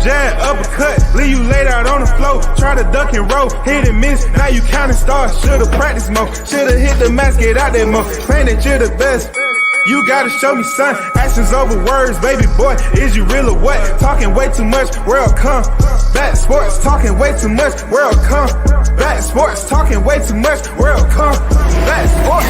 jab, uppercut, leave you laid out on the floor. Try to duck and roll, hit and miss, now you counting stars. Should've practiced more, should've hit the mask, get out there more. Claim that you're the best. You gotta show me, son. Actions over words, baby boy. Is you real or what? Talking way too much, world come. Back sports, talking way too much, world come. Back sports, talking way too much, world come. Back sports,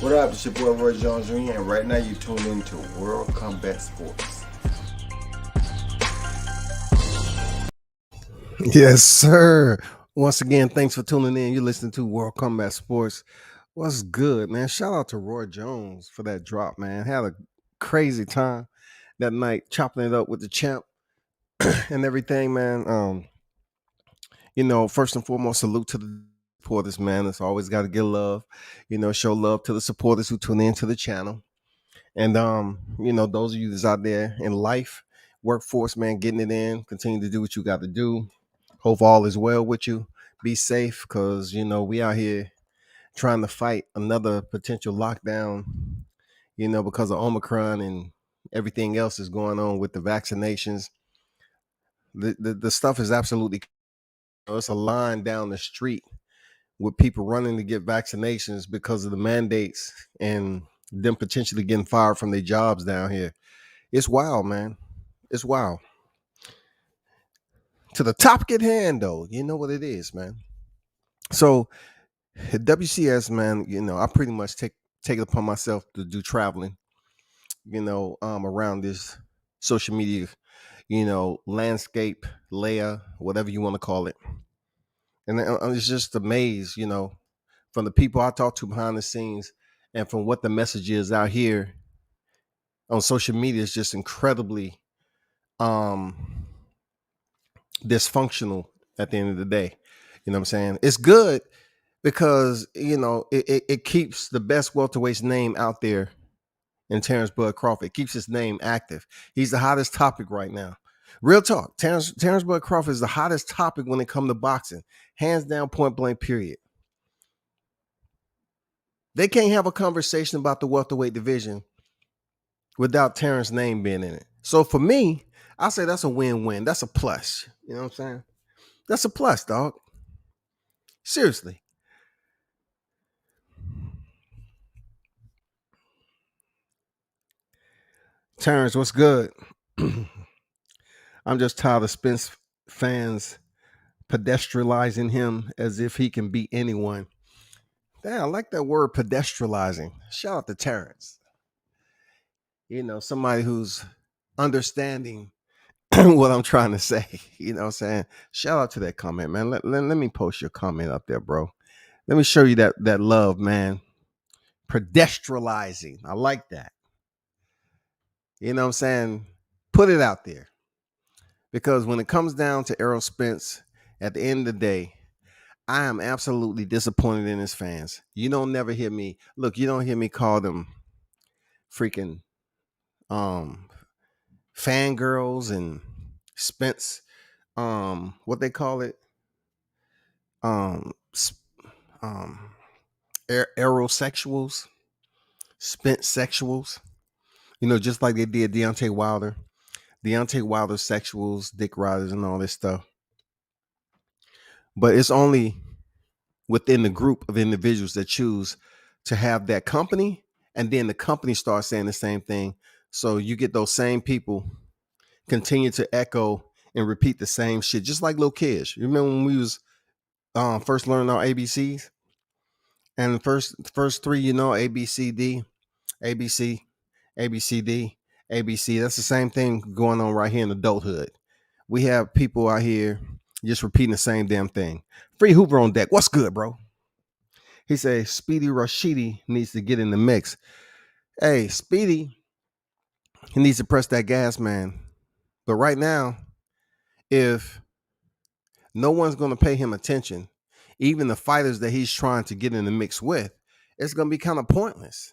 What up, it's your boy Roy Jones Jr. and right now you tune into World Combat Sports. Yes, sir. Once again, thanks for tuning in. You're listening to World Combat Sports. What's good, man? Shout out to Roy Jones for that drop, man. Had a crazy time that night chopping it up with the champ and everything, man. First and foremost, salute to the supporters, man. It's always got to give love, show love to the supporters who tune into the channel. And, those of you that's out there in life, workforce, man, getting it in, continue to do what you got to do. Hope all is well with you. Be safe because, we out here trying to fight another potential lockdown, because of Omicron and everything else is going on with the vaccinations. The stuff is absolutely, it's a line down the street with people running to get vaccinations because of the mandates and them potentially getting fired from their jobs down here. It's wild, man. It's wild. To the topic at hand, though, you know what it is, man. So, WCS, man, I pretty much take it upon myself to do traveling, around this social media, landscape, layer, whatever you want to call it. And I was just amazed, from the people I talk to behind the scenes and from what the message is out here on social media is just incredibly dysfunctional at the end of the day. You know what I'm saying? It's good because, it keeps the best welterweight's name out there in Terrence Bud Crawford. It keeps his name active. He's the hottest topic right now. Real talk. Terrence Bud Crawford is the hottest topic when it comes to boxing. Hands down, point blank, period. They can't have a conversation about the welterweight division without Terrence's name being in it. So for me, I say that's a win-win. That's a plus. You know what I'm saying? That's a plus, dog. Seriously. Terrence, what's good? I'm just tired of Spence fans pedestrializing him as if he can beat anyone. Damn, I like that word, pedestrializing. Shout out to Terrence. Somebody who's understanding what I'm trying to say. You know what I'm saying? Shout out to that comment, man. Let me post your comment up there, bro. Let me show you that love, man. Pedestrializing. I like that. You know what I'm saying? Put it out there. Because when it comes down to Errol Spence, at the end of the day, I am absolutely disappointed in his fans. You don't never hear me. Look, you don't hear me call them freaking fangirls and Spence, what they call it, aerosexuals, Spence sexuals, just like they did Deontay Wilder sexuals, dick riders, and all this stuff. But it's only within the group of individuals that choose to have that company, and then the company starts saying the same thing. So you get those same people continue to echo and repeat the same shit, just like little kids. You remember when we was first learning our ABCs? And the first three, A, B, C, D, A, B, C, A, B, C, D, A, B, C. That's the same thing going on right here in adulthood. We have people out here just repeating the same damn thing. Free Hoover on deck. What's good, bro? He says Speedy Rashidi needs to get in the mix. Hey, Speedy He needs to press that gas, man. But right now, if no one's going to pay him attention, even the fighters that he's trying to get in the mix with, it's going to be kind of pointless.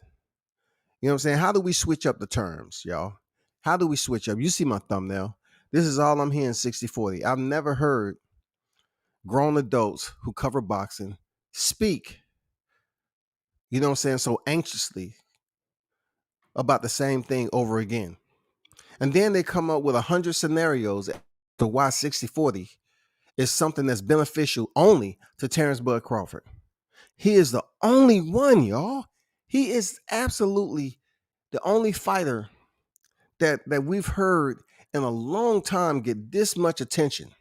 You know what I'm saying? How do we switch up the terms, y'all? How do we switch up? You see my thumbnail. This is all I'm hearing 60-40. I've never heard grown adults who cover boxing speak, you know what I'm saying, so anxiously about the same thing over again. And then they come up with 100 scenarios to why 60-40 is something that's beneficial only to Terrence Bud Crawford. He is the only one, y'all. He is absolutely the only fighter that we've heard in a long time get this much attention.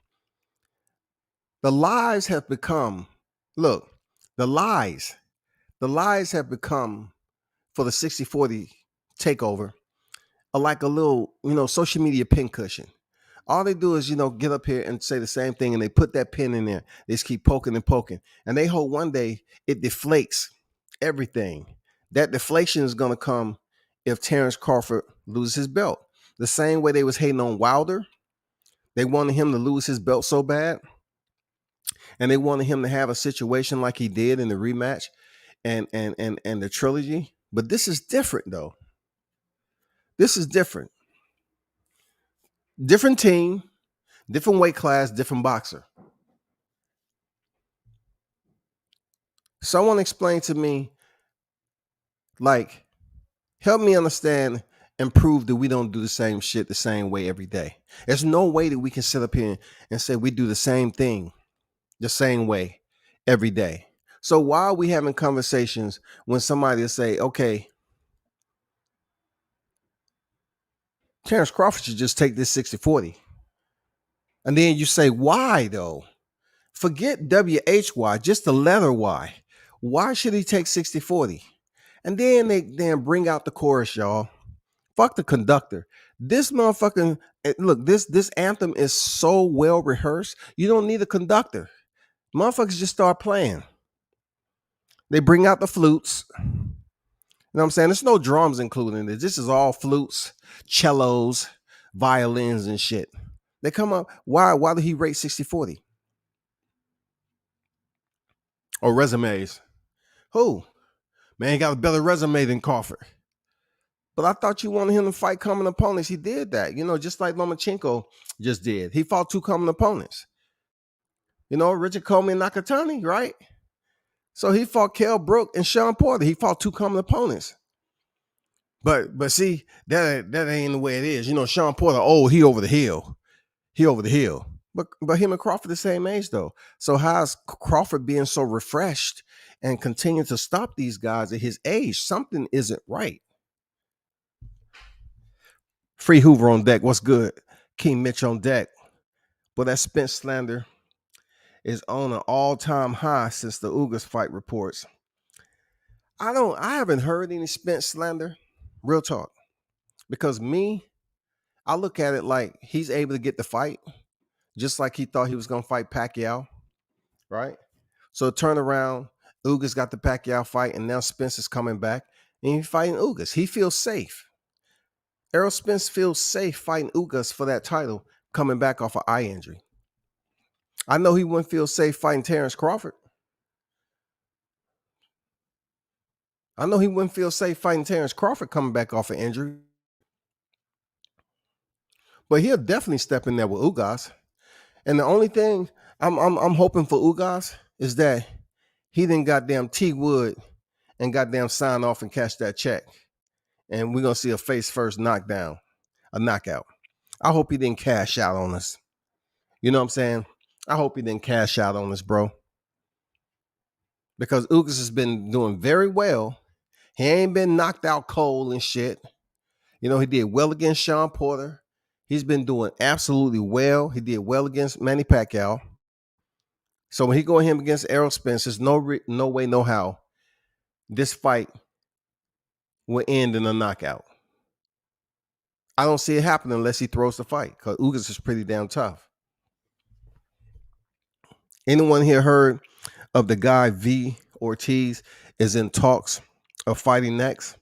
The lies have become, look, the lies have become for the 60-40 takeover are like a little, social media pincushion. All they do is, get up here and say the same thing, and they put that pin in there. They just keep poking and poking. And they hope one day it deflates everything. That deflation is going to come if Terrence Crawford loses his belt. The same way they was hating on Wilder. They wanted him to lose his belt so bad. And they wanted him to have a situation like he did in the rematch and the trilogy. But this is different, though. This is different. Different team, different weight class, different boxer. Someone explain to me, like, help me understand and prove that we don't do the same shit the same way every day. There's no way that we can sit up here and say we do the same thing the same way every day. So why are we having conversations when somebody will say, okay, Terrence Crawford should just take this 60-40. And then you say, why though? Forget WHY, just the letter Y. Why should he take 60-40? And then they bring out the chorus, y'all. Fuck the conductor. This motherfucking, look, this anthem is so well rehearsed. You don't need a conductor. Motherfuckers just start playing. They bring out the flutes. You know what I'm saying? There's no drums included in this. This is all flutes, cellos, violins, and shit. They come up. Why did he rate 60-40? Or resumes. Who? Man, he got a better resume than Crawford. But I thought you wanted him to fight common opponents. He did that, just like Lomachenko just did. He fought two common opponents. Richard Coleman and Nakatani, right? So he fought Kell Brook and Sean Porter. He fought two common opponents. But see, that ain't the way it is. Sean Porter, he over the hill. He over the hill. But him and Crawford the same age, though. So how's Crawford being so refreshed and continue to stop these guys at his age? Something isn't right. Free Hoover on deck. What's good? King Mitch on deck. But that Spence slander is on an all-time high since the Ugas fight reports. I haven't heard any Spence slander. Real talk. Because I look at it like he's able to get the fight, just like he thought he was going to fight Pacquiao, right? So turn around, Ugas got the Pacquiao fight, and now Spence is coming back, and he's fighting Ugas. He feels safe. Errol Spence feels safe fighting Ugas for that title, coming back off an eye injury. I know he wouldn't feel safe fighting Terrence Crawford. I know he wouldn't feel safe fighting Terrence Crawford coming back off an injury. But he'll definitely step in there with Ugas. And the only thing I'm hoping for Ugas is that he didn't goddamn T Wood and goddamn sign off and cash that check. And we're gonna see a face first knockdown, a knockout. I hope he didn't cash out on us. You know what I'm saying? I hope he didn't cash out on us, bro. Because Ugas has been doing very well. He ain't been knocked out cold and shit. He did well against Sean Porter. He's been doing absolutely well. He did well against Manny Pacquiao. So when he go him against Errol Spence, there's no way, no how this fight will end in a knockout. I don't see it happening unless he throws the fight, because Ugas is pretty damn tough. Anyone here heard of the guy V Ortiz is in talks of fighting next?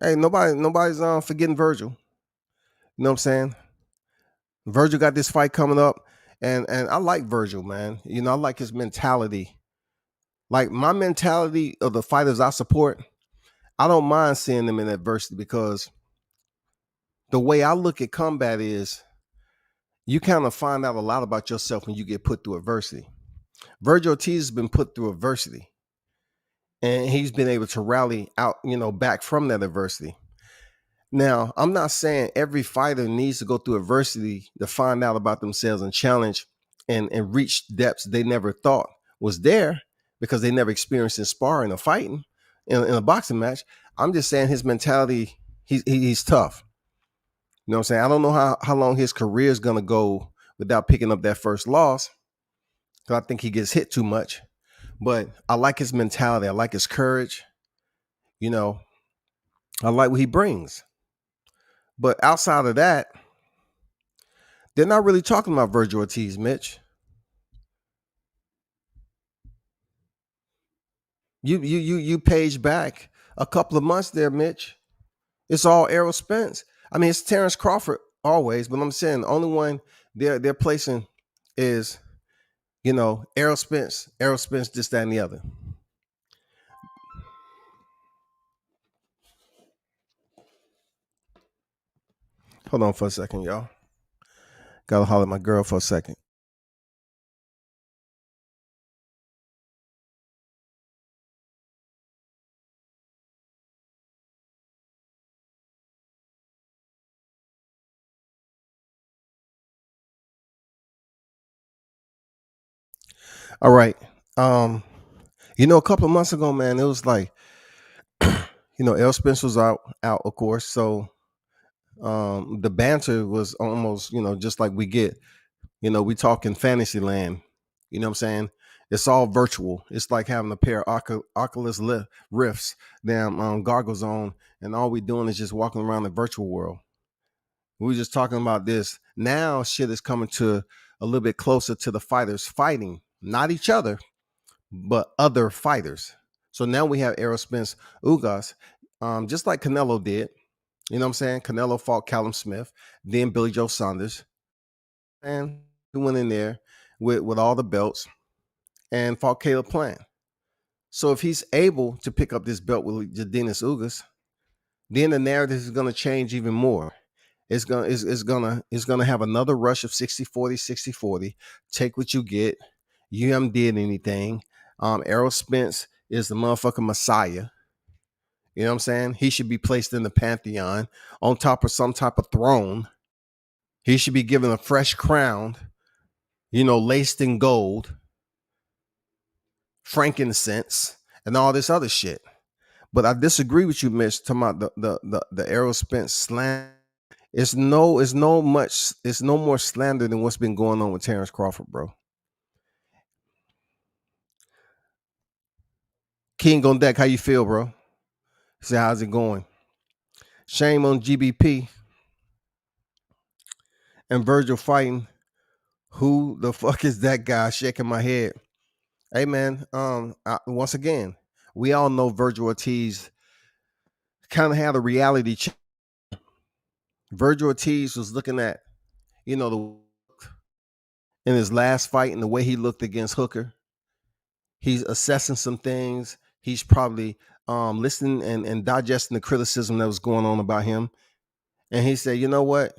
Hey, nobody's forgetting Virgil. You know what I'm saying? Virgil got this fight coming up, and I like Virgil, man. You know, I like his mentality. Like my mentality of the fighters I support, I don't mind seeing them in adversity because the way I look at combat is you kind of find out a lot about yourself when you get put through adversity. Virgil Ortiz has been put through adversity, and he's been able to rally out, back from that adversity. Now, I'm not saying every fighter needs to go through adversity to find out about themselves and challenge and reach depths they never thought was there because they never experienced in sparring or fighting in a boxing match. I'm just saying his mentality, he's tough. You know what I'm saying? I don't know how long his career is going to go without picking up that first loss because I think he gets hit too much. But I like his mentality. I like his courage. You know, I like what he brings. But outside of that, they're not really talking about Virgil Ortiz, Mitch. You page back a couple of months there, Mitch. It's all Errol Spence. I mean, it's Terrence Crawford always, but I'm saying the only one they're placing is, Errol Spence, this, that, and the other. Hold on for a second, y'all. Gotta holler at my girl for a second. All right. A couple of months ago, man, it was like, Errol Spence was out, of course. So the banter was almost, just like we get, we talk in fantasy land. You know what I'm saying? It's all virtual. It's like having a pair of Oculus Rifts, damn goggles on, and all we doing is just walking around the virtual world. We were just talking about this. Now shit is coming to a little bit closer to the fighters fighting, not each other, but other fighters. So now we have Errol Spence Ugas, just like Canelo did. You know what I'm saying? Canelo fought Callum Smith, then Billy Joe Saunders, and he went in there with all the belts and fought Caleb Plant. So if he's able to pick up this belt with Jadinas Ugas, then the narrative is going to change even more. It's gonna have another rush of 60-40, 60-40. Take what you get. You haven't did anything. Errol Spence is the motherfucking messiah. You know what I'm saying? He should be placed in the pantheon on top of some type of throne. He should be given a fresh crown, laced in gold, frankincense, and all this other shit. But I disagree with you, Mitch, talking about the Errol Spence slam. It's no more slander than what's been going on with Terrence Crawford, bro. King on deck, how you feel, bro? Say, how's it going? Shame on GBP and Virgil fighting. Who the fuck is that guy? Shaking my head. Hey man, once again, we all know Virgil Ortiz kind of had a reality check. Virgil Ortiz was looking at, the in his last fight and the way he looked against Hooker. He's assessing some things. He's probably listening and digesting the criticism that was going on about him. And he said, you know what?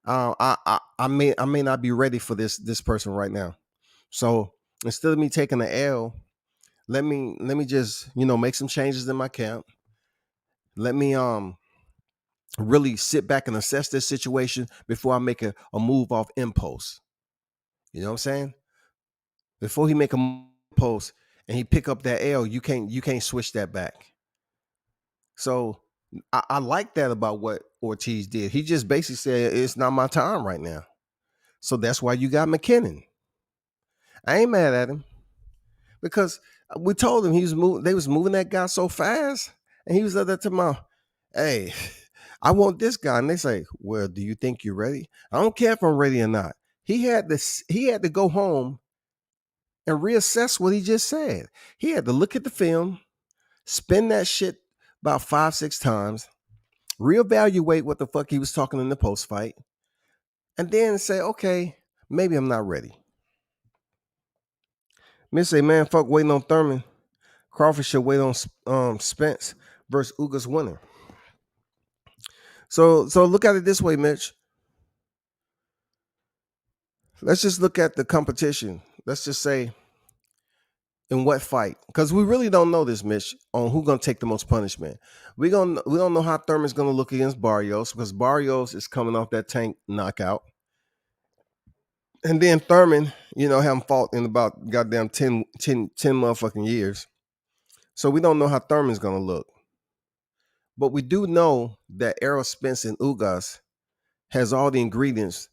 I may not be ready for this person right now. So instead of me taking the L, let me just make some changes in my camp. Let me really sit back and assess this situation before I make a move off impulse. You know what I'm saying? Before he make a impulse and he pick up that L, you can't switch that back. So I like that about what Ortiz did. He just basically said it's not my time right now. So that's why you got McKinnon. I ain't mad at him because we told him they was moving that guy so fast, and he was at that time, hey, I want this guy. And they say, well, do you think you're ready? I don't care if I'm ready or not. He had to go home and reassess what he just said. He had to look at the film, spin that shit about 5-6 times, reevaluate what the fuck he was talking in the post fight, and then say, okay, maybe I'm not ready. Mitch say, man, fuck waiting on Thurman. Crawford should wait on Spence versus Ugas winner. So look at it this way, Mitch. Let's just look at the competition. Let's just say in what fight, because we really don't know this, Mitch, on who's gonna take the most punishment. We don't know how Thurman's gonna look against Barrios, because Barrios is coming off that Tank knockout. And then Thurman, haven't fought in about goddamn 10 motherfucking years. So we don't know how Thurman's gonna look. But we do know that Errol Spence and Ugas has all the ingredients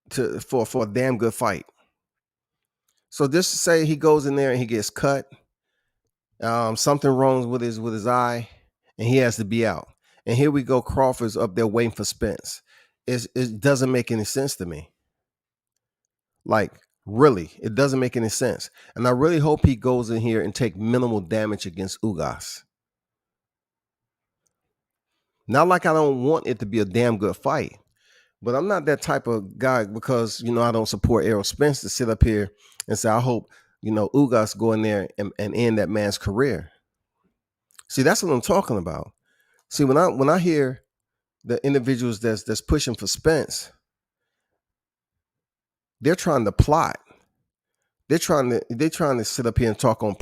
for a damn good fight. So just to say he goes in there and he gets cut, something wrong with his eye, and he has to be out. And here we go, Crawford's up there waiting for Spence. It doesn't make any sense to me. Like, really, it doesn't make any sense. And I really hope he goes in here and take minimal damage against Ugas. Not like I don't want it to be a damn good fight, but I'm not that type of guy because, I don't support Errol Spence to sit up here and say, I hope, Ugas go in there and end that man's career. See, that's what I'm talking about. See, when I hear the individuals that's pushing for Spence, they're trying to plot. They're trying to sit up here and talk on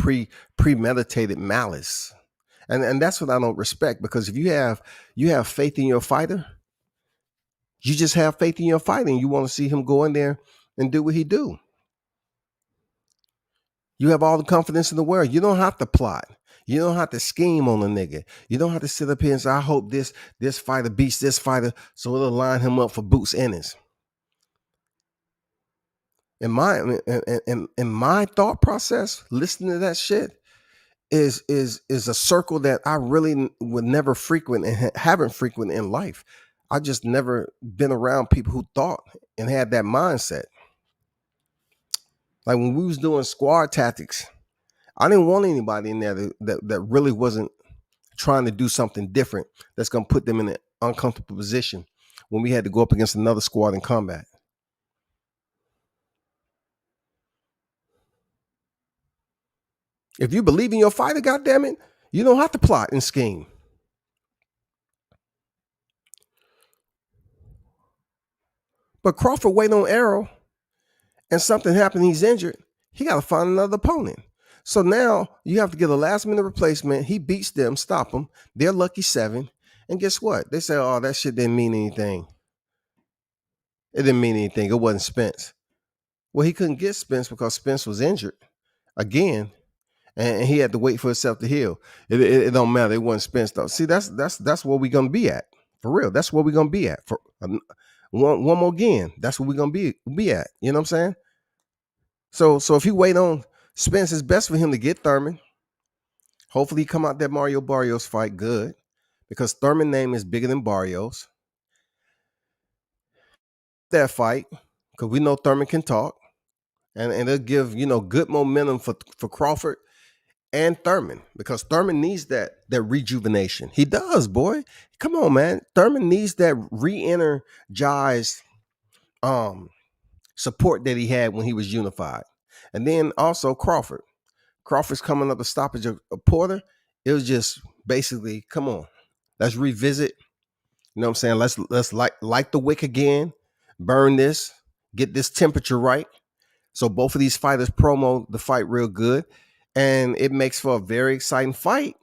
premeditated malice. And that's what I don't respect, because if you have faith in your fighter, you just have faith in your fighter and you want to see him go in there and do what he do. You have all the confidence in the world. You don't have to plot. You don't have to scheme on a nigga. You don't have to sit up here and say, I hope this fighter beats this fighter so it'll line him up for boots innings. In my thought process, listening to that shit is a circle that I really would never frequent and haven't frequented in life. I just never been around people who thought and had that mindset. Like when we was doing squad tactics, I didn't want anybody in there that really wasn't trying to do something different that's going to put them in an uncomfortable position when we had to go up against another squad in combat. If you believe in your fighter, goddammit, you don't have to plot and scheme. But Crawford waited on Errol, and something happened, he's injured. He got to find another opponent. So now you have to get a last-minute replacement. He beats them, stop them. They're lucky 7. And guess what? They say, oh, that shit didn't mean anything. It didn't mean anything. It wasn't Spence. Well, he couldn't get Spence because Spence was injured again, and he had to wait for himself to heal. It don't matter. It wasn't Spence, though. See, that's where we're going to be at. For real. That's where we're going to be at. For one more again. That's where we're going to be at. You know what I'm saying? So if you wait on Spence, it's best for him to get Thurman. Hopefully he come out that Mario Barrios fight good, because Thurman's name is bigger than Barrios. That fight, because we know Thurman can talk, and it'll give good momentum for Crawford and Thurman, because Thurman needs that rejuvenation. He does, boy. Come on, man. Thurman needs that re-energized support that he had when he was unified. And then also Crawford's coming up a stoppage of Porter. It was just basically, come on, let's revisit. You know what I'm saying? Let's light the wick again, burn this, get this temperature right. So both of these fighters promo the fight real good, and it makes for a very exciting fight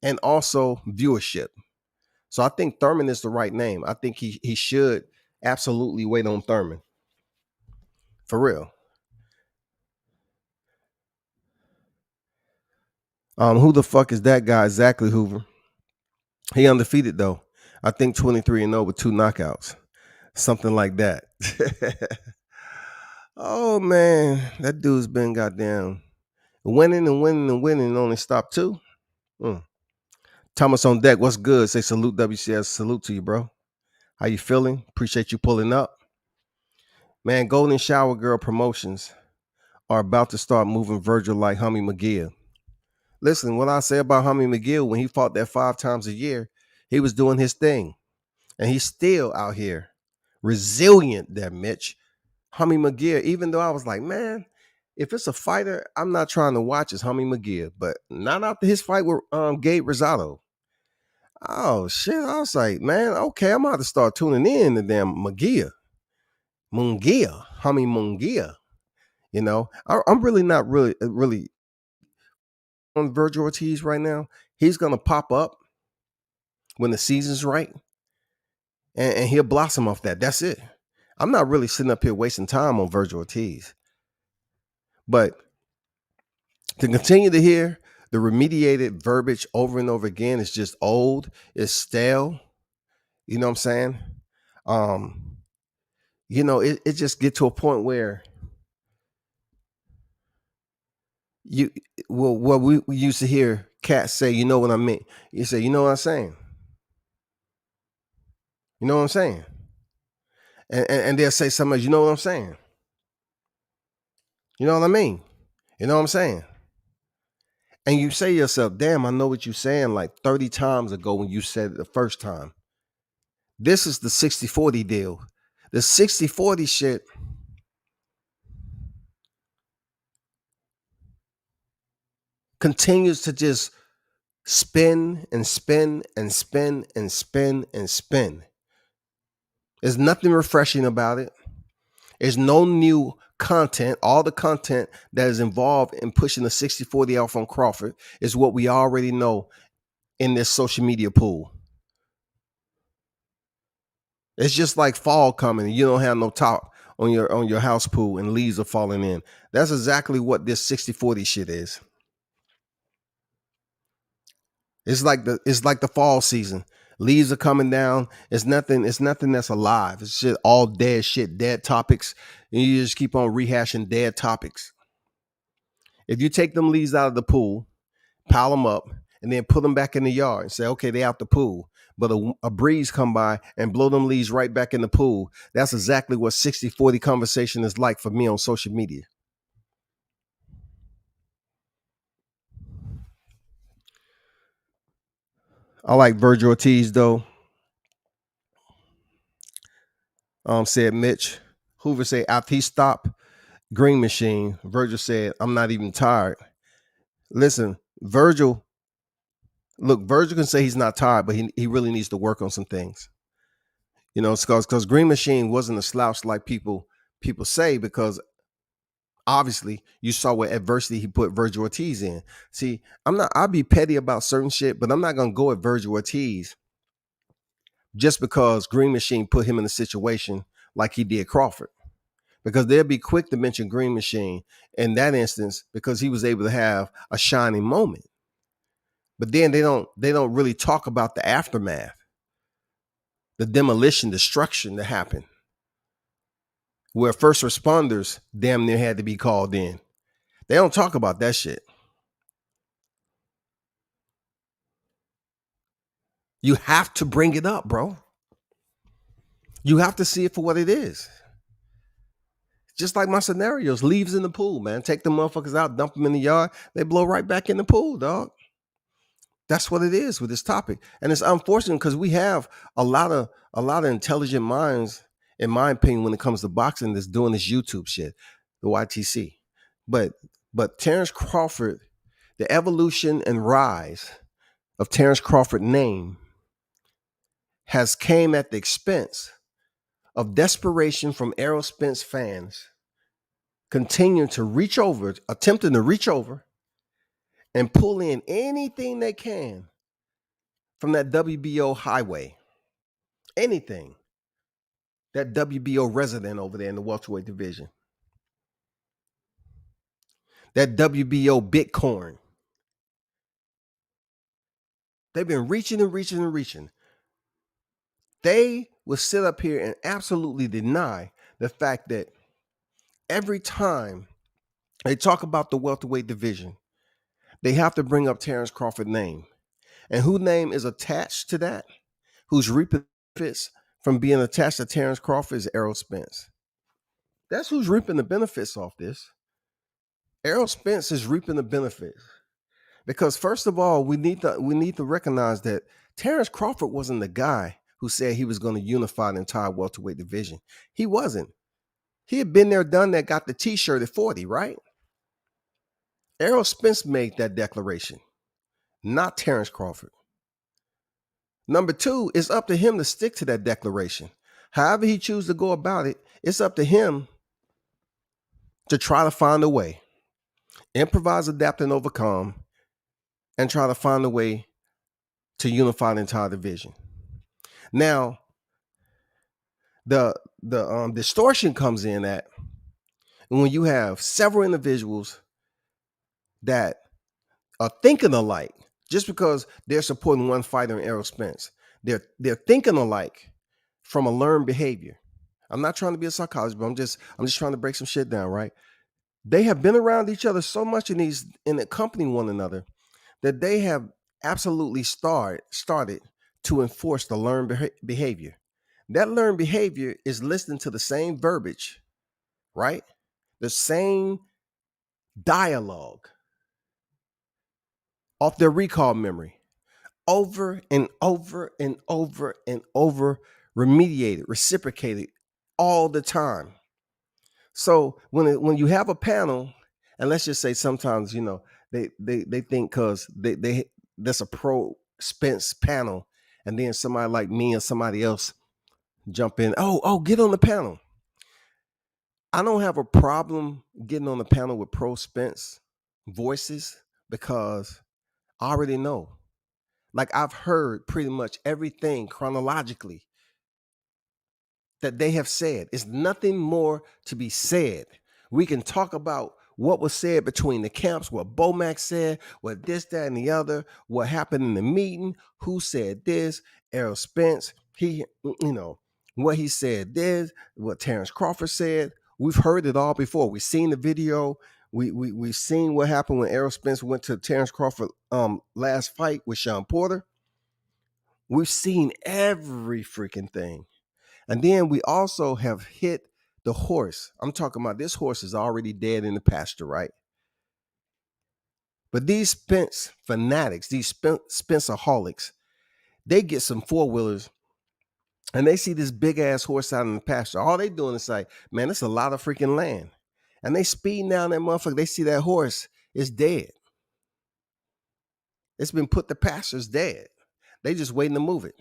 and also viewership. So I think Thurman is the right name. I think he should absolutely wait on Thurman. For real. Who the fuck is that guy? Exactly, Hoover. He undefeated though. I think 23-0 with 2 knockouts. Something like that. Oh man, that dude's been goddamn winning and only stopped 2. Thomas on deck, what's good? Say salute WCS. Salute to you, bro. How you feeling? Appreciate you pulling up. Man, Golden Shower Girl promotions are about to start moving Virgil like Hummy McGill. Listen, what I say about Hummy McGill, when he fought that 5 times a year, He was doing his thing. And he's still out here resilient there, Mitch. Hummy McGear, even though I was like, man, if it's a fighter, I'm not trying to watch is Hummy McGear. But not after his fight with Gabe Rosado. Oh shit. I was like, man, okay, I'm about to start tuning in to damn McGear. Mungia. Hummy Mungia. I'm really not really on Virgil Ortiz right now. He's gonna pop up when the season's right, and he'll blossom off that. That's it. I'm not really sitting up here wasting time on Virgil Ortiz. But to continue to hear the remediated verbiage over and over again is just old, it's stale. You know what I'm saying? It just get to a point where you what we used to hear cats say, you know what I mean? You say, you know what I'm saying? You know what I'm saying? And they'll say something like, you know what I'm saying? You know what I mean? You know what I'm saying? And you say to yourself, damn, I know what you're saying like 30 times ago when you said it the first time. This is the 60-40 deal. The 60-40 shit continues to just spin and spin and spin and spin and spin. There's nothing refreshing about it. There's no new content. All the content that is involved in pushing the 60-40 off on Crawford is what we already know in this social media pool. It's just like fall coming and you don't have no top on your house pool and leaves are falling in. That's exactly what this 60-40 shit is. It's like the fall season. Leaves are coming down. It's nothing that's alive. It's just all dead shit, dead topics. And you just keep on rehashing dead topics. If you take them leaves out of the pool, pile them up, and then put them back in the yard and say, okay, they out the pool. But a breeze come by and blow them leaves right back in the pool. That's exactly what 60-40 conversation is like for me on social media. I like Virgil Ortiz though. Said Mitch. Hoover said after he stopped Green Machine, Virgil said, I'm not even tired. Listen, Virgil can say he's not tired, but he really needs to work on some things. It's because Green Machine wasn't a slouch like people say, because obviously you saw what adversity he put Virgil Ortiz in. See, I'll be petty about certain shit, but I'm not gonna go at Virgil Ortiz just because Green Machine put him in a situation like he did Crawford. Because they'll be quick to mention Green Machine in that instance because he was able to have a shining moment. But then they don't really talk about the aftermath, the demolition, destruction that happened, where first responders damn near had to be called in. They don't talk about that shit. You have to bring it up, bro. You have to see it for what it is. Just like my scenarios, leaves in the pool, man. Take the motherfuckers out, dump them in the yard. They blow right back in the pool, dog. That's what it is with this topic. And it's unfortunate because we have a lot of intelligent minds, in my opinion, when it comes to boxing, that's doing this YouTube shit, the YTC. But Terrence Crawford, the evolution and rise of Terrence Crawford's name has came at the expense of desperation from Errol Spence fans continuing to attempting to reach over and pull in anything they can from that WBO highway. Anything. That WBO resident over there in the welterweight division. That WBO Bitcoin. They've been reaching and reaching and reaching. They will sit up here and absolutely deny the fact that every time they talk about the welterweight division, they have to bring up Terrence Crawford's name. And whose name is attached to that, who's reaping benefits from being attached to Terrence Crawford, is Errol Spence. That's who's reaping the benefits off this. Errol Spence is reaping the benefits. Because first of all, we need to recognize that Terrence Crawford wasn't the guy who said he was going to unify the entire welterweight division. He wasn't. He had been there, done that, got the T-shirt at 40, right? Errol Spence made that declaration, not Terrence Crawford. Number two, it's up to him to stick to that declaration. However he chooses to go about it, it's up to him to try to find a way, improvise, adapt, and overcome, and try to find a way to unify the entire division. Now, the distortion comes in at when you have several individuals that are thinking alike, just because they're supporting one fighter in Errol Spence. They're thinking alike from a learned behavior. I'm not trying to be a psychologist, but I'm just trying to break some shit down, right? They have been around each other so much in accompanying one another that they have absolutely started to enforce the learned behavior. That learned behavior is listening to the same verbiage, right? The same dialogue off their recall memory over and over and over and over, remediated, reciprocated all the time. So when you have a panel, and let's just say sometimes they think because they that's a pro Spence panel, and then somebody like me and somebody else jump in. Oh, get on the panel. I don't have a problem getting on the panel with pro Spence voices because I already know. Like I've heard pretty much everything chronologically that they have said. It's nothing more to be said. We can talk about what was said between the camps, what Bomac said, what this, that, and the other, what happened in the meeting, who said this, Errol Spence, what he said this, what Terrence Crawford said. We've heard it all before. We've seen the video. We've seen what happened when Errol Spence went to Terrence Crawford last fight with Sean Porter. We've seen every freaking thing. And then we also have hit the horse. I'm talking about this horse is already dead in the pasture, right? But these Spence fanatics, these Spencerholics, they get some four-wheelers and they see this big ass horse out in the pasture. All they doing is like, man, it's a lot of freaking land. And they speeding down that motherfucker. They see that horse is dead. It's been put to pasture, it's dead. They just waiting to move it.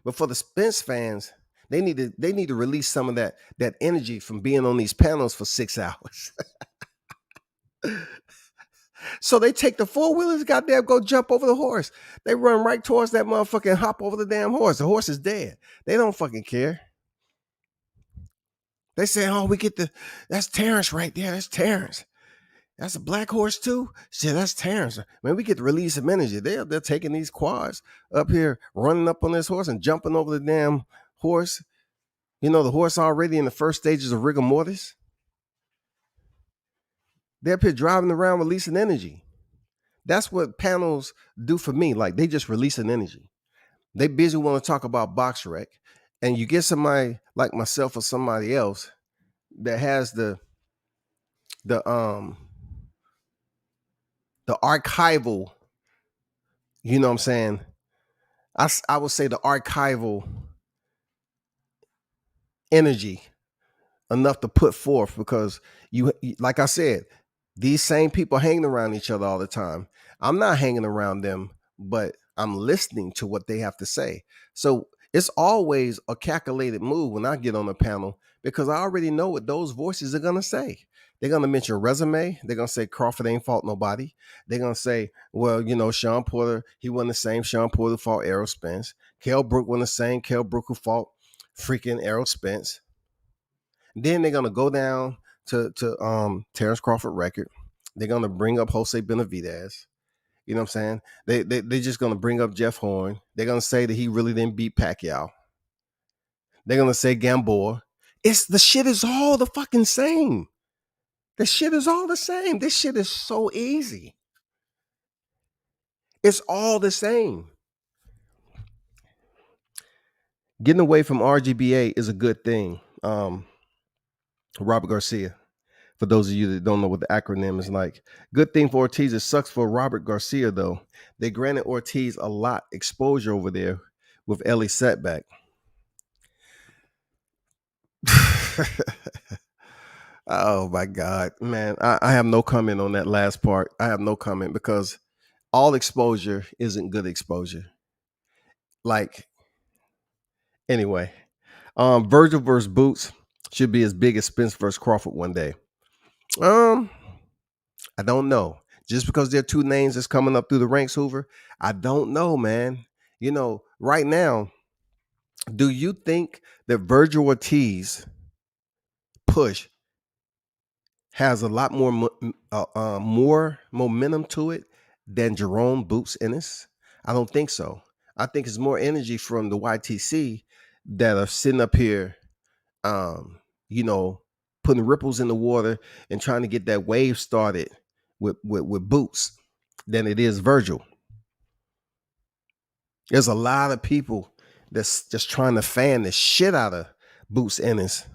But for the Spence fans, they need to release some of that energy from being on these panels for 6 hours. So they take the four-wheelers, goddamn, go jump over the horse. They run right towards that motherfucker and hop over the damn horse. The horse is dead. They don't fucking care. They say, oh, that's Terrence right there. That's Terrence. That's a black horse too? Shit, that's Terrence. Man, we get to release some energy. They're taking these quads up here, running up on this horse and jumping over the damn horse. The horse already in the first stages of rigor mortis. They're up here driving around releasing energy. That's what panels do for me. Like they just release an energy. They busy want to talk about box rec. And you get somebody like myself or somebody else that has the archival, you know what I'm saying? I would say the archival energy enough to put forth because you like I said, these same people hanging around each other all the time. I'm not hanging around them, but I'm listening to what they have to say. So it's always a calculated move when I get on the panel because I already know what those voices are going to say. They're going to mention resume. They're going to say Crawford ain't fought nobody. They're going to say, well, Sean Porter, he wasn't the same Sean Porter who fought Errol Spence. Kell Brook wasn't the same Kell Brook who fought freaking Errol Spence. Then they're going to go down to Terrence Crawford record. They're going to bring up Jose Benavidez. You know what I'm saying? They're just going to bring up Jeff Horn. They're going to say that he really didn't beat Pacquiao. They're going to say Gamboa. The shit is all the fucking same. The shit is all the same. This shit is so easy. It's all the same. Getting away from RGBA is a good thing. Robert Garcia. For those of you that don't know what the acronym is like. Good thing for Ortiz, it sucks for Robert Garcia, though. They granted Ortiz a lot exposure over there with Ellie setback. Oh my God, man. I have no comment on that last part. I have no comment because all exposure isn't good exposure. Like, anyway, Virgil versus Boots should be as big as Spence versus Crawford one day. I don't know. Just because there are two names that's coming up through the ranks, Hoover, I don't know, man. You know, right now, do you think that Virgil Ortiz push has a lot more momentum to it than Jerome Boots Ennis? I don't think so. I think it's more energy from the YTC that are sitting up here, um, you know, putting ripples in the water and trying to get that wave started with Boots than it is Virgil. There's a lot of people that's just trying to fan the shit out of Boots Ennis,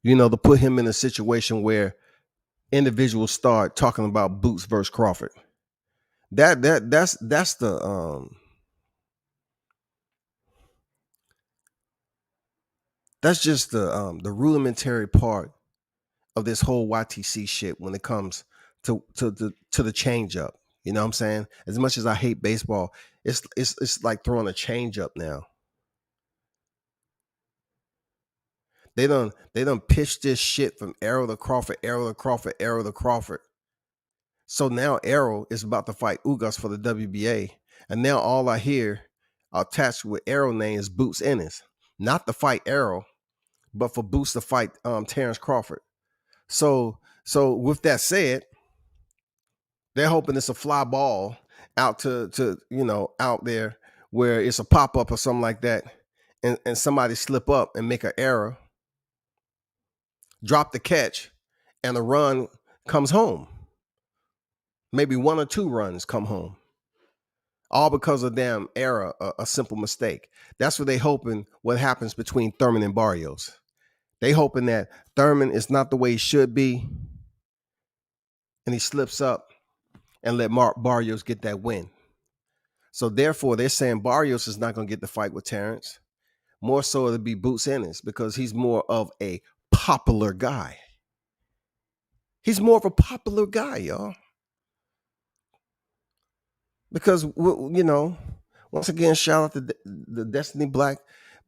you know, to put him in a situation where individuals start talking about Boots versus Crawford. That's just the rudimentary part of this whole YTC shit when it comes to the change up. You know what I'm saying? As much as I hate baseball, it's like throwing a change up now. They done pitched this shit from Arrow to Crawford, Arrow to Crawford, Arrow to Crawford. So now Arrow is about to fight Ugas for the WBA. And now all I hear attached with Arrow name is Boots Ennis. Not to fight Arrow, but for Boots to fight Terrence Crawford. So with that said, they're hoping it's a fly ball out to out there where it's a pop-up or something like that, and somebody slip up and make an error, drop the catch, and the run comes home. Maybe one or two runs come home. All because of damn error, a simple mistake. That's what they hoping what happens between Thurman and Barrios. They hoping that Thurman is not the way he should be, and he slips up and let Barrios get that win. So therefore, they're saying Barrios is not going to get the fight with Terrence. More so it'll be Boots Ennis because he's more of a popular guy. He's more of a popular guy, y'all. Because, once again, shout out to the Destiny Black,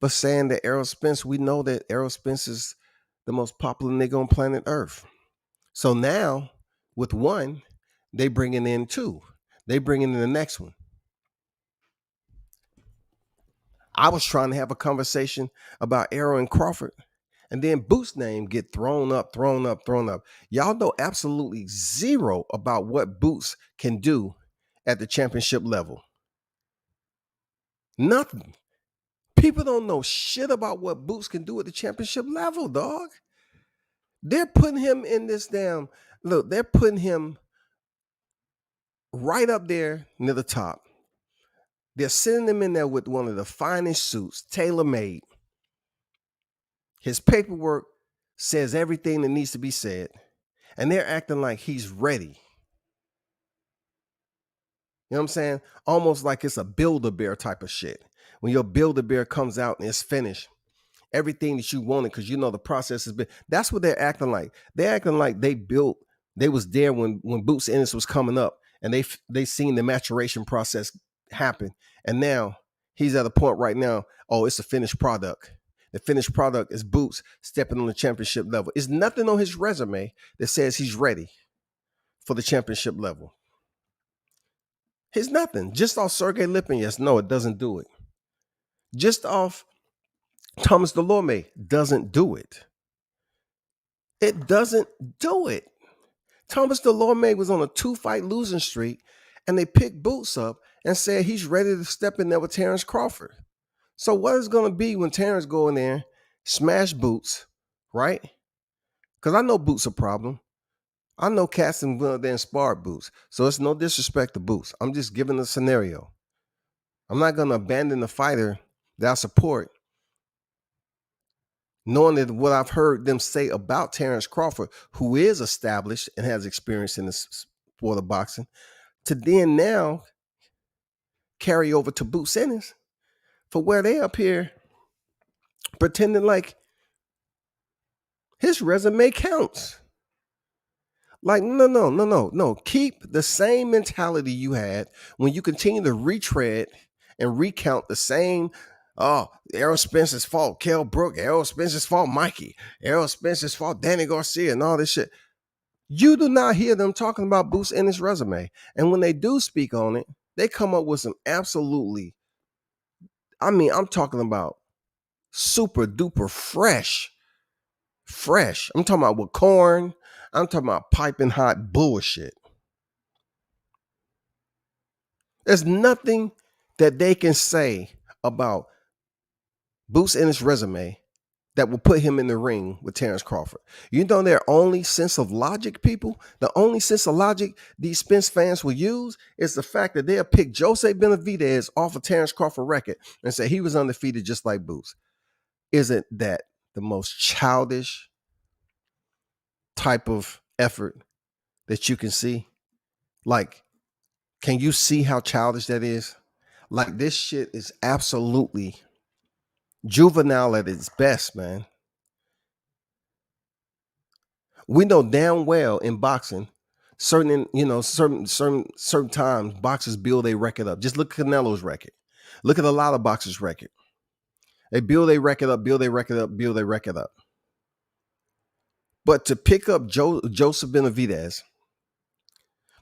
but saying that Errol Spence, we know that Errol Spence is the most popular nigga on planet Earth. So now, with one, they bringing in two. They bringing in the next one. I was trying to have a conversation about Errol and Crawford, and then Boots' name get thrown up. Y'all know absolutely zero about what Boots can do at the championship level. Nothing. People don't know shit about what Boots can do at the championship level, dog. They're putting him in this they're putting him right up there near the top. They're sending him in there with one of the finest suits, tailor-made. His paperwork says everything that needs to be said, and they're acting like he's ready. You know what I'm saying? Almost like it's a Build-A-Bear type of shit. When your Build-A-Bear comes out and it's finished, everything that you wanted, because you know the process has been. That's what they're acting like. They're acting like they was there when Boots Ennis was coming up, and they seen the maturation process happen. And now he's at a point right now, oh, it's a finished product. The finished product is Boots stepping on the championship level. There's nothing on his resume that says he's ready for the championship level. He's nothing. Just off Sergey Lipin, yes, no, it doesn't do it. Just off Thomas Delorme doesn't do it. It doesn't do it. Thomas Delorme was on a 2-fight losing streak, and they picked Boots up and said he's ready to step in there with Terrence Crawford. So what is going to be when Terrence go in there, smash Boots, right? Because I know Boots a problem. I know cats and then sparred Boots. So it's no disrespect to Boots. I'm just giving a scenario. I'm not going to abandon the fighter that I support knowing that what I've heard them say about Terrence Crawford, who is established and has experience in the sport of boxing, to then now carry over to Boots Ennis for where they up here pretending like his resume counts. Like, no. Keep the same mentality you had when you continue to retread and recount the same. Oh, Errol Spence's fault, Kell Brook, Errol Spence's fault, Mikey, Errol Spence's fault, Danny Garcia, and all this shit. You do not hear them talking about Boots in his resume. And when they do speak on it, they come up with some absolutely, I'm talking about super duper fresh. I'm talking about with corn. I'm talking about piping hot bullshit. There's nothing that they can say about Boots in his resume that will put him in the ring with Terrence Crawford. You know their only sense of logic, people? The only sense of logic these Spence fans will use is the fact that they'll pick Jose Benavidez off of Terrence Crawford record and say he was undefeated just like Boots. Isn't that the most childish type of effort that you can see? Like, can you see how childish that is? Like, this shit is absolutely juvenile at its best, man. We know damn well in boxing, certain times boxers build a record up. Just look at Canelo's record. Look at a lot of boxers' record. They build a record up, build a record up, build a record up. But to pick up Joseph Benavidez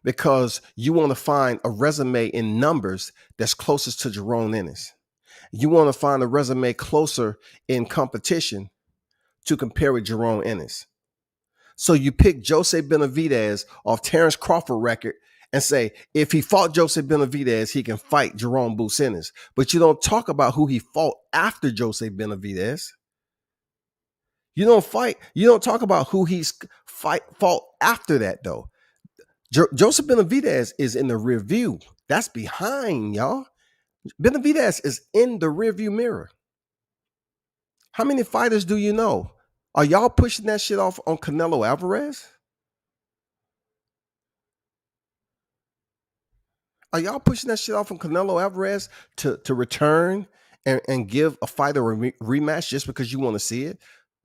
because you want to find a resume in numbers that's closest to Jerome Ennis. You want to find a resume closer in competition to compare with Jerome Ennis. So you pick Jose Benavidez off Terrence Crawford record and say, if he fought Jose Benavidez, he can fight Jerome Boots Ennis. But you don't talk about who he fought after Jose Benavidez. You don't talk about who he's fought after that, though. Joseph Benavidez is in the rear view. That's behind, y'all. Benavidez is in the rear view mirror. How many fighters do you know? Are y'all pushing that shit off on Canelo Alvarez? Are y'all pushing that shit off on Canelo Alvarez to return and give a fighter a rematch just because you want to see it?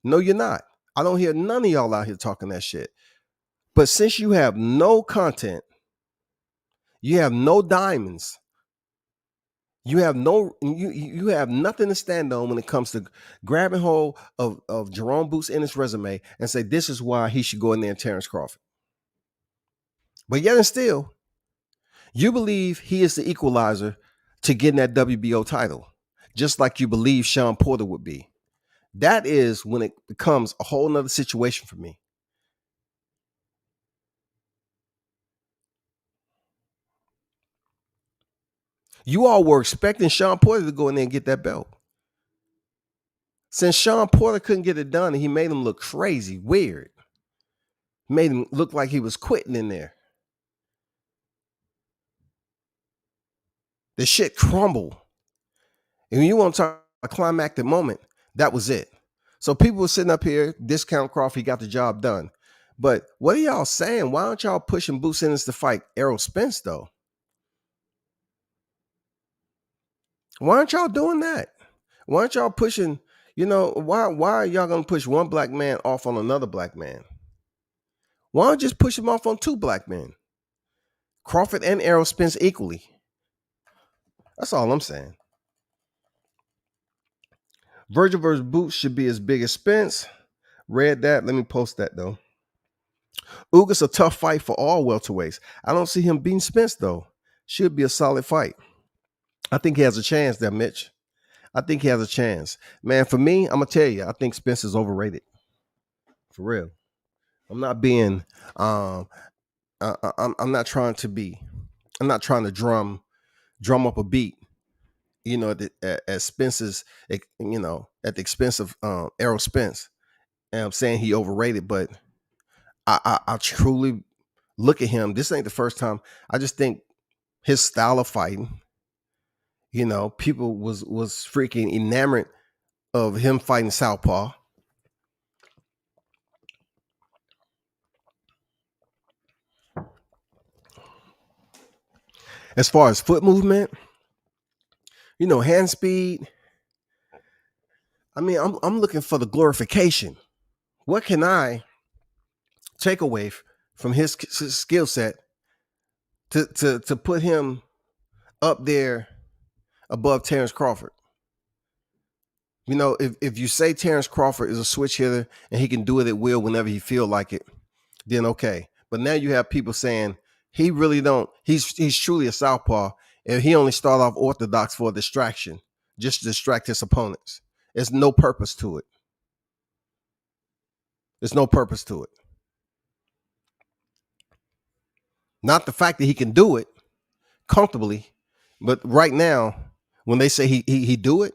No, you're not. I don't hear none of y'all out here talking that shit. But since you have no content, you have no diamonds, you have nothing to stand on when it comes to grabbing hold of Jerome Boots in his resume and say this is why he should go in there and Terrence Crawford. But yet and still, you believe he is the equalizer to getting that WBO title, just like you believe Sean Porter would be. That is when it becomes a whole nother situation for me. You all were expecting Sean Porter to go in there and get that belt. Since Sean Porter couldn't get it done and he made him look crazy, weird, made him look like he was quitting in there. The shit crumbled. And when you want to talk a climactic moment, that was it. So people were sitting up here, discount Crawford, he got the job done. But what are y'all saying? Why aren't y'all pushing Boots Ennis to fight Errol Spence, though? Why aren't y'all doing that? Why aren't y'all pushing, why are y'all going to push one black man off on another black man? Why don't you just push him off on two black men? Crawford and Errol Spence equally. That's all I'm saying. Virgil versus Boots should be as big as Spence. Read that. Let me post that, though. Ugas a tough fight for all welterweights. I don't see him beating Spence, though. Should be a solid fight. I think he has a chance there, Mitch. I think he has a chance. Man, for me, I'm going to tell you, I think Spence is overrated. For real. I'm not being, I'm not trying to drum up a beat, at Spence's, at the expense of Errol Spence. And I'm saying he overrated, but I truly look at him. This ain't the first time. I just think his style of fighting, people was freaking enamored of him fighting southpaw. As far as foot movement, hand speed. I mean, I'm looking for the glorification. What can I take away from his skill set to put him up there above Terrence Crawford? If you say Terrence Crawford is a switch hitter and he can do it at will whenever he feel like it, then okay. But now you have people saying he really don't. He's truly a southpaw, and he only start off orthodox for a distraction, just to distract his opponents. There's no purpose to it. There's no purpose to it. Not the fact that he can do it comfortably, but right now, when they say he do it,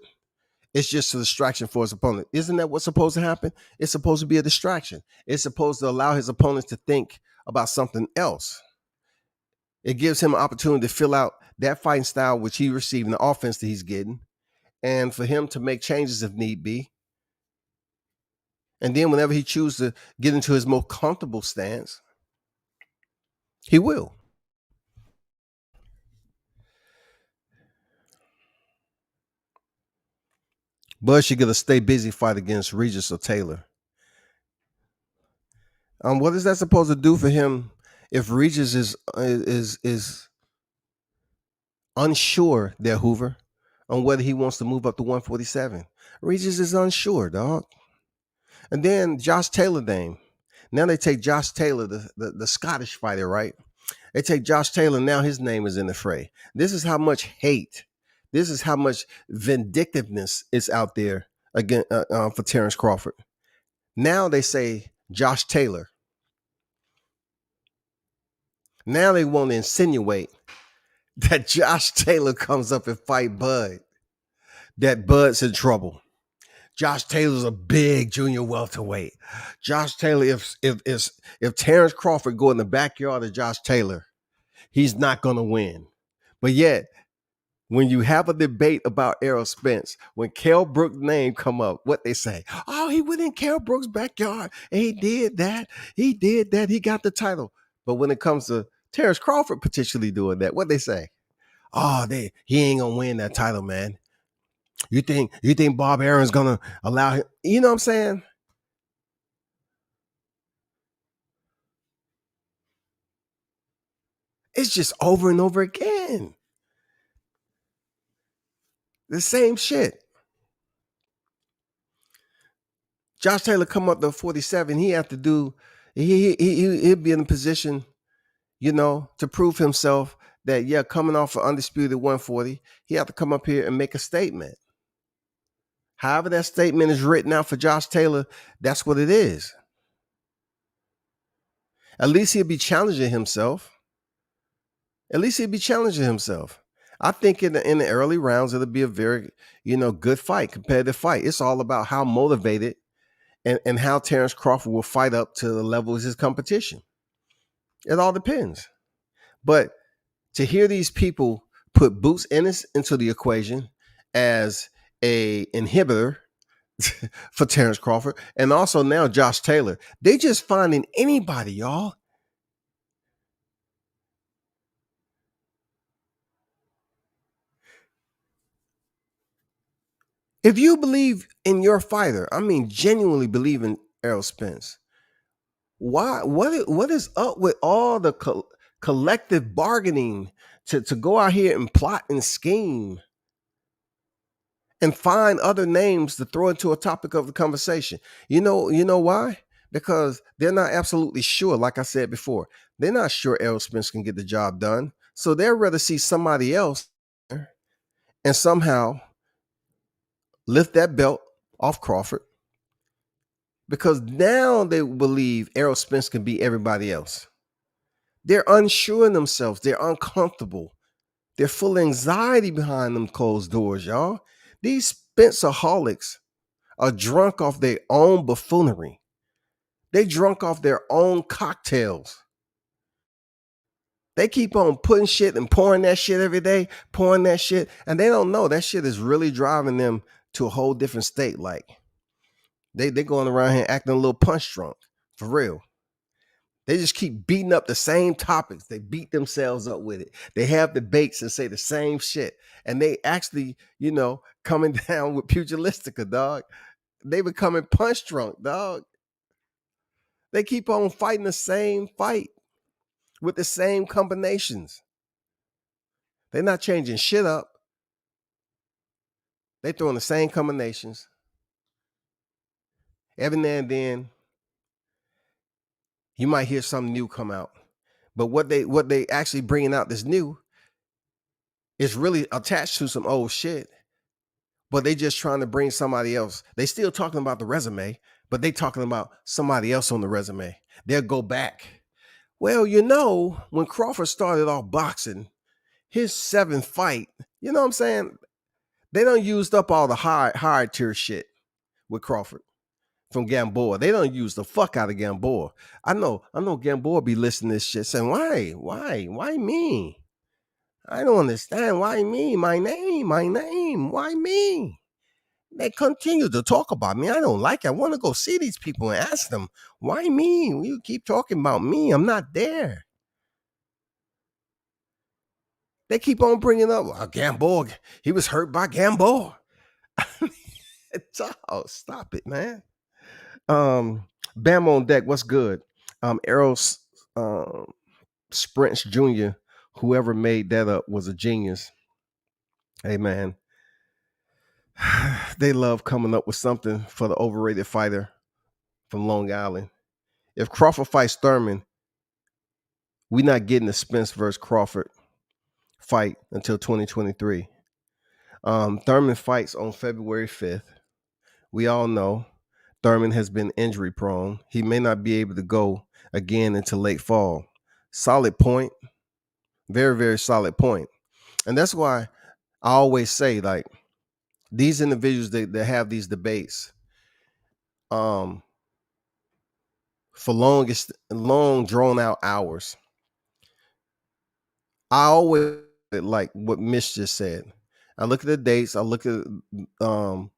it's just a distraction for his opponent. Isn't that what's supposed to happen? It's supposed to be a distraction. It's supposed to allow his opponents to think about something else. It gives him an opportunity to fill out that fighting style which he received in the offense that he's getting, and for him to make changes if need be. And then whenever he chooses to get into his most comfortable stance, he will. Bud should get a stay busy fight against Regis or Taylor. What is that supposed to do for him if Regis is unsure there, Hoover, on whether he wants to move up to 147? Regis is unsure, dog. And then Josh Taylor name. Now they take Josh Taylor, the Scottish fighter, right? They take Josh Taylor. Now his name is in the fray. This is how much hate. This is how much vindictiveness is out there again for Terrence Crawford. Now they say Josh Taylor. Now they want to insinuate that Josh Taylor comes up and fight Bud. That Bud's in trouble. Josh Taylor's a big junior welterweight. Josh Taylor, if Terrence Crawford go in the backyard of Josh Taylor, he's not going to win. But yet, when you have a debate about Errol Spence, when Kell Brook's name come up, what they say? Oh, he went in Kell Brook's backyard and he did that. He got the title. But when it comes to Terrence Crawford potentially doing that, what they say? Oh, he ain't gonna win that title, man. You think Bob Aaron's gonna allow him? You know what I'm saying? It's just over and over again. The same shit. Josh Taylor come up to 47. He have to do. He'll be in a position, to prove himself that coming off an undisputed 140, he have to come up here and make a statement. However that statement is written out for Josh Taylor, that's what it is. At least he'll be challenging himself. I think in the early rounds, it'll be a very, good fight, competitive fight. It's all about how motivated and how Terrence Crawford will fight up to the level of his competition. It all depends. But to hear these people put Boots Ennis into the equation as a inhibitor for Terrence Crawford, and also now Josh Taylor, they just finding anybody, y'all. If you believe in your fighter, I mean genuinely believe in Errol Spence, why? What is up with all the collective bargaining to go out here and plot and scheme and find other names to throw into a topic of the conversation? You know why? Because they're not absolutely sure. Like I said before, they're not sure Errol Spence can get the job done. So they'd rather see somebody else and somehow lift that belt off Crawford, because now they believe Errol Spence can beat everybody else. They're unsure in themselves. They're uncomfortable. They're full of anxiety behind them closed doors, y'all. These Spencerholics are drunk off their own buffoonery. They drunk off their own cocktails. They keep on putting shit and pouring that shit every day, pouring that shit, and they don't know that shit is really driving them to a whole different state. Like they going around here acting a little punch drunk, for real. They just keep beating up the same topics. They beat themselves up with it. They have debates and say the same shit. And they actually, coming down with pugilistica, dog. They becoming punch drunk, dog. They keep on fighting the same fight with the same combinations. They're not changing shit up. They throwing the same combinations. Every now and then, you might hear something new come out. But what they actually bringing out that's new is really attached to some old shit. But they just trying to bring somebody else. They still talking about the resume, but they talking about somebody else on the resume. They'll go back. Well, when Crawford started off boxing, his 7th fight, you know what I'm saying? They done used up all the high tier shit with Crawford from Gamboa. They done used the fuck out of Gamboa. I know Gamboa be listening to this shit saying, why me? I don't understand. Why me? My name. Why me? They continue to talk about me. I don't like it. I want to go see these people and ask them, why me? You keep talking about me. I'm not there. They keep on bringing up Gamboa. He was hurt by Gamboa. Oh, stop it, man. Bam on deck. What's good? Errol Spence Jr., whoever made that up was a genius. Hey, man. They love coming up with something for the overrated fighter from Long Island. If Crawford fights Thurman, we're not getting the Spence versus Crawford fight until 2023. Thurman fights on February 5th. We all know Thurman has been injury prone. He may not be able to go again until late fall. Solid point. Very, very solid point. And that's why I always say, like, these individuals that have these debates for long drawn out hours. I always like what Mitch just said. I look at the dates. I look at the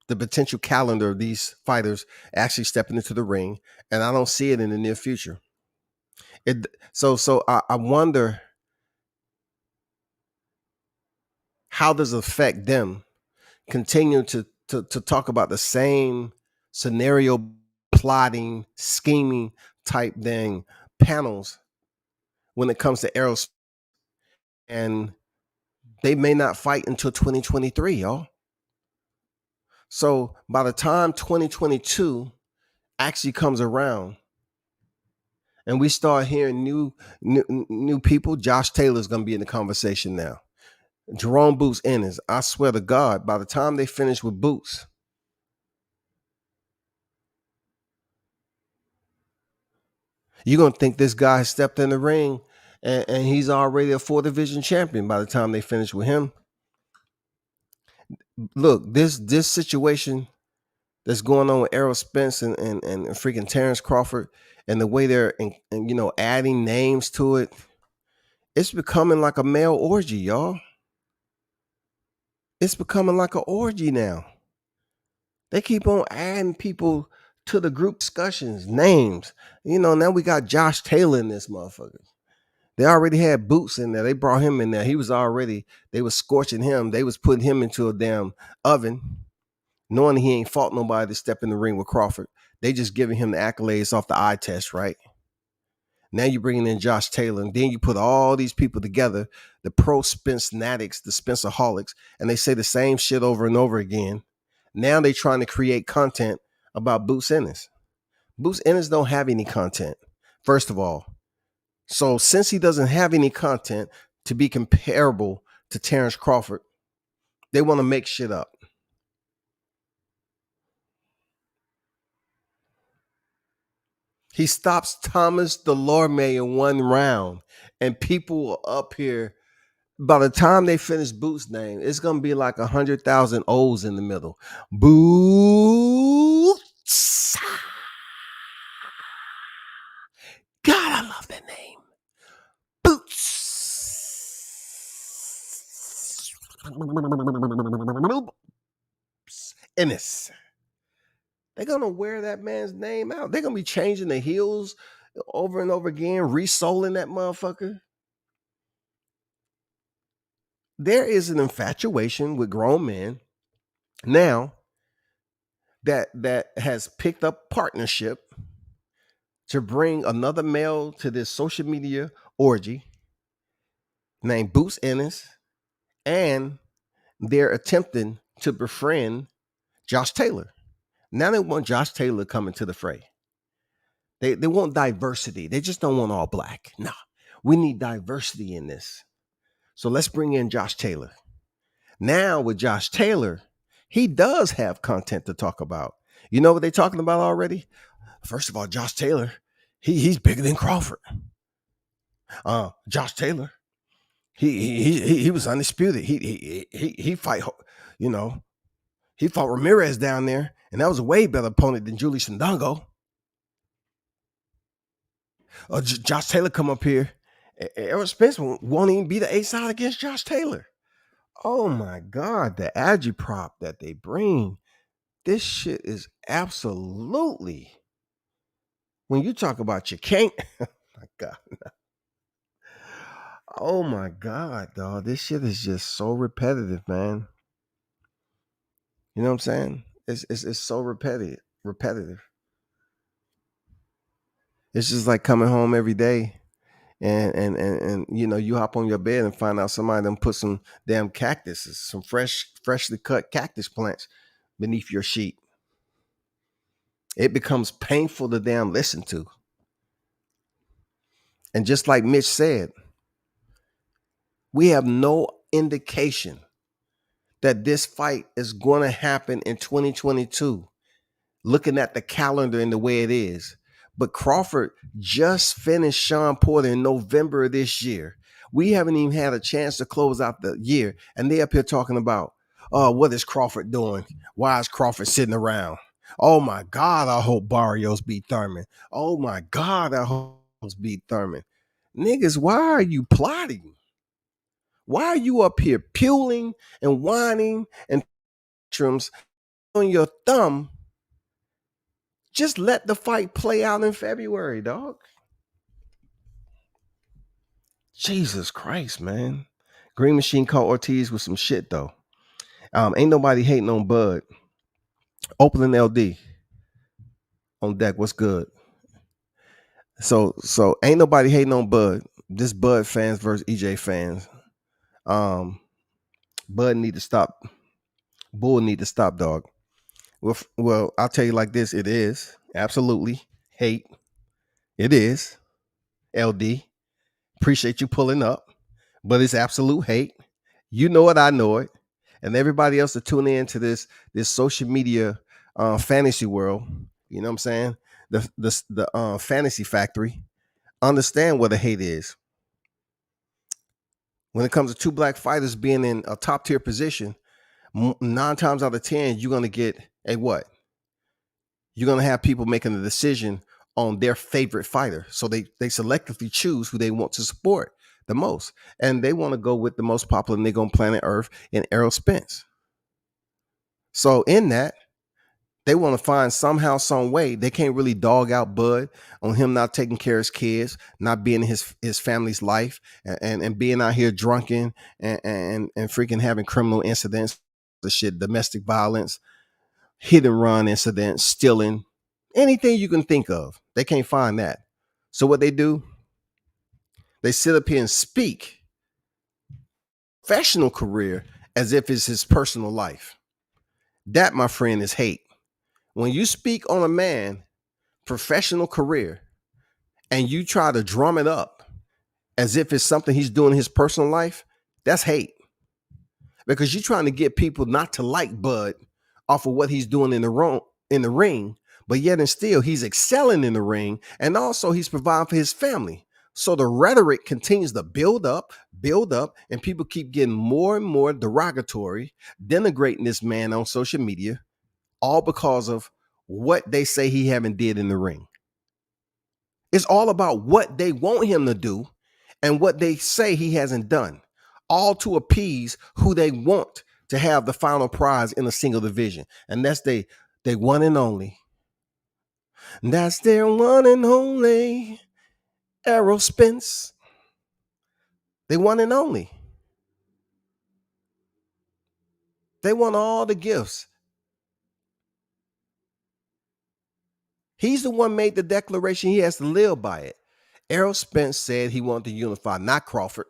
potential calendar of these fighters actually stepping into the ring, and I don't see it in the near future. So I wonder, how does it affect them continue to talk about the same scenario plotting, scheming type thing panels when it comes to Errol, and they may not fight until 2023, y'all. So by the time 2022 actually comes around and we start hearing new people, Josh Taylor's going to be in the conversation now. Jerome Boots Ennis. I swear to God, by the time they finish with Boots, you're going to think this guy has stepped in the ring and he's already a 4th division champion by the time they finish with him. Look, this situation that's going on with Errol Spence and freaking Terrence Crawford, and the way they're adding names to it, it's becoming like a male orgy, y'all. It's becoming like an orgy now. They keep on adding people to the group discussions, names. Now we got Josh Taylor in this motherfucker. They already had Boots in there. They brought him in there. They was scorching him. They was putting him into a damn oven, knowing he ain't fought nobody to step in the ring with Crawford. They just giving him the accolades off the eye test, right? Now you're bringing in Josh Taylor, and then you put all these people together, the pro Spence fanatics, the Spencerholics, and they say the same shit over and over again. Now they're trying to create content about Boots Ennis. Boots Ennis don't have any content, first of all. So since he doesn't have any content to be comparable to Terrence Crawford, they want to make shit up. He stops Thomas Delorme in 1 round, and people are up here. By the time they finish Boots' name, it's going to be like 100,000 O's in the middle. Boots. God, I love that name. Boots. Ennis. They're going to wear that man's name out. They're going to be changing the heels over and over again, resoling that motherfucker. There is an infatuation with grown men now that has picked up partnership to bring another male to this social media orgy named Boots Ennis, and they're attempting to befriend Josh Taylor. Now they want Josh Taylor coming to the fray. They want diversity. They just don't want all black. Nah, we need diversity in this. So let's bring in Josh Taylor. Now with Josh Taylor, he does have content to talk about. You know what they're talking about already? First of all, Josh Taylor, he's bigger than Crawford. Josh Taylor, he was undisputed. He fight, you know, he fought Ramirez down there, and that was a way better opponent than Julius Ndongo. Josh Taylor come up here. Errol Spence won't even be the A side against Josh Taylor. Oh my God, the agitprop that they bring. This shit is absolutely, when you talk about you can't, oh my God. Oh my God, dog. This shit is just so repetitive, man. You know what I'm saying? It's so repetitive. It's just like coming home every day and you know, you hop on your bed and find out somebody done put some damn cactuses, some freshly cut cactus plants beneath your sheet. It becomes painful to damn listen to. And just like Mitch said, we have no indication that this fight is going to happen in 2022, looking at the calendar and the way it is. But Crawford just finished Sean Porter in November of this year. We haven't even had a chance to close out the year. And they up here talking about, oh, what is Crawford doing? Why is Crawford sitting around? Oh my God, I hope Barrios beat Thurman. Oh my God, I hope beat Thurman. Niggas, why are you plotting? Why are you up here puling and whining and trims on your thumb? Just let the fight play out in February, dog. Jesus Christ, man. Green Machine caught Ortiz with some shit, though. Ain't nobody hating on Bud. Opening LD on deck. What's good? So ain't nobody hating on Bud. This Bud fans versus EJ fans. Bud need to stop. Bull need to stop, dog. Well, I'll tell you like this. It is absolutely hate. It is. LD. Appreciate you pulling up. But it's absolute hate. You know it, I know it. And everybody else that tune in to this social media fantasy world, you know what I'm saying? The fantasy factory, understand what the hate is. When it comes to two black fighters being in a top tier position, 9 times out of 10, you're going to get a what? You're going to have people making a decision on their favorite fighter. So they selectively choose who they want to support the most. And they want to go with the most popular nigga on planet Earth in Errol Spence. So in that, they want to find somehow, some way. They can't really dog out Bud on him not taking care of his kids, not being in his family's life, and being out here drunken and freaking having criminal incidents, the shit, domestic violence, hit and run incidents, stealing, anything you can think of. They can't find that. So what they do, they sit up here and speak professional career as if it's his personal life. That, my friend, is hate. When you speak on a man professional career and you try to drum it up as if it's something he's doing in his personal life, that's hate. Because you're trying to get people not to like Bud off of what he's doing in the ring, but yet and still he's excelling in the ring, and also he's providing for his family. So the rhetoric continues to build up, and people keep getting more and more derogatory, denigrating this man on social media, all because of what they say he haven't did in the ring. It's all about what they want him to do and what they say he hasn't done, all to appease who they want to have the final prize in a single division. And that's they one and only That's their one and only Errol Spence. They one and only. They want all the gifts. He's the one made the declaration. He has to live by it. Errol Spence said he wanted to unify, not Crawford.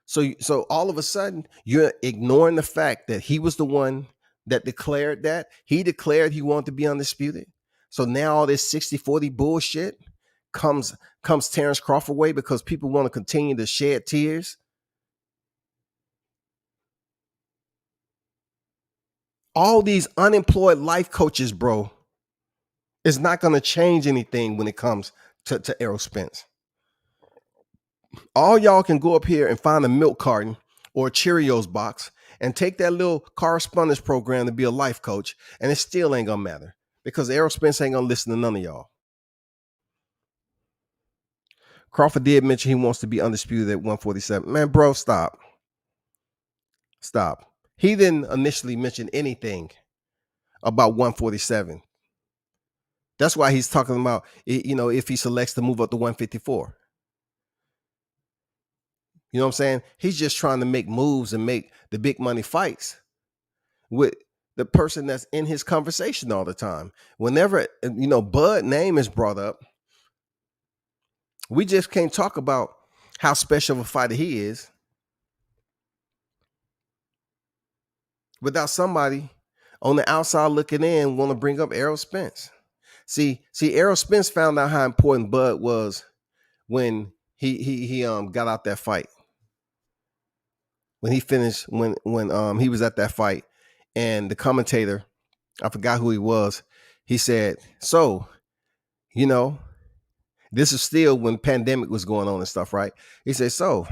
So all of a sudden, you're ignoring the fact that he was the one that declared that. He declared he wanted to be undisputed. So now all this 60-40 bullshit comes Terrence Crawford way because people want to continue to shed tears. All these unemployed life coaches, bro, is not going to change anything when it comes to Errol Spence. All y'all can go up here and find a milk carton or a Cheerios box and take that little correspondence program to be a life coach, and it still ain't gonna matter because Errol Spence ain't gonna listen to none of y'all. Crawford did mention he wants to be undisputed at 147. Man, bro, stop. He didn't initially mention anything about 147. That's why he's talking about, if he selects to move up to 154. You know what I'm saying? He's just trying to make moves and make the big money fights with the person that's in his conversation all the time. Whenever, Bud name is brought up, we just can't talk about how special of a fighter he is without somebody on the outside looking in want to bring up Errol Spence. See, Errol Spence found out how important Bud was when he got out that fight. When he finished, when he was at that fight, and the commentator, I forgot who he was, he said, "So, this is still when pandemic was going on and stuff, right?" He said, "So,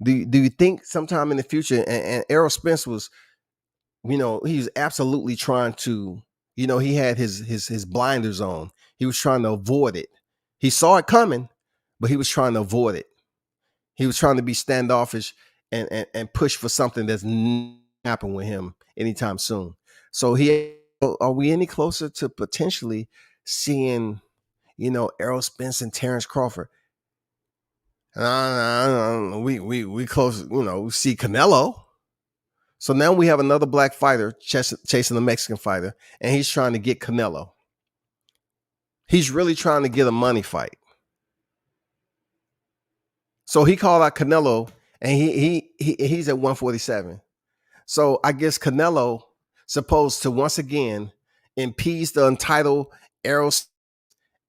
do you think sometime in the future?" And Errol Spence was, he was absolutely trying to, he had his blinders on. He was trying to avoid it. He saw it coming, but he was trying to avoid it. He was trying to be standoffish and push for something that's not happen with him anytime soon. So are we any closer to potentially seeing, Errol Spence and Terrence Crawford? We close, we see Canelo. So now we have another black fighter chasing a Mexican fighter, and he's trying to get Canelo. He's really trying to get a money fight. So he called out Canelo, and he's at 147. So I guess Canelo supposed to once again impede the entitled Errol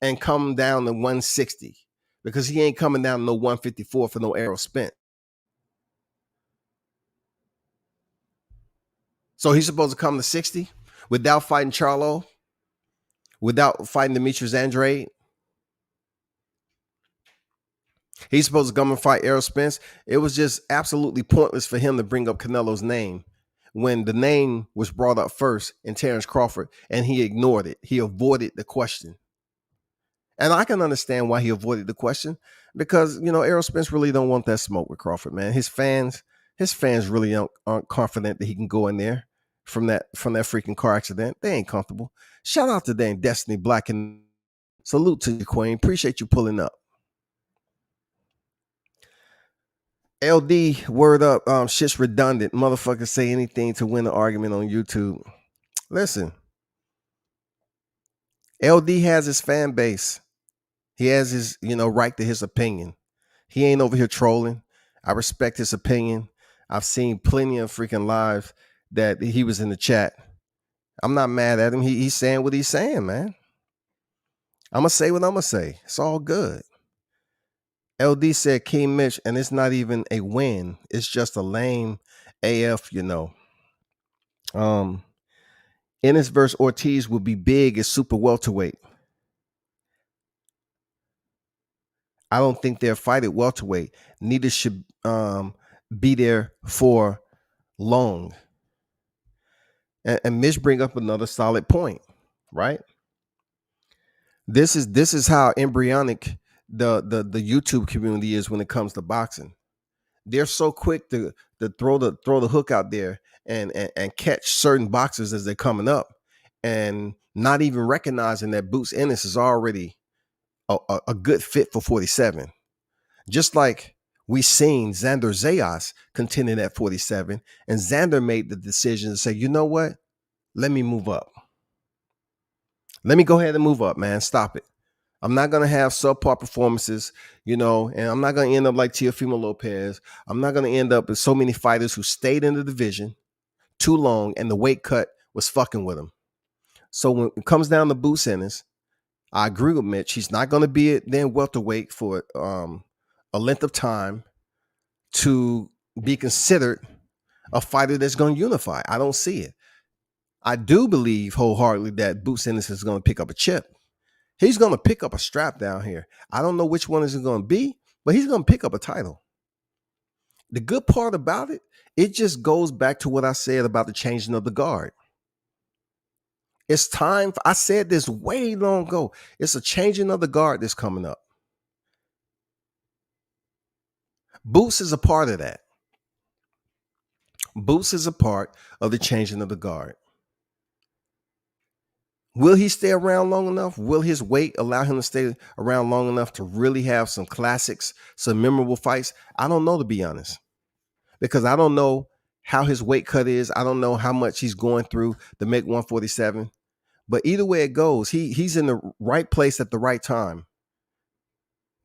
and come down to 160 because he ain't coming down to no 154 for no Errol Spence. So he's supposed to come to 60 without fighting Charlo, without fighting Demetrius Andrade. He's supposed to come and fight Errol Spence. It was just absolutely pointless for him to bring up Canelo's name when the name was brought up first in Terrence Crawford, and he ignored it. He avoided the question. And I can understand why he avoided the question because, Errol Spence really don't want that smoke with Crawford, man. His fans really aren't confident that he can go in there from that freaking car accident. They ain't comfortable. Shout out to Dame Destiny Black and salute to you, Queen. Appreciate you pulling up. LD, word up. Shit's redundant. Motherfuckers say anything to win an argument on YouTube. Listen, LD has his fan base. He has his, right to his opinion. He ain't over here trolling. I respect his opinion. I've seen plenty of freaking live that he was in the chat. I'm not mad at him. He's saying what he's saying, man. I'm going to say what I'm going to say. It's all good. LD said King Mitch, and it's not even a win. It's just a lame AF, Ennis versus Ortiz would be big as super welterweight. I don't think they'll fight at welterweight. Neither should be there for long. And Mitch bring up another solid point, right? This is how embryonic the YouTube community is when it comes to boxing. They're so quick to throw the hook out there and catch certain boxers as they're coming up. and not even recognizing that Boots Ennis is already a good fit for 47. Just like we seen Xander Zayas contending at 47, and Xander made the decision to say, you know what? Let me move up. Let me go ahead and move up, man. Stop it. I'm not gonna have subpar performances, and I'm not gonna end up like Teofimo Lopez. I'm not gonna end up with so many fighters who stayed in the division too long, and the weight cut was fucking with them. So when it comes down to Boots Ennis, I agree with Mitch. He's not gonna be at then welterweight for a length of time to be considered a fighter that's going to unify. I don't see it. I do believe wholeheartedly that Boots Ennis is going to pick up a chip. He's going to pick up a strap down here. I don't know which one is it going to be, but he's going to pick up a title. The good part about it, it just goes back to what I said about the changing of the guard. It's time. I said this way long ago. It's a changing of the guard that's coming up. Boots is a part of that. Boots is a part of the changing of the guard. Will he stay around long enough? Will his weight allow him to stay around long enough to really have some classics, some memorable fights? I don't know, to be honest, because I don't know how his weight cut is. I don't know how much he's going through to make 147. But either way it goes, he's in the right place at the right time.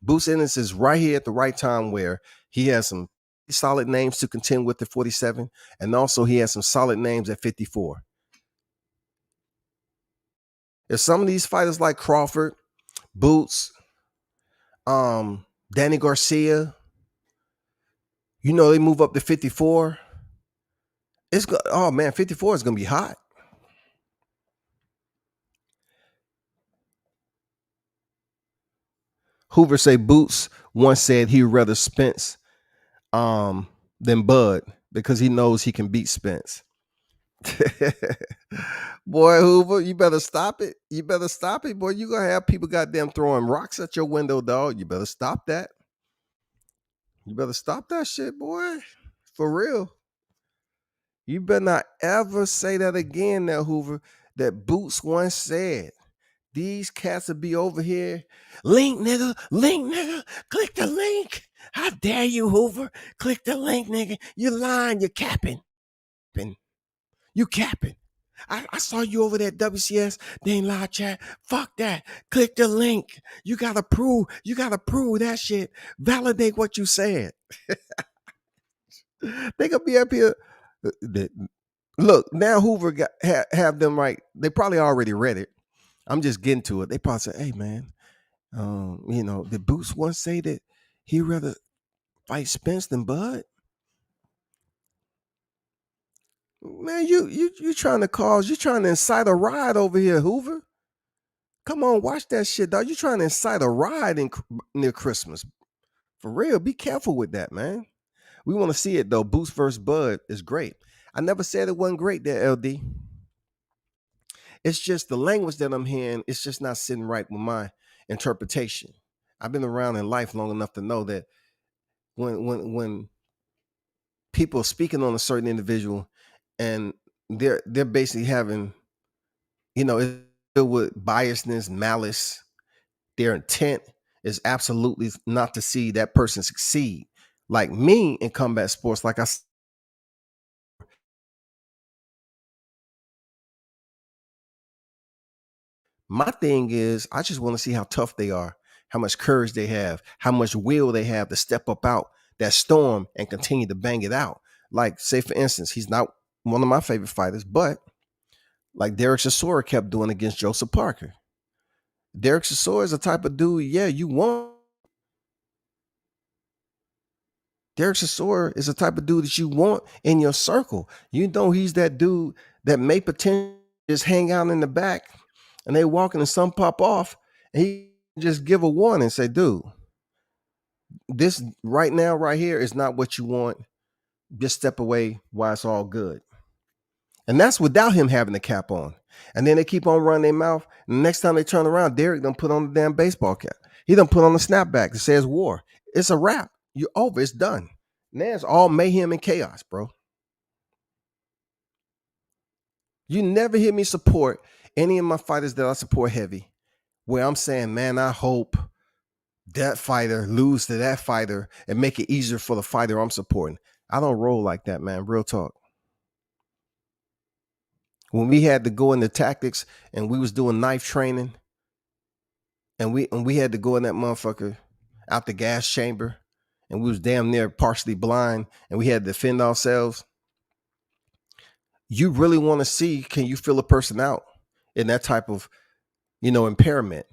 Boots Ennis is right here at the right time where he has some solid names to contend with at 47, and also he has some solid names at 54. If some of these fighters like Crawford, Boots, Danny Garcia, they move up to 54. Oh man, 54 is gonna be hot. Hoover say Boots once said he'd rather Spence than Bud because he knows he can beat Spence. Boy, Hoover, you better stop it. You better stop it, boy. You gonna have people goddamn throwing rocks at your window, dog. You better stop that. You better stop that shit, boy. For real. You better not ever say that again now, Hoover. That Boots once said. These cats will be over here. Link, nigga. Click the link. How dare you, Hoover? Click the link, nigga. You lying. You capping. You capping. I saw you over there at WCS. They ain't live chat. Fuck that. Click the link. You gotta prove that shit. Validate what you said. They gonna be up here. Look, now Hoover have them right. They probably already read it. I'm just getting to it. They probably say, hey man, did Boots once say that he'd rather fight Spence than Bud? Man, you trying to incite a riot over here, Hoover. Come on, watch that shit, dog. You trying to incite a riot near Christmas. For real, be careful with that, man. We want to see it though. Boots versus Bud is great. I never said it wasn't great there, LD. It's just the language that I'm hearing, it's just not sitting right with my interpretation. I've been around in life long enough to know that when people are speaking on a certain individual and they're basically having, it's filled with biasness, malice, their intent is absolutely not to see that person succeed. Like me in combat sports, like I said, my thing is, I just want to see how tough they are, how much courage they have, how much will they have to step up out that storm and continue to bang it out. Like, say, for instance, he's not one of my favorite fighters, but like Derek Chisora kept doing against Joseph Parker. Derek Chisora is the type of dude, you want. Derek Chisora is the type of dude that you want in your circle. You know he's that dude that may potentially just hang out in the back and they walking and some pop off and he just give a warning and say, dude, this right now, right here is not what you want. Just step away while it's all good. And that's without him having the cap on. And then they keep on running their mouth. And the next time they turn around, Derek done put on the damn baseball cap. He done put on the snapback that says war. It's a wrap. You're over. It's done. Now it's all mayhem and chaos, bro. You never hear me support any of my fighters that I support heavy, where I'm saying, man, I hope that fighter lose to that fighter and make it easier for the fighter I'm supporting. I don't roll like that, man. Real talk. When we had to go into tactics and we was doing knife training, and we had to go in that motherfucker out the gas chamber, and we was damn near partially blind, and we had to defend ourselves. You really want to see, can you fill a person out in that type of, impairment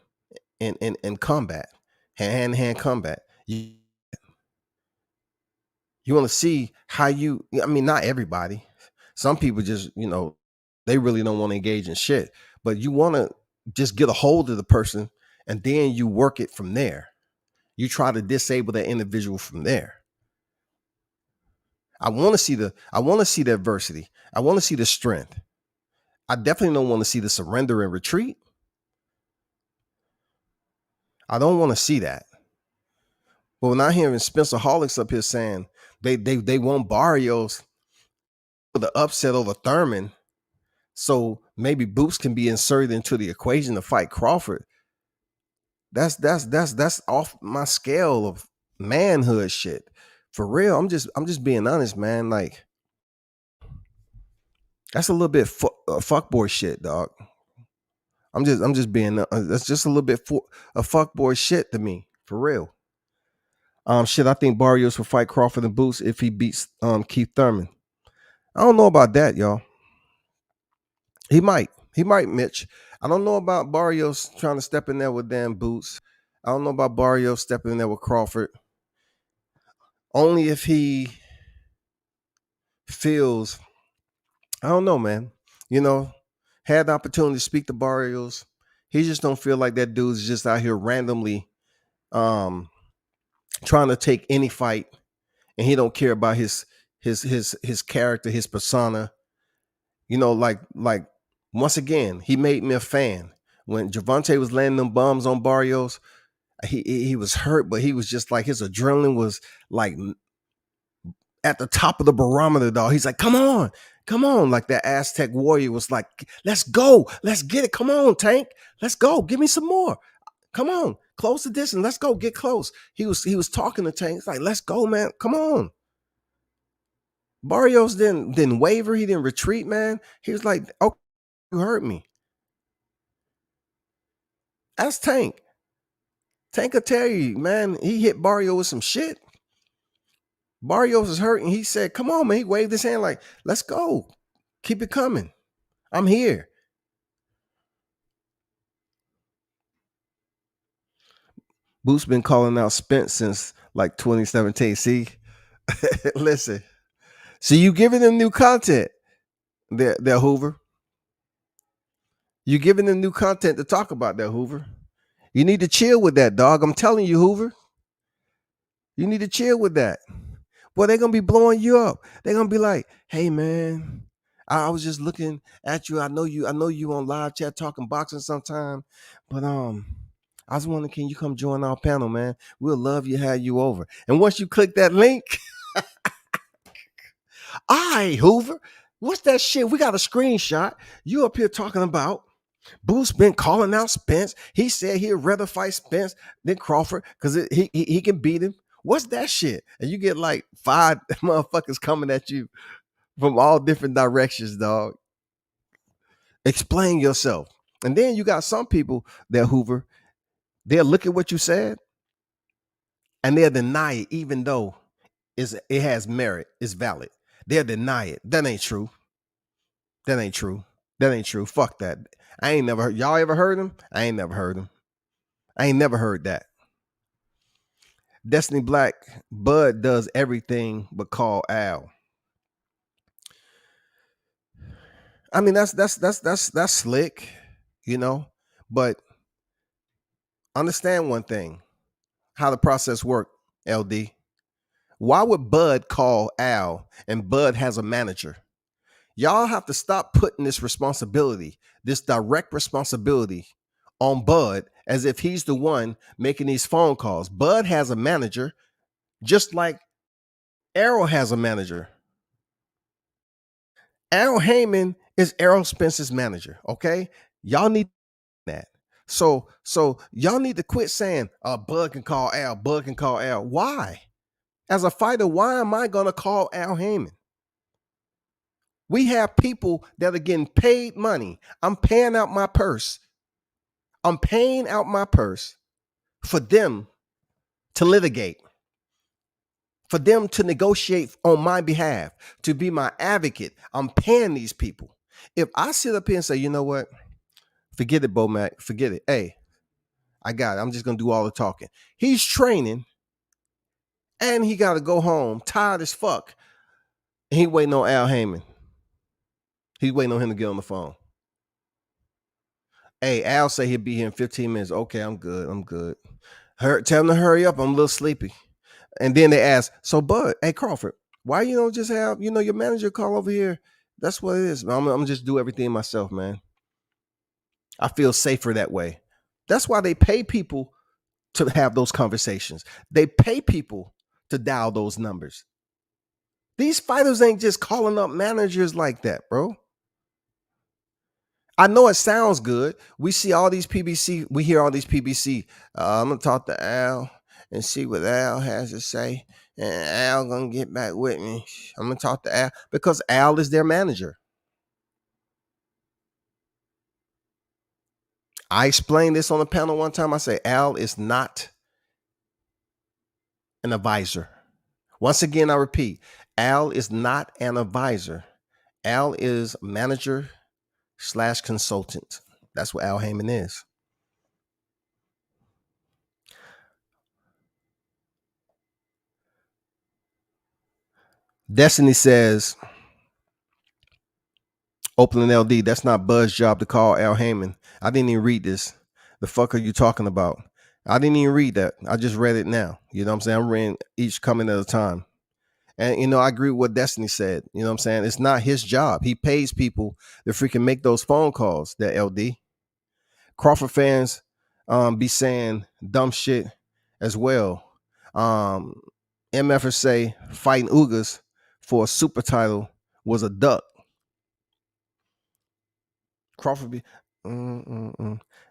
in combat, hand-to-hand combat? You want to see how I mean, not everybody. Some people just, they really don't want to engage in shit. But you want to just get a hold of the person, and then you work it from there. You try to disable that individual from there. I want to see the adversity. I want to see the strength. I definitely don't want to see the surrender and retreat. I don't want to see that. But when I hear Spencer Holics up here saying they want Barrios for the upset over Thurman, so maybe Boots can be inserted into the equation to fight Crawford. That's off my scale of manhood shit. For real, I'm just being honest, man. Like, that's a little bit fuckboy shit, dog. I'm just being that's just a little bit a fuckboy shit to me, for real. Shit, I think Barrios will fight Crawford and Boots if he beats Keith Thurman. I don't know about that, y'all. He might, Mitch. I don't know about Barrios trying to step in there with damn Boots. I don't know about Barrios stepping in there with Crawford. Only if he feels, I don't know, man. Had the opportunity to speak to Barrios. He just don't feel like that dude's just out here randomly trying to take any fight, and he don't care about his character, his persona. Like once again, he made me a fan. When Gervonta was landing them bombs on Barrios, he was hurt, but he was just like, his adrenaline was like at the top of the barometer, dog. He's like, come on. Like that Aztec warrior was like, let's go. Let's get it. Come on, Tank. Let's go. Give me some more. Come on. Close the distance. Let's go. Get close. He was talking to Tank. It's like, let's go, man. Come on. Barrios didn't waver. He didn't retreat, man. He was like, okay, you hurt me. That's Tank. Tank will tell you, man, he hit Barrios with some shit. Barrios is hurt, and he said, come on, man. He waved his hand like, let's go. Keep it coming. I'm here. Boots been calling out Spence since like 2017. See, listen. So you giving them new content, there, Hoover. You giving them new content to talk about, there, Hoover. You need to chill with that, dog. I'm telling you, Hoover. You need to chill with that. Boy, they're gonna be blowing you up. They're gonna be like, hey, man, I was just looking at you. I know you on live chat talking boxing sometime, but I was wondering, can you come join our panel, man? We'll love you, have you over. And once you click that link, all right, Hoover, what's that shit? We got a screenshot. You up here talking about Boots been calling out Spence. He said he'd rather fight Spence than Crawford because he can beat him. What's that shit? And you get like 5 motherfuckers coming at you from all different directions, dog. Explain yourself. And then you got some people that, Hoover, they'll look at what you said and they'll deny it, even though it has merit, it's valid. They'll deny it. That ain't true. That ain't true. Fuck that. I ain't never heard. Y'all ever heard him? I ain't never heard him. I ain't never heard that. Destiny Black, Bud does everything but call Al. I mean, that's slick, but understand one thing, how the process works, LD. Why would Bud call Al and Bud has a manager? Y'all have to stop putting this responsibility, this direct responsibility on Bud as if he's the one making these phone calls. Bud has a manager just like Errol has a manager. Errol Heyman is Errol Spence's manager, okay? Y'all need that. So y'all need to quit saying, Bud can call Al, Bud can call Al. Why? As a fighter, why am I gonna call Al Heyman? We have people that are getting paid money. I'm paying out my purse. I'm paying out my purse for them to litigate, for them to negotiate on my behalf, to be my advocate. I'm paying these people. If I sit up here and say, you know what, forget it, Bo Mac, forget it. Hey, I got it. I'm just gonna do all the talking. He's training and he got to go home tired as fuck. And he waiting on Al Heyman. He's waiting on him to get on the phone. Hey, Al say he'll be here in 15 minutes. Okay, I'm good. I'm good. Tell him to hurry up. I'm a little sleepy. And then they ask, so Bud, hey Crawford, why you don't just have, your manager call over here? That's what it is. I'm just do everything myself, man. I feel safer that way. That's why they pay people to have those conversations. They pay people to dial those numbers. These fighters ain't just calling up managers like that, bro. I know it sounds good. We see all these PBC, we hear all these PBC. I'm gonna talk to Al and see what Al has to say. And Al gonna get back with me. I'm gonna talk to Al because Al is their manager. I explained this on the panel one time. I say Al is not an advisor. Once again, I repeat, Al is not an advisor. Al is manager / consultant. That's what Al Heyman is. Destiny says, Opening LD, that's not Bud's job to call Al Heyman. I didn't even read this. The fuck are you talking about? I didn't even read that. I just read it now. You know what I'm saying? I'm reading each comment at a time. And, I agree with what Destiny said. You know what I'm saying? It's not his job. He pays people to freaking make those phone calls, that LD. Crawford fans be saying dumb shit as well. MFers say fighting Ugas for a super title was a duck. Crawford be.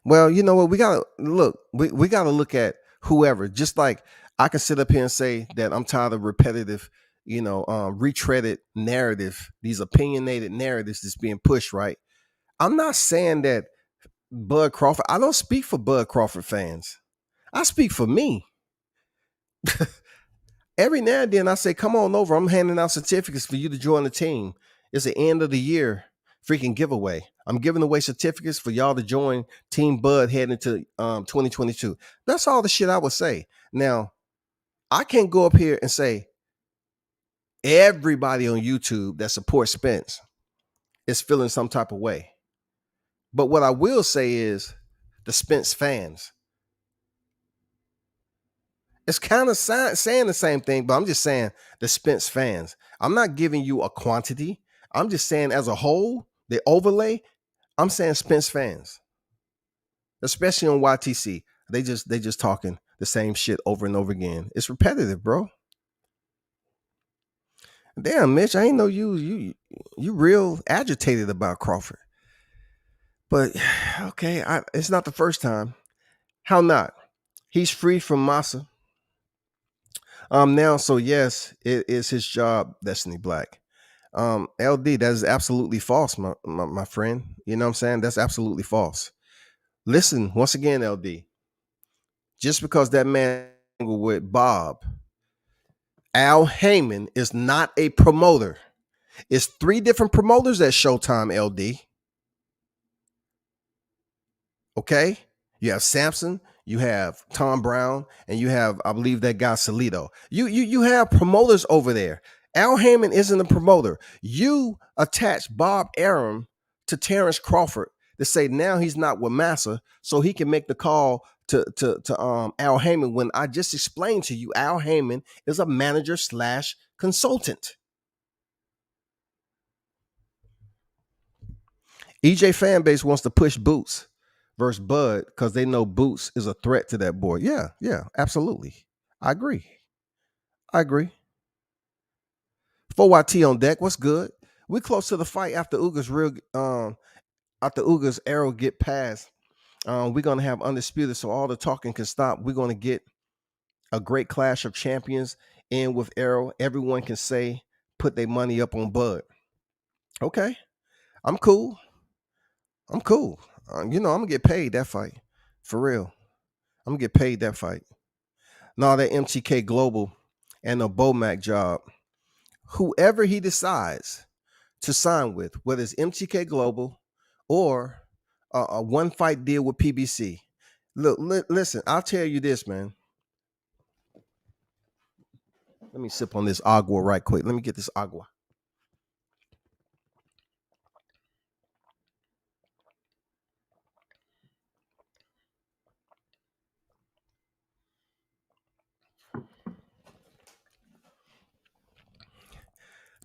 Well, you know what? We gotta look. We gotta look at whoever. Just like I can sit up here and say that I'm tired of repetitive, retreaded narrative, these opinionated narratives that's being pushed. Right. I'm not saying that Bud Crawford. I don't speak for Bud Crawford fans. I speak for me. Every now and then I say, come on over. I'm handing out certificates for you to join the team. It's the end of the year freaking giveaway. I'm giving away certificates for y'all to join Team Bud heading into 2022. That's all the shit I would say. Now, I can't go up here and say everybody on YouTube that supports Spence is feeling some type of way. But what I will say is the Spence fans. It's kind of saying the same thing, but I'm just saying the Spence fans. I'm not giving you a quantity. I'm just saying as a whole, the overlay, I'm saying Spence fans, especially on YTC. They just talking the same shit over and over again. It's repetitive, bro. Damn, Mitch, I ain't know you real agitated about Crawford. But okay, it's not the first time. How not? He's free from Massa. Now, so yes, it is his job, Destiny Black. LD, that is absolutely false, my friend. You know what I'm saying? That's absolutely false. Listen, once again, LD, just because that man with Bob, Al Heyman is not a promoter. It's 3 different promoters at Showtime, LD. Okay? You have Sampson, you have Tom Brown, and you have, I believe, that guy Salido. You have promoters over there. Al Heyman isn't a promoter. You attach Bob Arum to Terrence Crawford to say now he's not with Massa, so he can make the call to Al Heyman when I just explained to you Al Heyman is a manager / consultant. EJ fanbase wants to push Boots versus Bud because they know Boots is a threat to that boy. Yeah, absolutely. I agree. 4YT on deck. What's good? We close to the fight after Uga's real after Uga's arrow get past, we're gonna have undisputed, so all the talking can stop. We're gonna get a great clash of champions in with arrow. Everyone can say put their money up on Bud. Okay, I'm cool. I'm cool. I'm gonna get paid that fight for real. I'm gonna get paid that fight. Now that MTK Global and the Bomac job, whoever he decides to sign with, whether it's MTK Global or a one fight deal with PBC. Look, listen, I'll tell you this, man. Let me sip on this agua right quick. Let me get this agua.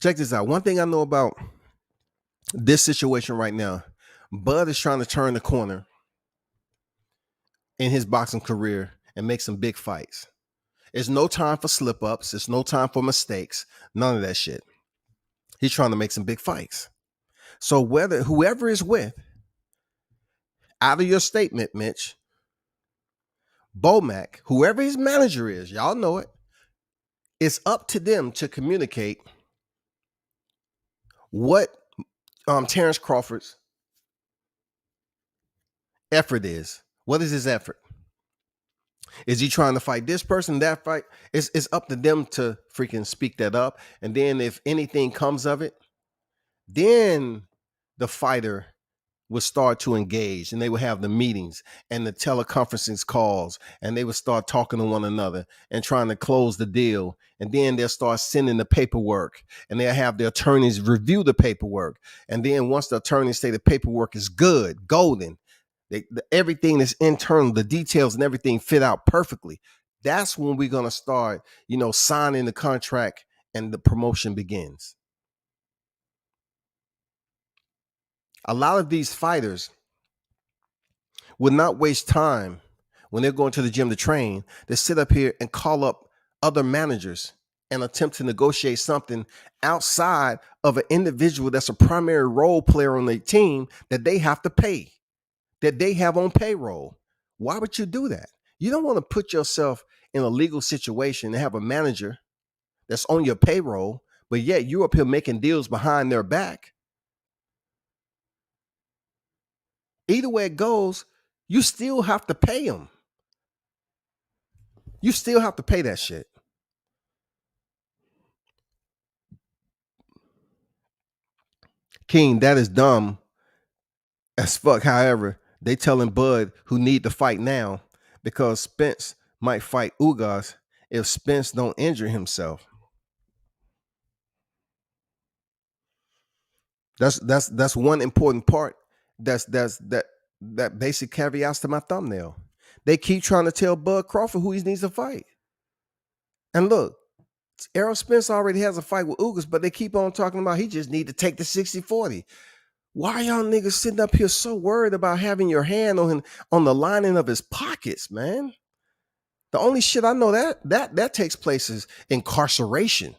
Check this out. One thing I know about this situation right now, Bud is trying to turn the corner in his boxing career and make some big fights. There's no time for slip ups. There's no time for mistakes. None of that shit. He's trying to make some big fights. So whether whoever is with, out of your statement, Mitch, Bomac, whoever his manager is, y'all know it, it's up to them to communicate what Terrence Crawford's effort is. What is his effort? Is he trying to fight this person, that fight? It's up to them to freaking speak that up. And then if anything comes of it, then the fighter would start to engage and they would have the meetings and the teleconferencing calls and they would start talking to one another and trying to close the deal. And then they'll start sending the paperwork and they'll have the attorneys review the paperwork. And then once the attorneys say the paperwork is good, golden, everything that's internal, the details and everything fit out perfectly. That's when we're going to start, signing the contract and the promotion begins. A lot of these fighters would not waste time when they're going to the gym to train to sit up here and call up other managers and attempt to negotiate something outside of an individual that's a primary role player on their team that they have to pay, that they have on payroll. Why would you do that? You don't want to put yourself in a legal situation and have a manager that's on your payroll, but yet you're up here making deals behind their back. Either way it goes, you still have to pay them. You still have to pay that shit. King, that is dumb as fuck. However, they telling Bud who need to fight now because Spence might fight Ugas if Spence don't injure himself. That's one important part. That basic caveats to my thumbnail. They keep trying to tell Bud Crawford who he needs to fight. And look, Errol Spence already has a fight with Ugas, but they keep on talking about he just need to take the 60-40. Why y'all niggas sitting up here so worried about having your hand on the lining of his pockets, man? The only shit I know that takes place is incarceration.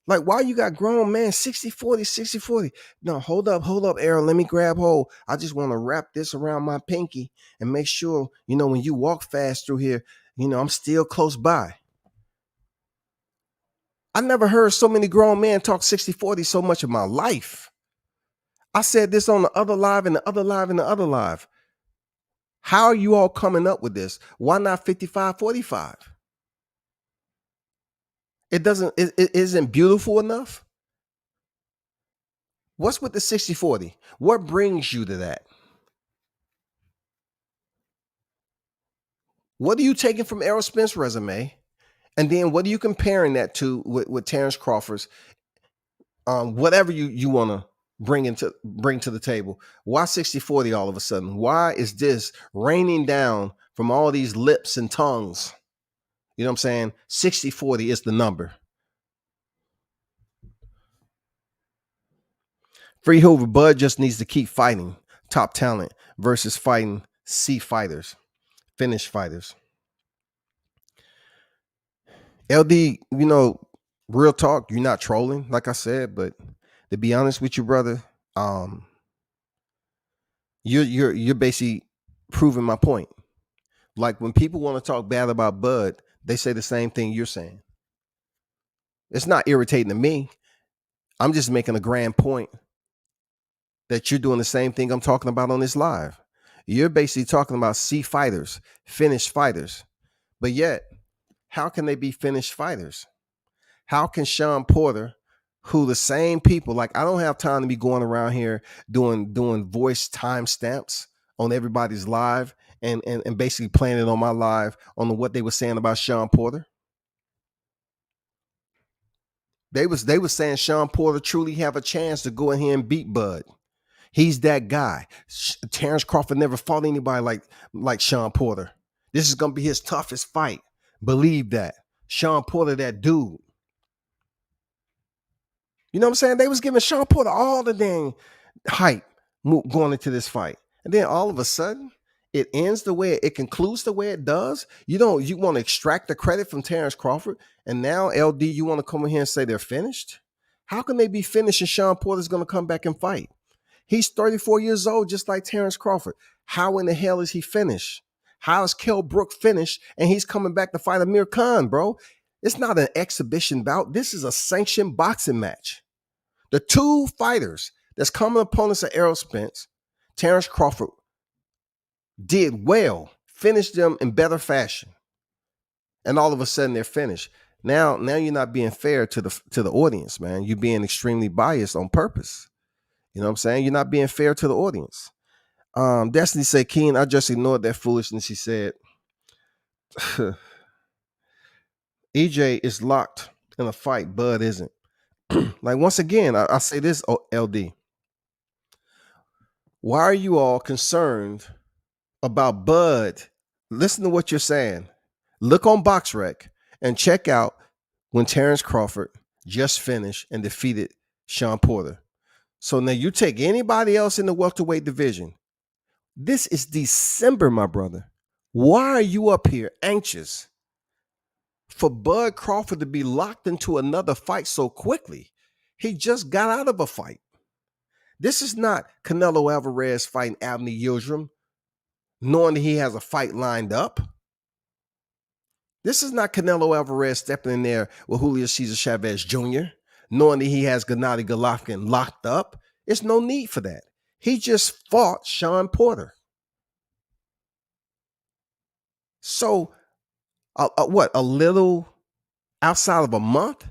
Like, why you got grown man 60-40, 60-40? No, hold up, Errol. Let me grab hold. I just want to wrap this around my pinky and make sure, when you walk fast through here, I'm still close by. I never heard so many grown men talk 60-40 so much in my life. I said this on the other live and the other live and the other live. How are you all coming up with this? Why not 55-45? It isn't beautiful enough. What's with the 60-40? What brings you to that? What are you taking from Errol Spence's resume? And then what are you comparing that to with Terrence Crawford's? Whatever you want to bring to the table. Why 60-40 all of a sudden? Why is this raining down from all these lips and tongues? You know what I'm saying? 60-40 is the number. Freehover Bud just needs to keep fighting top talent versus fighting C fighters, finished fighters. LD, real talk, you're not trolling, like I said, but to be honest with you, brother, You're basically proving my point. Like when people want to talk bad about Bud, they say the same thing you're saying. It's not irritating to me. I'm just making a grand point that you're doing the same thing I'm talking about on this live. You're basically talking about fighters, finished fighters. But yet, how can they be finished fighters? How can Sean Porter, who the same people, like I don't have time to be going around here doing voice timestamps on everybody's live and basically playing it on my live on what they were saying about Sean Porter. They was saying Sean Porter truly have a chance to go in here and beat Bud. He's that guy. Terrence Crawford never fought anybody like Sean Porter. This is gonna be his toughest fight. Believe that. Sean Porter, that dude. You know what I'm saying? They was giving Sean Porter all the dang hype going into this fight. And then all of a sudden, it ends the way it concludes the way it does. You want to extract the credit from Terrence Crawford. And now, LD, you want to come in here and say they're finished? How can they be finished and Sean Porter's going to come back and fight? He's 34 years old, just like Terrence Crawford. How in the hell is he finished? How is Kell Brook finished and he's coming back to fight Amir Khan, bro? It's not an exhibition bout. This is a sanctioned boxing match. The two fighters that's common opponents of Errol Spence, Terrence Crawford, did well, finished them in better fashion. And all of a sudden they're finished. Now you're not being fair to the audience, man. You're being extremely biased on purpose. You know what I'm saying? You're not being fair to the audience. Destiny said, Keen, I just ignored that foolishness. He said, EJ is locked in a fight. Bud isn't. Like, once again, I say this, LD. Why are you all concerned about Bud? Listen to what you're saying. Look on BoxRec and check out when Terrence Crawford just finished and defeated Sean Porter. So now you take anybody else in the welterweight division. This is December, my brother. Why are you up here anxious for Bud Crawford to be locked into another fight so quickly? He just got out of a fight. This is not Canelo Alvarez fighting Abney Yildirim, knowing that he has a fight lined up. This is not Canelo Alvarez stepping in there with Julio Cesar Chavez Jr., knowing that he has Gennady Golovkin locked up. There's no need for that. He just fought Sean Porter. So, a little outside of a month?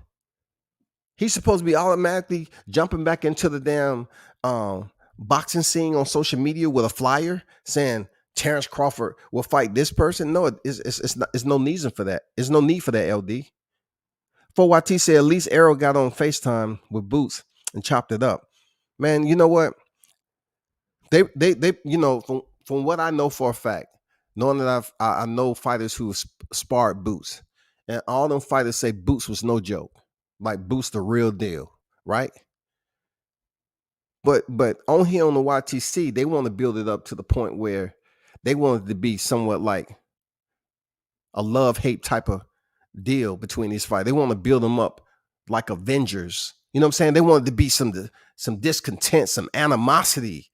He's supposed to be automatically jumping back into the damn boxing scene on social media with a flyer saying Terrence Crawford will fight this person. No, it's no reason for that. There's no need for that, LD. 4YT said at least Errol got on FaceTime with Boots and chopped it up. Man, you know what? They you know, from what I know for a fact, knowing that I know fighters who sparred Boots, and all them fighters say Boots was no joke. Like Boots the real deal, right? But on here on the YTC, they want to build it up to the point where they want it to be somewhat like a love-hate type of deal between these fighters. They want to build them up like Avengers. You know what I'm saying? They want it to be some discontent, some animosity.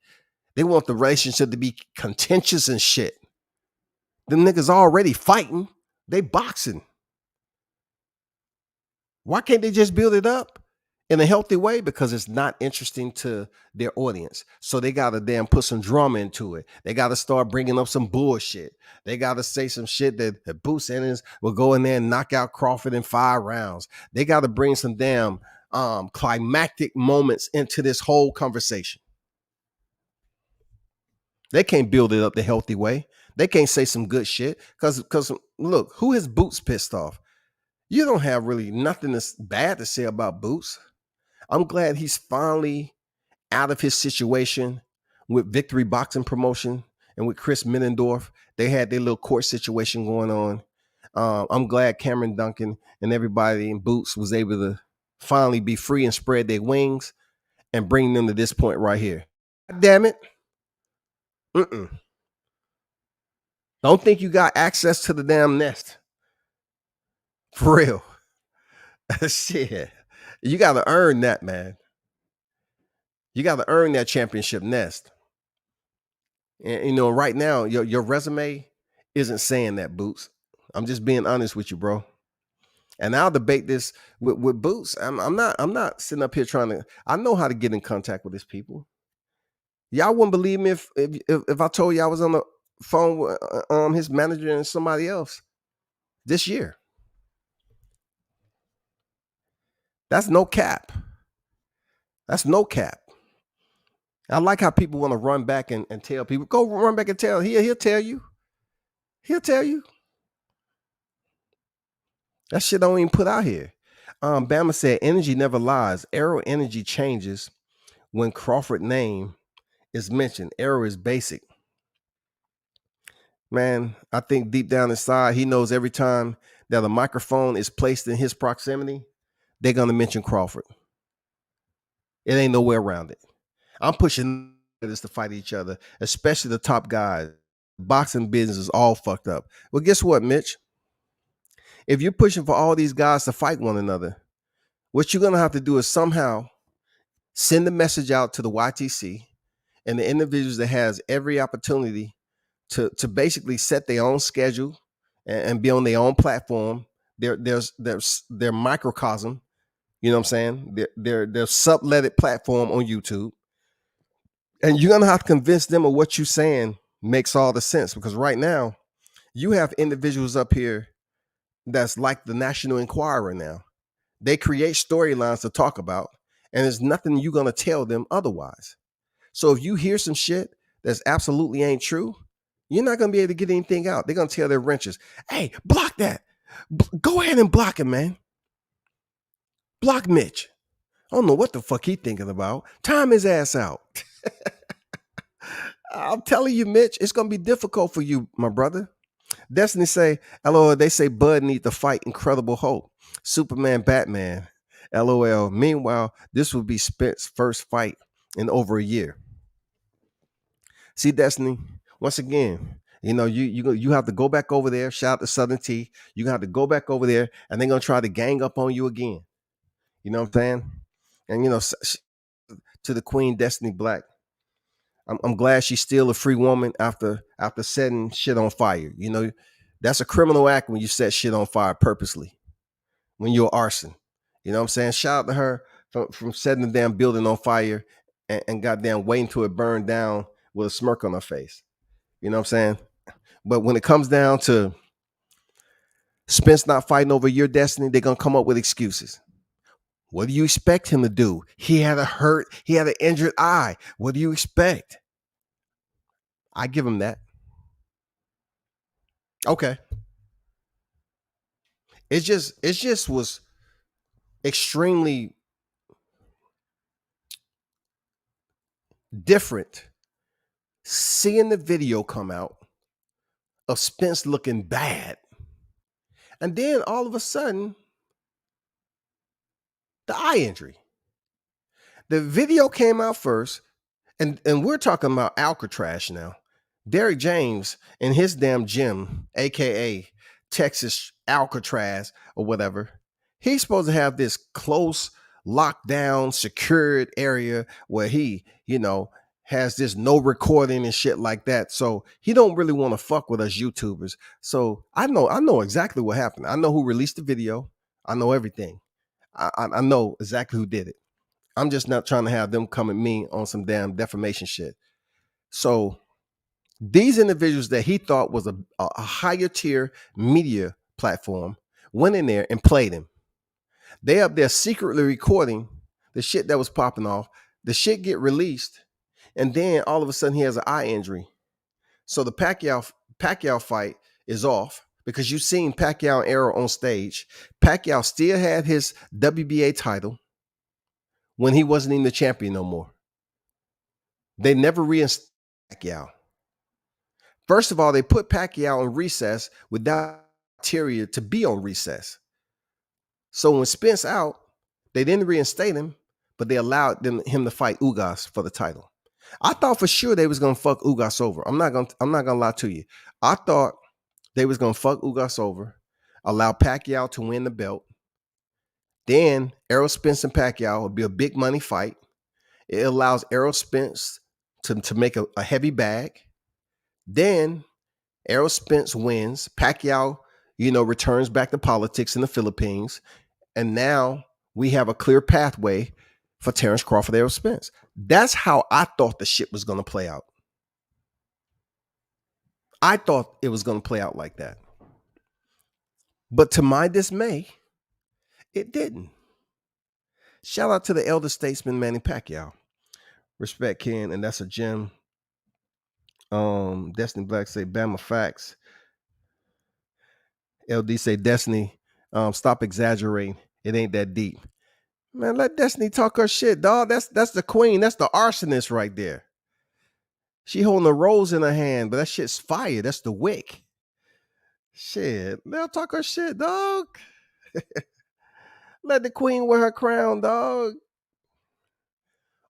They want the relationship to be contentious and shit. Them niggas already fighting. They boxing. Why can't they just build it up in a healthy way? Because it's not interesting to their audience. So they got to damn put some drama into it. They got to start bringing up some bullshit. They got to say some shit that Boots Ennis will go in there and knock out Crawford in 5 rounds. They got to bring some damn climactic moments into this whole conversation. They can't build it up the healthy way. They can't say some good shit. Because look, who has Boots pissed off? You don't have really nothing that's bad to say about Boots. I'm glad he's finally out of his situation with Victory Boxing Promotion and with Chris Middendorf. They had their little court situation going on. I'm glad Cameron Duncan and everybody in Boots was able to finally be free and spread their wings and bring them to this point right here. God damn it. Don't think you got access to the damn nest. For real. Shit. You got to earn that, man. You got to earn that championship nest. And right now, your resume isn't saying that, Boots. I'm just being honest with you, bro. And I'll debate this with Boots. I'm not sitting up here trying to. I know how to get in contact with these people. Y'all wouldn't believe me if I told you I was on the phone with his manager and somebody else this year. That's no cap. That's no cap. I like how people want to run back and tell people. Go run back and tell. He'll tell you. He'll tell you. That shit don't even put out here. Bama said energy never lies. Arrow energy changes when Crawford name is mentioned. Arrow is basic. Man, I think deep down inside, he knows every time that a microphone is placed in his proximity, they're gonna mention Crawford. It ain't nowhere around it. I'm pushing this to fight each other, especially the top guys. Boxing business is all fucked up. Well, guess what, Mitch? If you're pushing for all these guys to fight one another, what you're gonna have to do is somehow send the message out to the YTC and the individuals that has every opportunity to basically set their own schedule and be on their own platform. Their microcosm, you know what I'm saying? Their subletted platform on YouTube. And you're gonna have to convince them of what you're saying makes all the sense, because right now you have individuals up here that's like the National Enquirer now. They create storylines to talk about, and there's nothing you're gonna tell them otherwise. So if you hear some shit that's absolutely ain't true, you're not gonna be able to get anything out. They're gonna tell their wrenches, hey, block that. Go ahead and block him, man. Block Mitch. I don't know what the fuck he thinking about. Time his ass out. I'm telling you, Mitch, it's gonna be difficult for you, my brother. Destiny say, LOL, they say Bud need to fight Incredible Hulk. Superman, Batman. LOL. Meanwhile, this would be Spence's first fight in over a year. See, Destiny, once again, you have to go back over there. Shout out to Southern T. You're gonna have to go back over there, and they're gonna try to gang up on you again. You know what I'm saying? And to the Queen Destiny Black, I'm glad she's still a free woman after setting shit on fire. That's a criminal act when you set shit on fire purposely, when you're arson. You know what I'm saying? Shout out to her from setting the damn building on fire and goddamn waiting till it burned down with a smirk on her face. You know what I'm saying? But when it comes down to Spence not fighting over your destiny, they're going to come up with excuses. What do you expect him to do? He had an injured eye. What do you expect? I give him that. Okay. It just was extremely different seeing the video come out of Spence looking bad. And then all of a sudden, the eye injury. The video came out first, and we're talking about Alcatraz now. Derrick James in his damn gym, aka Texas Alcatraz or whatever, he's supposed to have this close, lockdown, secured area where he, has this no recording and shit like that. So he don't really want to fuck with us YouTubers. So I know exactly what happened. I know who released the video. I know everything. I know exactly who did it. I'm just not trying to have them come at me on some damn defamation shit. So these individuals that he thought was a higher tier media platform went in there and played him. They up there secretly recording the shit that was popping off. The shit get released, and then all of a sudden he has an eye injury. So the Pacquiao fight is off because you've seen Pacquiao and Arrow on stage. Pacquiao still had his WBA title when he wasn't even the champion no more. They never reinstated Pacquiao. First of all, they put Pacquiao on recess without criteria to be on recess. So when Spence out, they didn't reinstate him, but they allowed him to fight Ugas for the title. I thought for sure they was gonna fuck Ugas over. I'm not gonna lie to you. I thought they was gonna fuck Ugas over, allow Pacquiao to win the belt. Then Errol Spence and Pacquiao would be a big money fight. It allows Errol Spence to make a heavy bag. Then Errol Spence wins. Pacquiao, returns back to politics in the Philippines. And now we have a clear pathway for Terrence Crawford, Errol Spence. That's how I thought the shit was going to play out. I thought it was going to play out like that. But to my dismay, it didn't. Shout out to the elder statesman Manny Pacquiao. Respect, Ken, and that's a gem. Destiny Black say Bama facts. LD say Destiny, stop exaggerating. It ain't that deep. Man, let Destiny talk her shit, dog. That's the queen. That's the arsonist right there. She holding a rose in her hand, but that shit's fire. That's the wick. Shit. Let her talk her shit, dog. Let the queen wear her crown, dog.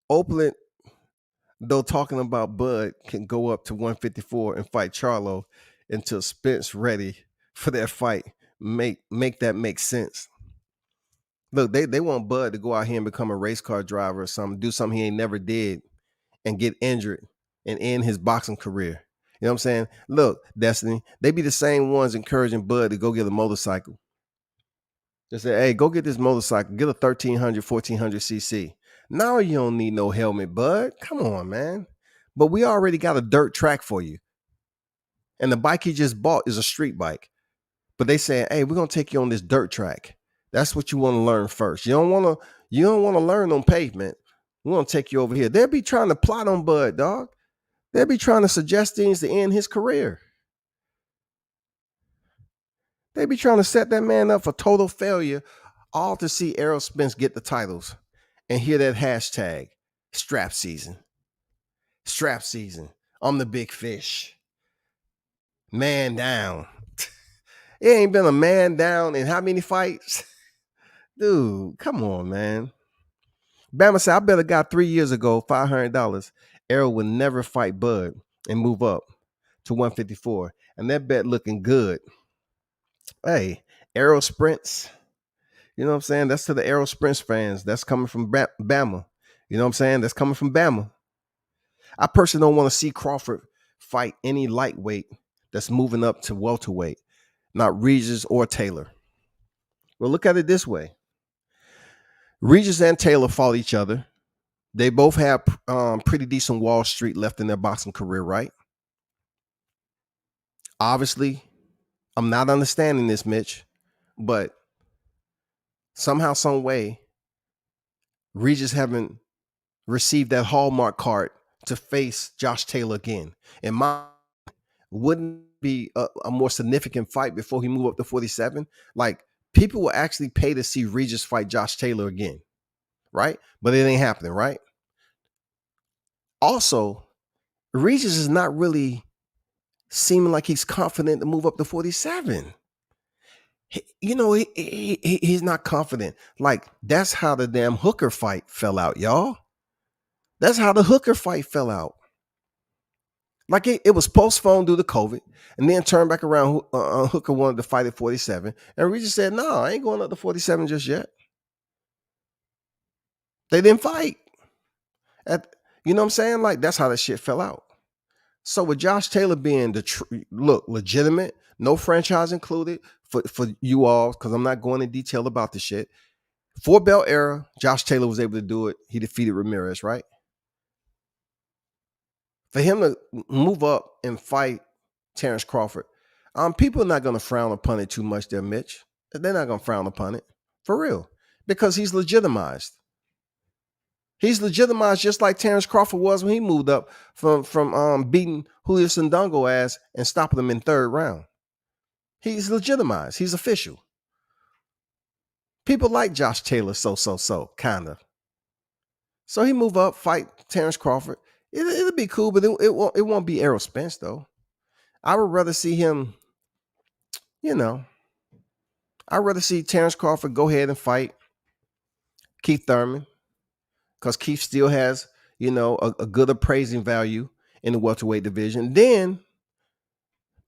Oakland, though, talking about Bud, can go up to 154 and fight Charlo until Spence ready for that fight. Make that make sense. Look, they want Bud to go out here and become a race car driver or something, do something he ain't never did and get injured and end his boxing career. You know what I'm saying? Look, Destiny, they be the same ones encouraging Bud to go get a motorcycle. They say, hey, go get this motorcycle. Get a 1300, 1400 cc. Now you don't need no helmet, Bud. Come on, man. But we already got a dirt track for you. And the bike he just bought is a street bike. But they say, hey, we're going to take you on this dirt track. That's what you want to learn first. You don't want to learn on pavement. We're going to take you over here. They'll be trying to plot on Bud, dog. They'll be trying to suggest things to end his career. They be trying to set that man up for total failure, all to see Errol Spence get the titles and hear that hashtag, strap season. Strap season. I'm the big fish. Man down. It ain't been a man down in how many fights? Dude, come on, man. Bama said, I bet a guy 3 years ago, $500, Errol would never fight Bud and move up to 154. And that bet looking good. Hey, Errol Sprints. You know what I'm saying? That's to the Errol Sprints fans. That's coming from Bama. You know what I'm saying? That's coming from Bama. I personally don't want to see Crawford fight any lightweight that's moving up to welterweight, not Regis or Taylor. Well, look at it this way. Regis and Taylor fought each other. They both have pretty decent Wall Street left in their boxing career, right? Obviously, I'm not understanding this, Mitch, but somehow, some way, Regis haven't received that Hallmark card to face Josh Taylor again. And wouldn't be a more significant fight before he moved up to 47? Like, people will actually pay to see Regis fight Josh Taylor again, right? But it ain't happening, right? Also, Regis is not really seeming like he's confident to move up to 47. He's not confident. Like, that's how the damn Hooker fight fell out, y'all. That's how the Hooker fight fell out. Like, it was postponed due to COVID, and then turned back around. Hooker wanted to fight at 47, and Regis said, no, I ain't going up to 47 just yet. They didn't fight. You know what I'm saying? Like, that's how that shit fell out. So with Josh Taylor being legitimate, no franchise included for you all, because I'm not going in detail about the shit. 4-belt era, Josh Taylor was able to do it. He defeated Ramirez, right? For him to move up and fight Terrence Crawford, people are not going to frown upon it too much there, Mitch. They're not going to frown upon it. For real. Because he's legitimized. He's legitimized just like Terrence Crawford was when he moved up from beating Julio Sandongo ass and stopping him in third round. He's legitimized. He's official. People like Josh Taylor, so, kind of. So he move up, fight Terrence Crawford. It'll be cool, but it won't be Errol Spence, though. I would rather see him, I'd rather see Terrence Crawford go ahead and fight Keith Thurman, because Keith still has, a good appraising value in the welterweight division. Then,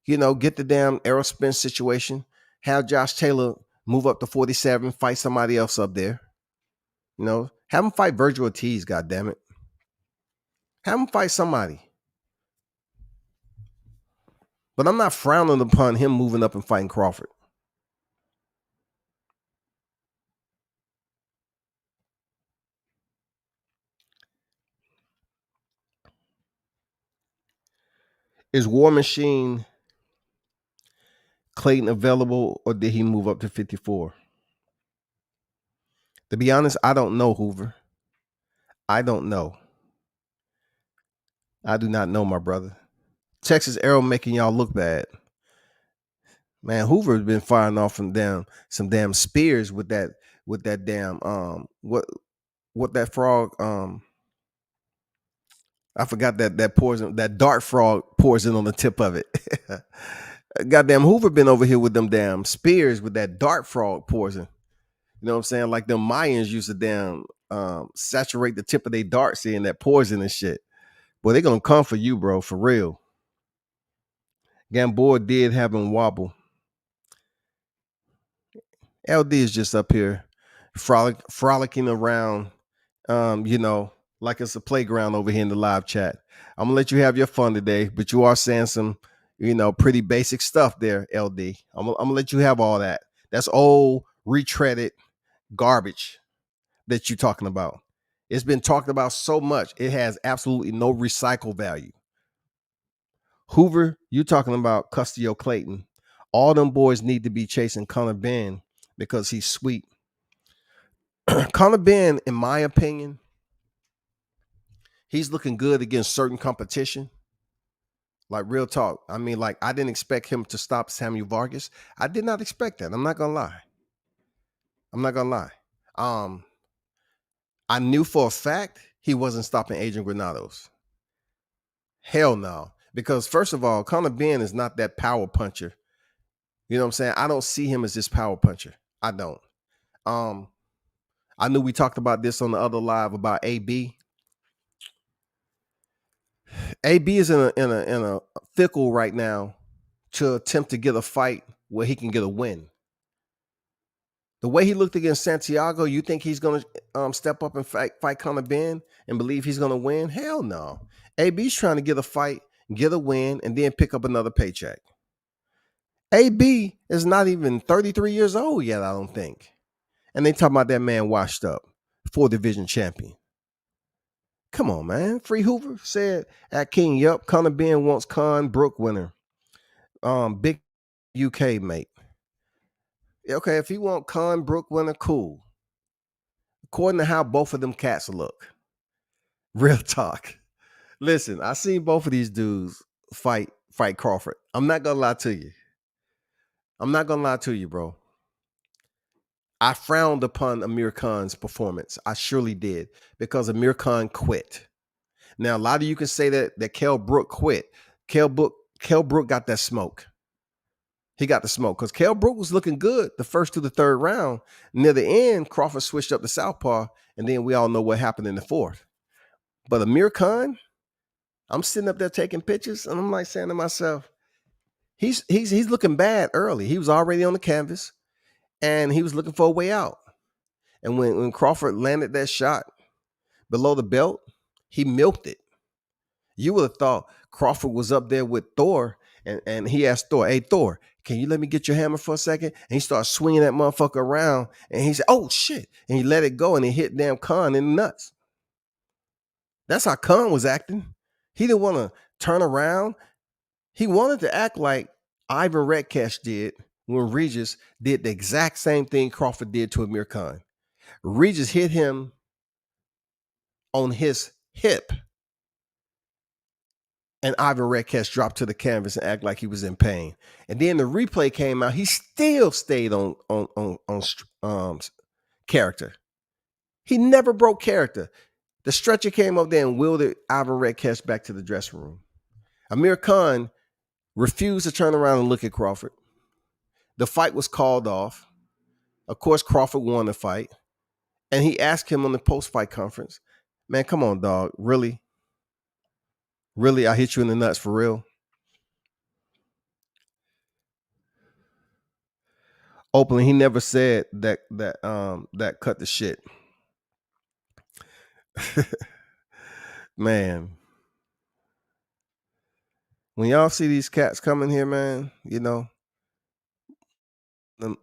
get the damn Errol Spence situation, have Josh Taylor move up to 47, fight somebody else up there. Have him fight Virgil Ortiz, goddammit. Have him fight somebody. But I'm not frowning upon him moving up and fighting Crawford. Is War Machine Clayton available, or did he move up to 54? To be honest, I don't know, Hoover. I don't know. I do not know, my brother. Texas Arrow making y'all look bad. Man, Hoover's been firing off some damn spears with that damn what that frog I forgot that poison, that dart frog poison on the tip of it. Goddamn Hoover been over here with them damn spears with that dart frog poison. You know what I'm saying? Like them Mayans used to damn saturate the tip of their darts in that poison and shit. Boy, they gonna come for you, bro, for real. Gamboa did have him wobble. LD is just up here frolicking around, like it's a playground over here in the live chat. I'm gonna let you have your fun today, but you are saying some, pretty basic stuff there, LD. I'm gonna let you have all that. That's old, retreaded garbage that you're talking about. It's been talked about so much, it has absolutely no recycle value. Hoover, you talking about Custio Clayton. All them boys need to be chasing Conor Ben because he's sweet. Conor Ben, in my opinion, he's looking good against certain competition. Like real talk. I mean, like I didn't expect him to stop Samuel Vargas. I did not expect that. I'm not gonna lie. I knew for a fact he wasn't stopping Adrian Granados. Hell no. Because first of all, Conor Ben is not that power puncher. You know what I'm saying? I don't see him as this power puncher. I don't. I knew we talked about this on the other live about AB. AB is in a fickle right now to attempt to get a fight where he can get a win. The way he looked against Santiago, you think he's going to step up and fight Conor Ben and believe he's going to win? Hell no. AB's trying to get a fight, get a win, and then pick up another paycheck. AB is not even 33 years old yet, I don't think. And they talking about that man washed up, 4-division champion. Come on, man. Free Hoover said at King, yup, Conor Ben wants Con Brook winner. Big UK mate. Okay, if he want Con Brook winner, cool. According to how both of them cats look. Real talk. Listen, I seen both of these dudes fight Crawford. I'm not gonna lie to you. Bro. I frowned upon Amir Khan's performance. I surely did, because Amir Khan quit. Now, a lot of you can say that Kell Brook quit. Kell Brook got that smoke. He got the smoke because Kell Brook was looking good the first to the third round. Near the end, Crawford switched up to southpaw, and then we all know what happened in the fourth. But Amir Khan, I'm sitting up there taking pictures, and I'm like saying to myself, he's looking bad early. He was already on the canvas, and he was looking for a way out. And when Crawford landed that shot below the belt, he milked it. You would have thought Crawford was up there with Thor, and he asked Thor, "Hey, Thor, can you let me get your hammer for a second?" And he started swinging that motherfucker around, and he said, "Oh, shit." And he let it go, and he hit damn Khan in the nuts. That's how Khan was acting. He didn't want to turn around. He wanted to act like Ivan Redcash did when Regis did the exact same thing Crawford did to Amir Khan. Regis hit him on his hip, and Ivan Redcash dropped to the canvas and acted like he was in pain. And then the replay came out. He still stayed on character. He never broke character. The stretcher came up there and wheeled Ivan Redcash back to the dressing room. Amir Khan refused to turn around and look at Crawford. The fight was called off. Of course, Crawford won the fight. And he asked him on the post-fight conference, "Man, come on, dog. Really? Really, I hit you in the nuts for real?" Openly, he never said that cut the shit. Man. When y'all see these cats coming here, man,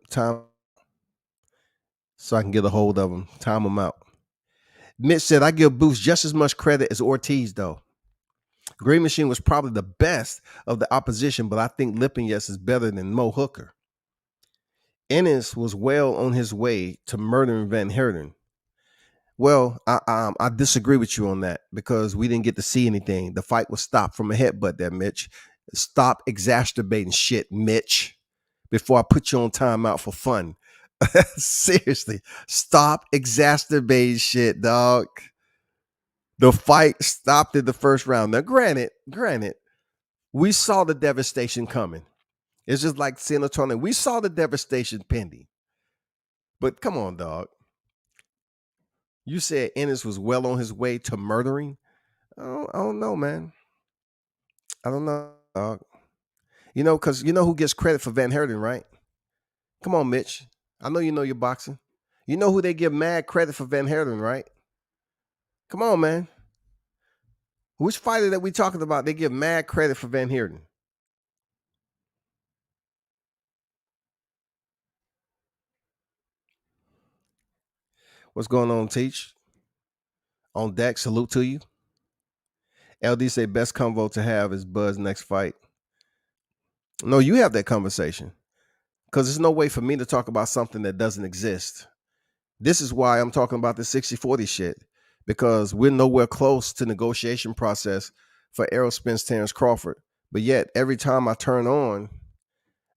time so I can get a hold of them, time them out. Mitch said, I give Booth just as much credit as Ortiz, though. Green Machine was probably the best of the opposition, but I think Lipinets is better than Mo Hooker. Ennis was well on his way to murdering Van Herden. Well, I disagree with you on that because we didn't get to see anything. The fight was stopped from a headbutt there, Mitch. Stop exacerbating shit, Mitch, before I put you on timeout for fun. Seriously, stop exacerbating shit, dog. The fight stopped in the first round. Now, granted, we saw the devastation coming. It's just like San Antonio. We saw the devastation pending. But come on, dog. You said Ennis was well on his way to murdering? I don't know, man. I don't know, dog. Because you know who gets credit for Van Herden, right? Come on, Mitch. I know you know your boxing. You know who they give mad credit for Van Herden, right? Come on, man. Which fighter that we talking about, they give mad credit for Van Herden? What's going on, Teach? On deck, salute to you. LD say best convo to have is Bud's next fight. No, you have that conversation. Because there's no way for me to talk about something that doesn't exist. This is why I'm talking about the 60-40 shit. Because we're nowhere close to negotiation process for Errol Spence, Terrence Crawford. But yet, every time I turn on,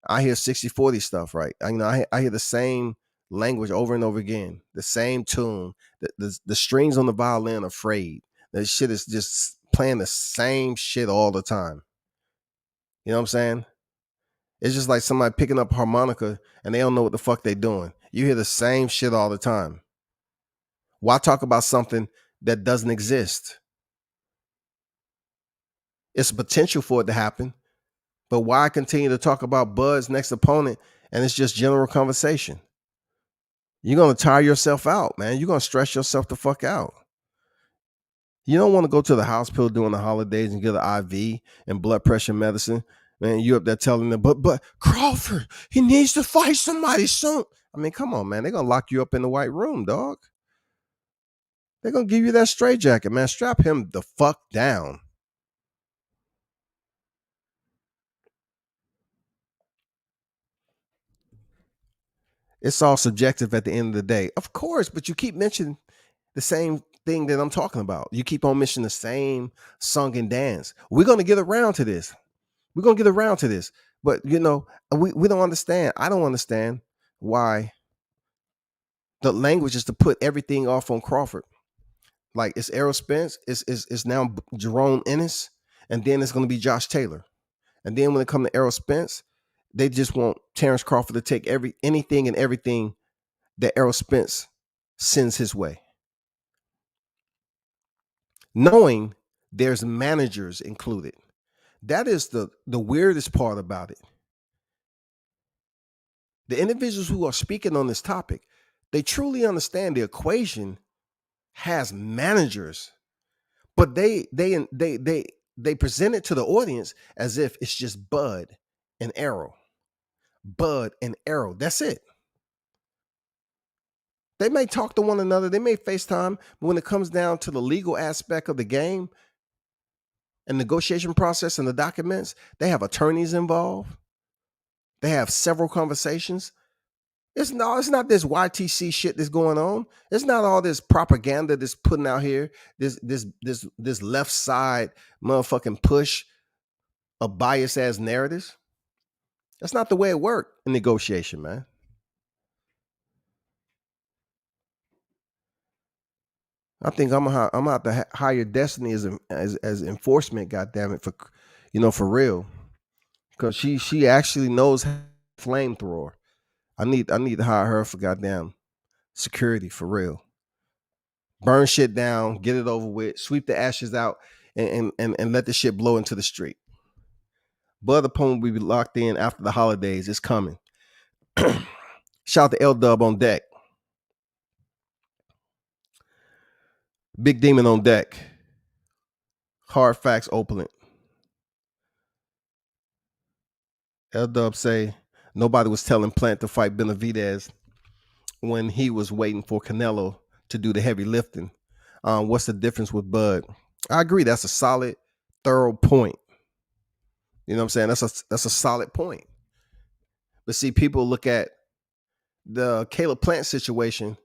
I hear 60-40 stuff, right? I hear the same language over and over again, the same tune. The strings on the violin are frayed. That shit is just playing the same shit all the time. You know what I'm saying? It's just like somebody picking up harmonica and they don't know what the fuck they doing. You hear the same shit all the time. Why talk about something that doesn't exist? It's a potential for it to happen, but why continue to talk about Bud's next opponent and it's just general conversation? You're going to tire yourself out, man. You're going to stress yourself the fuck out. You don't want to go to the hospital during the holidays and get an IV and blood pressure medicine. Man, you up there telling them, but Crawford, he needs to fight somebody soon. I mean, come on, man. They're going to lock you up in the white room, dog. They're going to give you that straitjacket, man. Strap him the fuck down. It's all subjective at the end of the day. Of course, but you keep mentioning the same thing that I'm talking about. You keep on mentioning the same song and dance. We're going to get around to this. We're going to get around to this. But, we don't understand. I don't understand why the language is to put everything off on Crawford. Like it's Errol Spence, it's now Jerome Ennis, and then it's going to be Josh Taylor. And then when it comes to Errol Spence, they just want Terrence Crawford to take anything and everything that Errol Spence sends his way. Knowing there's managers included. That is the weirdest part about it. The individuals who are speaking on this topic, they truly understand the equation has managers, but they present it to the audience as if it's just Bud and Errol. Bud and Errol. That's it. They may talk to one another, they may FaceTime, but when it comes down to the legal aspect of the game and negotiation process and the documents, they have attorneys involved. They have several conversations. It's not this YTC shit that's going on. It's not all this propaganda that's putting out here. This left side motherfucking push of bias ass narratives. That's not the way it works in negotiation, man. I think I'm gonna have to hire Destiny as enforcement. Goddamn it, for real, because she actually knows flamethrower. I need to hire her for goddamn security for real. Burn shit down, get it over with, sweep the ashes out, and let the shit blow into the street. But the opponent will be locked in after the holidays. It's coming. Shout out to L Dub on deck. Big Demon on deck. Hard Facts Opulent. L Dub say nobody was telling Plant to fight Benavidez when he was waiting for Canelo to do the heavy lifting. What's the difference with Bud? I agree. That's a solid, thorough point. You know what I'm saying? That's a solid point. But see, people look at the Caleb Plant situation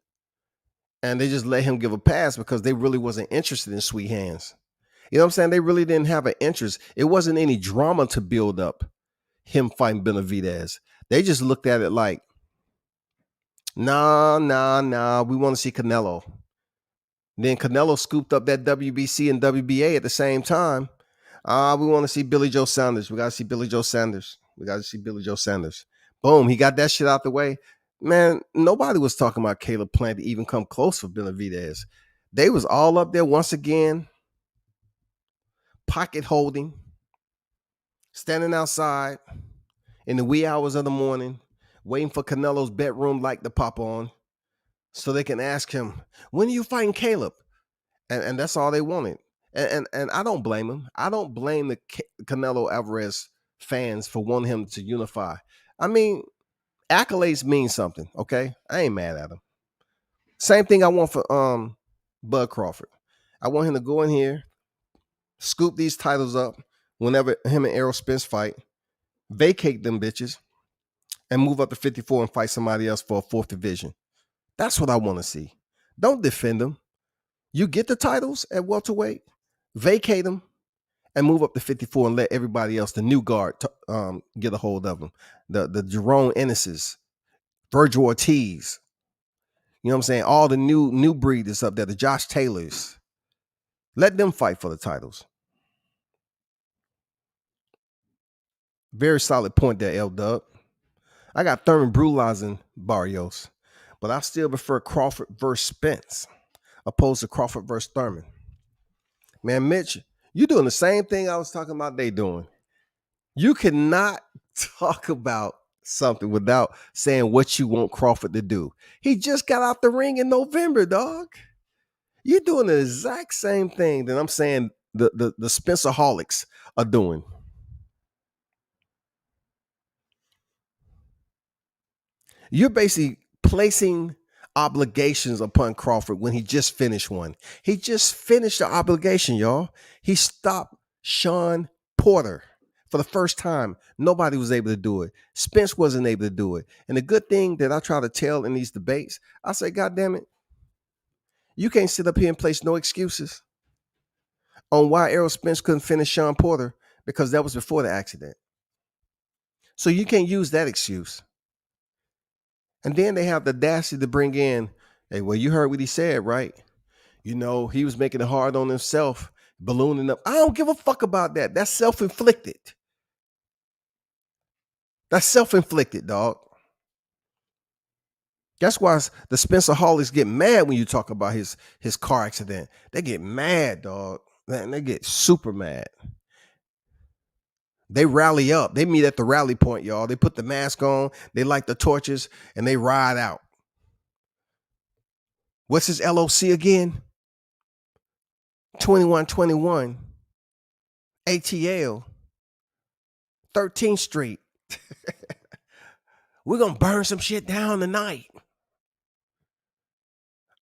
and they just let him give a pass because they really wasn't interested in sweet hands. You know what I'm saying? They really didn't have an interest. It wasn't any drama to build up him fighting Benavidez. They just looked at it like, nah. We want to see Canelo. Then Canelo scooped up that WBC and WBA at the same time. We want to see Billy Joe Saunders. We got to see Billy Joe Saunders. Boom, he got that shit out the way. Man, nobody was talking about Caleb Plant to even come close for Benavidez. They was all up there once again, pocket holding, standing outside in the wee hours of the morning, waiting for Canelo's bedroom light to pop on so they can ask him, when are you fighting Caleb? And that's all they wanted. And I don't blame him. I don't blame the Canelo Alvarez fans for wanting him to unify. I mean, accolades mean something, okay? I ain't mad at him. Same thing I want for Bud Crawford. I want him to go in here, scoop these titles up whenever him and Errol Spence fight, vacate them bitches, and move up to 54 and fight somebody else for a fourth division. That's what I want to see. Don't defend them. You get the titles at welterweight, vacate them, and move up to 54 and let everybody else, the new guard, get a hold of them. The Jerome Ennis's, Virgil Ortiz, you know what I'm saying? All the new breeders up there, the Josh Taylors. Let them fight for the titles. Very solid point there, L Dub. I got Thurman Brulazin Barrios, but I still prefer Crawford versus Spence opposed to Crawford versus Thurman. Man, Mitch, you doing the same thing I was talking about they doing. You cannot talk about something without saying what you want Crawford to do. He just got out the ring in November, dog. You're doing the exact same thing that I'm saying the Spencerholics are doing. You're basically placing obligations upon Crawford when he just finished one. He just finished the obligation, y'all. He stopped Sean Porter for the first time. Nobody was able to do it. Spence wasn't able to do it. And the good thing that I try to tell in these debates, I say, God damn it, you can't sit up here and place no excuses on why Errol Spence couldn't finish Sean Porter because that was before the accident. So you can't use that excuse. And then they have the audacity to bring in, hey, well, you heard what he said, right? You know, he was making it hard on himself, ballooning up. I don't give a fuck about that. That's self-inflicted. That's self-inflicted, dog. That's why the Spencerholics get mad when you talk about his car accident. They get mad, dog. Man, they get super mad. They rally up. They meet at the rally point, y'all. They put the mask on, they light the torches, and they ride out. What's his LOC again? 2121 ATL 13th Street. We're going to burn some shit down tonight.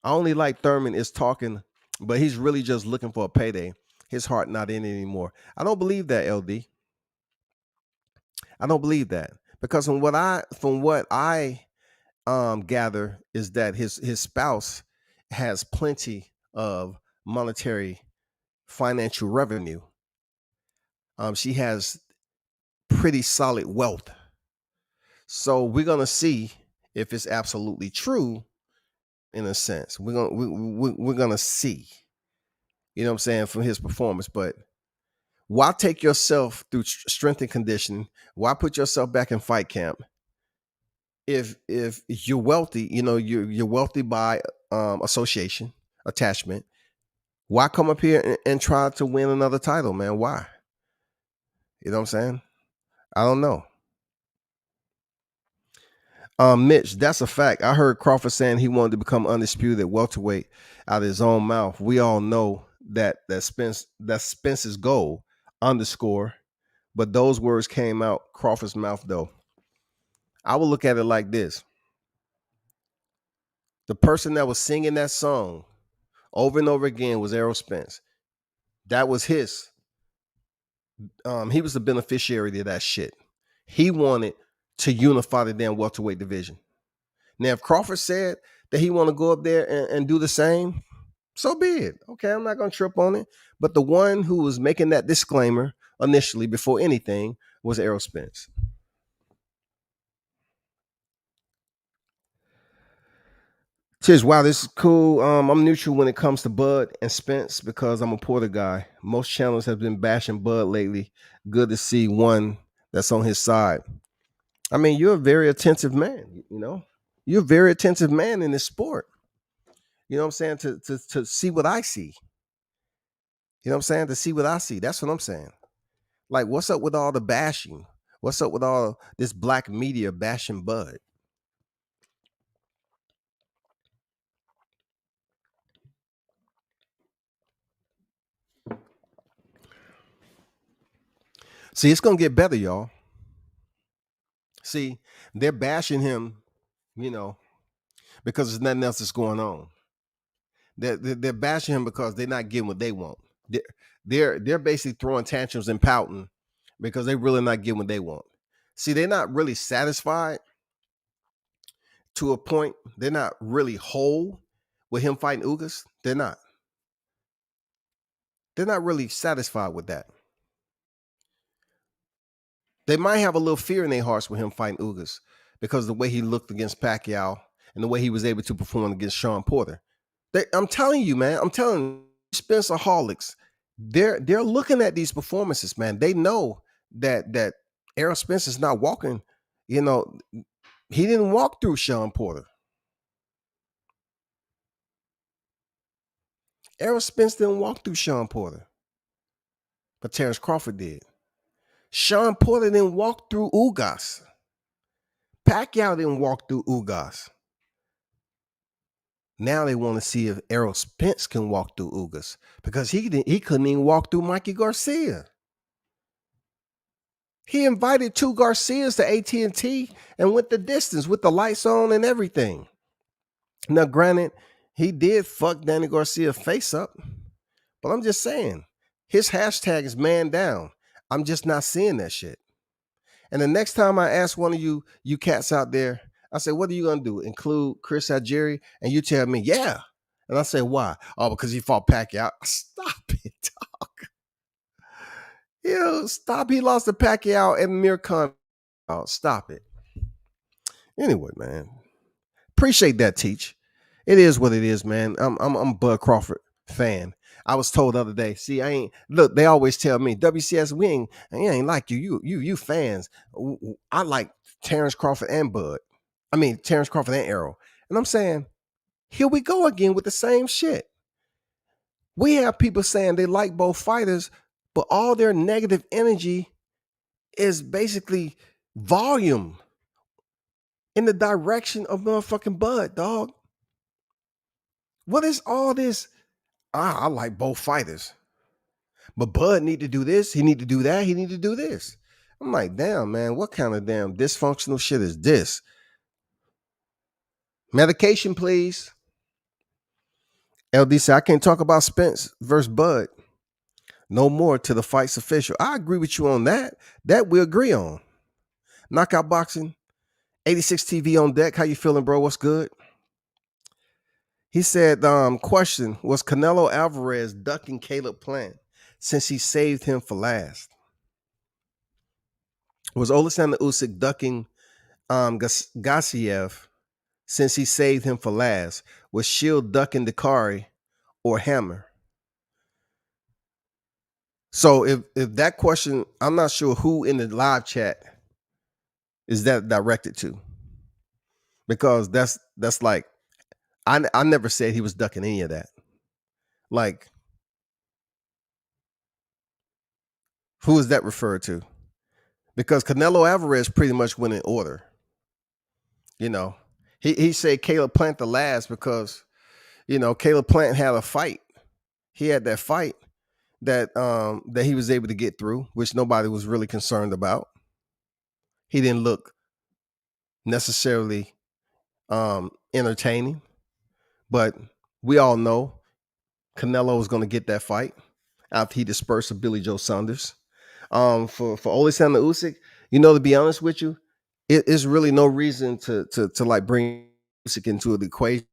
I only like Thurman is talking, but he's really just looking for a payday. His heart not in it anymore. I don't believe that, LD. I don't believe that. Because from what I gather is that his spouse has plenty of monetary financial revenue. She has pretty solid wealth. So we're gonna see if it's absolutely true. In a sense, we're gonna see. You know what I'm saying, from his performance. But why take yourself through strength and conditioning? Why put yourself back in fight camp? If you're wealthy, you know you're wealthy by association, attachment. Why come up here and try to win another title, man? Why? You know what I'm saying? I don't know. Mitch, that's a fact. I heard Crawford saying he wanted to become undisputed at welterweight out of his own mouth. We all know that's Spence's goal. _ but those words came out Crawford's mouth though. I will look at it like this. The person that was singing that song over and over again was Errol Spence. That was his. He was the beneficiary of that shit. He wanted to unify the damn welterweight division. Now, if Crawford said that he want to go up there and do the same, so be it. Okay, I'm not going to trip on it. But the one who was making that disclaimer initially before anything was Errol Spence. Cheers. Wow, this is cool. I'm neutral when it comes to Bud and Spence because I'm a Porter guy. Most channels have been bashing Bud lately. Good to see one that's on his side. I mean, you're a very attentive man, you know. You're a very attentive man in this sport. You know what I'm saying? To see what I see. You know what I'm saying? To see what I see. That's what I'm saying. Like, what's up with all the bashing? What's up with all this black media bashing Bud? See, it's gonna get better, y'all. See, they're bashing him, you know, because there's nothing else that's going on. They're bashing him because they're not getting what they want. They're basically throwing tantrums and pouting because they're really not getting what they want. See, they're not really satisfied to a point. They're not really whole with him fighting Ugas. They're not. They're not really satisfied with that. They might have a little fear in their hearts with him fighting Ugas because of the way he looked against Pacquiao and the way he was able to perform against Sean Porter. I'm telling you, man. I'm telling you, Spencerholics, they're looking at these performances, man. They know that Errol Spence is not walking. You know, he didn't walk through Sean Porter. Errol Spence didn't walk through Sean Porter, but Terrence Crawford did. Sean Porter didn't walk through Ugas. Pacquiao didn't walk through Ugas. Now they want to see if Errol Spence can walk through Ugas because he couldn't even walk through Mikey Garcia. He invited two Garcias to AT&T and went the distance with the lights on and everything. Now, granted, he did fuck Danny Garcia face up, but I'm just saying, his hashtag is man down. I'm just not seeing that shit. And the next time I ask one of you cats out there, I say, what are you going to do? Include Chris Algieri? And you tell me, yeah. And I say, why? Oh, because he fought Pacquiao. Stop it, dog. You know, stop. He lost to Pacquiao and Amir Khan. Oh, stop it. Anyway, man. Appreciate that, Teach. It is what it is, man. I'm a Bud Crawford fan. I was told the other day, see, I ain't look, they always tell me, WCS, I ain't like you fans. I like Terrence Crawford and Bud. I mean, Terrence Crawford and Errol. And I'm saying, here we go again with the same shit. We have people saying they like both fighters, but all their negative energy is basically volume in the direction of motherfucking Bud, dog. What is all this? I like both fighters. But Bud need to do this. He need to do that. He need to do this. I'm like, damn, man, what kind of damn dysfunctional shit is this? Medication, please. LD said, I can't talk about Spence versus Bud. No more till the fight's official. I agree with you on that. That we agree on. Knockout Boxing, 86 TV on deck. How you feeling, bro? What's good? He said, question, was Canelo Alvarez ducking Caleb Plant since he saved him for last? Was Oleksandr Usyk ducking Gassiev since he saved him for last? Was Shield ducking Dakari or Hammer? So if that question, I'm not sure who in the live chat is that directed to, because that's like, I never said he was ducking any of that. Like, who is that referred to? Because Canelo Alvarez pretty much went in order. You know, he said Caleb Plant the last because, you know, Caleb Plant had a fight. He had that fight. that he was able to get through, which nobody was really concerned about. He didn't look necessarily entertaining, but we all know Canelo was going to get that fight after he dispersed Billy Joe Saunders. For Alexander Usyk, to be honest with you, it is really no reason to like bring Usyk into the equation.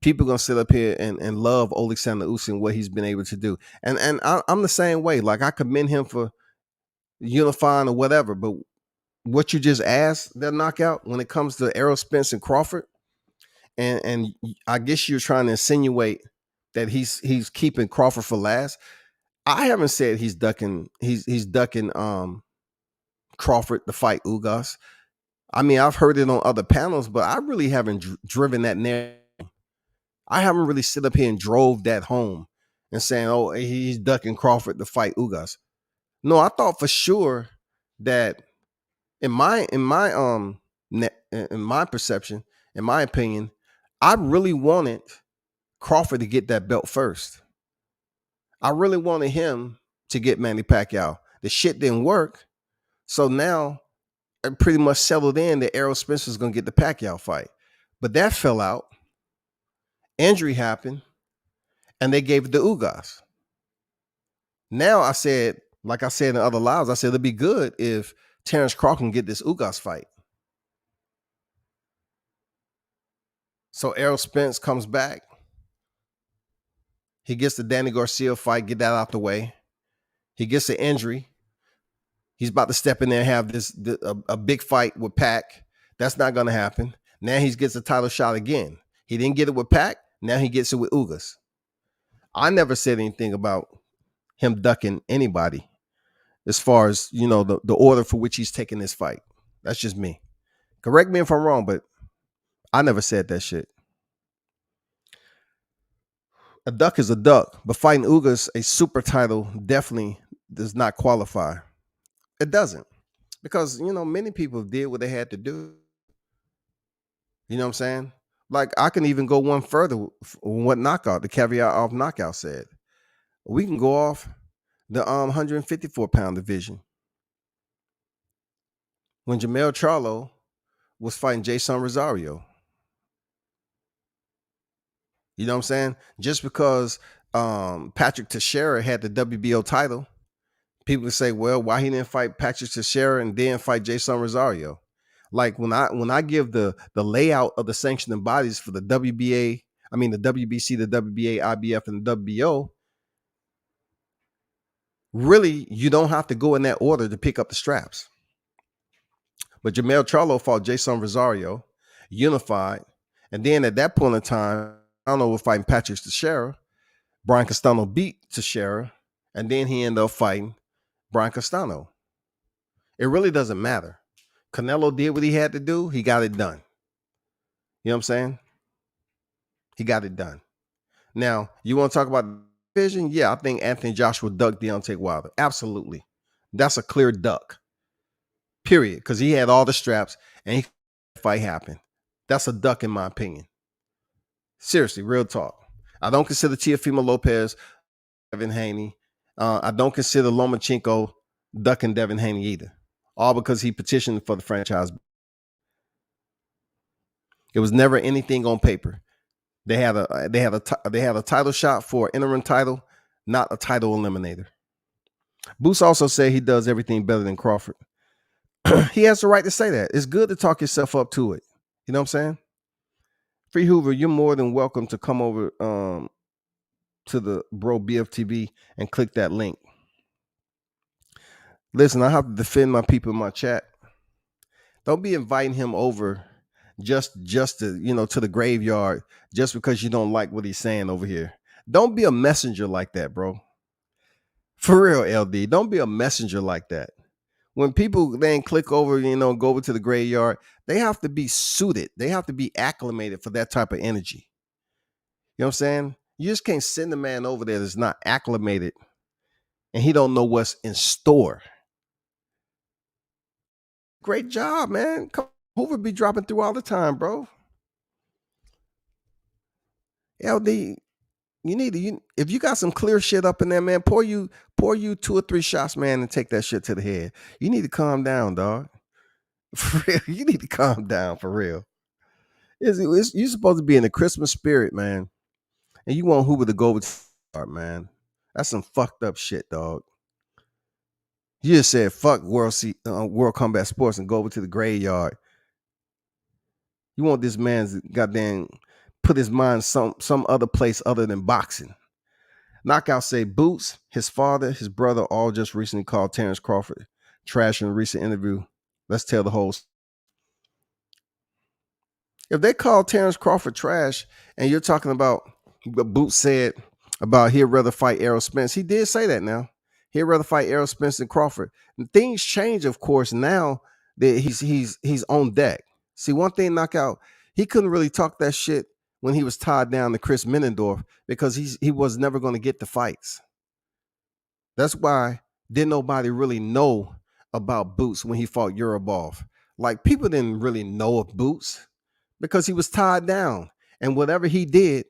People gonna sit up here and love Alexander Usyk and what he's been able to do, and I'm the same way. Like, I commend him for unifying or whatever, but what you just asked, that knockout, when it comes to Errol Spence and Crawford, and I guess you're trying to insinuate that he's keeping Crawford for last. I haven't said he's ducking Crawford to fight Ugas. I mean, I've heard it on other panels, but I really haven't driven that narrative. I haven't really sit up here and drove that home and saying, "Oh, he's ducking Crawford to fight Ugas." No, I thought for sure that in my perception, in my opinion, I really wanted Crawford to get that belt first. I really wanted him to get Manny Pacquiao. The shit didn't work, so now it pretty much settled in that Errol Spence was going to get the Pacquiao fight, but that fell out. Injury happened, and they gave it to Ugas. Now I said, like I said in other lives, I said it'd be good if Terrence Crawford can get this Ugas fight. So Errol Spence comes back. He gets the Danny Garcia fight, get that out the way. He gets an injury. He's about to step in there and have a big fight with Pac. That's not going to happen. Now he gets a title shot again. He didn't get it with Pac. Now he gets it with Ugas. I never said anything about him ducking anybody as far as, the order for which he's taking this fight. That's just me. Correct me if I'm wrong, but I never said that shit. A duck is a duck, but fighting Ugas, a super title, definitely does not qualify. It doesn't. Because, many people did what they had to do. You know what I'm saying? Like, I can even go one further on what Knockout, the caveat off Knockout said. We can go off the 154-pound division. When Jamel Charlo was fighting Jason Rosario. You know what I'm saying? Just because Patrick Teixeira had the WBO title, people say, well, why he didn't fight Patrick Teixeira and then fight Jason Rosario? Like, when I give the layout of the sanctioning bodies for the WBA, the WBC, the WBA, IBF, and the WBO, really, you don't have to go in that order to pick up the straps. But Jamel Charlo fought Jason Rosario, unified, and then at that point in time, Castano was fighting Patrick Teixeira. Brian Castano beat Teixeira, and then he ended up fighting Brian Castano. It really doesn't matter. Canelo did what he had to do. He got it done. You know what I'm saying? He got it done. Now, you want to talk about division? Yeah, I think Anthony Joshua ducked Deontay Wilder. Absolutely. That's a clear duck. Period. Because he had all the straps and the fight happened. That's a duck in my opinion. Seriously, real talk. I don't consider Teofimo Lopez Devin Haney. I don't consider Lomachenko ducking Devin Haney either. All because he petitioned for the franchise. It was never anything on paper. They had a title shot for an interim title, not a title eliminator. Boots also said he does everything better than Crawford. He has the right to say that. It's good to talk yourself up to it. You know what I'm saying? Free Hoover, you're more than welcome to come over to the Bro BFTV and click that link. Listen, I have to defend my people in my chat. Don't be inviting him over just to, to the graveyard just because you don't like what he's saying over here. Don't be a messenger like that, bro. For real, LD. Don't be a messenger like that. When people then click over, go over to the graveyard, they have to be suited. They have to be acclimated for that type of energy. You know what I'm saying? You just can't send a man over there that's not acclimated and he don't know what's in store. Great job, man. Hoover be dropping through all the time, bro. LD, if you got some clear shit up in there, man, pour you 2 or 3 shots, man, and take that shit to the head. You need to calm down, dog. For real, you need to calm down for real. You're supposed to be in the Christmas spirit, man, and you want Hoover to go with man. That's some fucked up shit, dog. You just said fuck World Combat Sports and go over to the graveyard. You want this man's goddamn put his mind some other place other than boxing. Knockout say Boots, his father, his brother all just recently called Terrence Crawford trash in a recent interview. Let's tell the whole. If they call Terrence Crawford trash and you're talking about what Boots said about he'd rather fight Errol Spence, he did say that now. He'd rather fight Errol Spence than Crawford. And things change, of course, now that he's on deck. See, one thing, Knockout, he couldn't really talk that shit when he was tied down to Chris Menendorf because he was never going to get the fights. That's why didn't nobody really know about Boots when he fought Urabov. Like, people didn't really know of Boots because he was tied down. And whatever he did,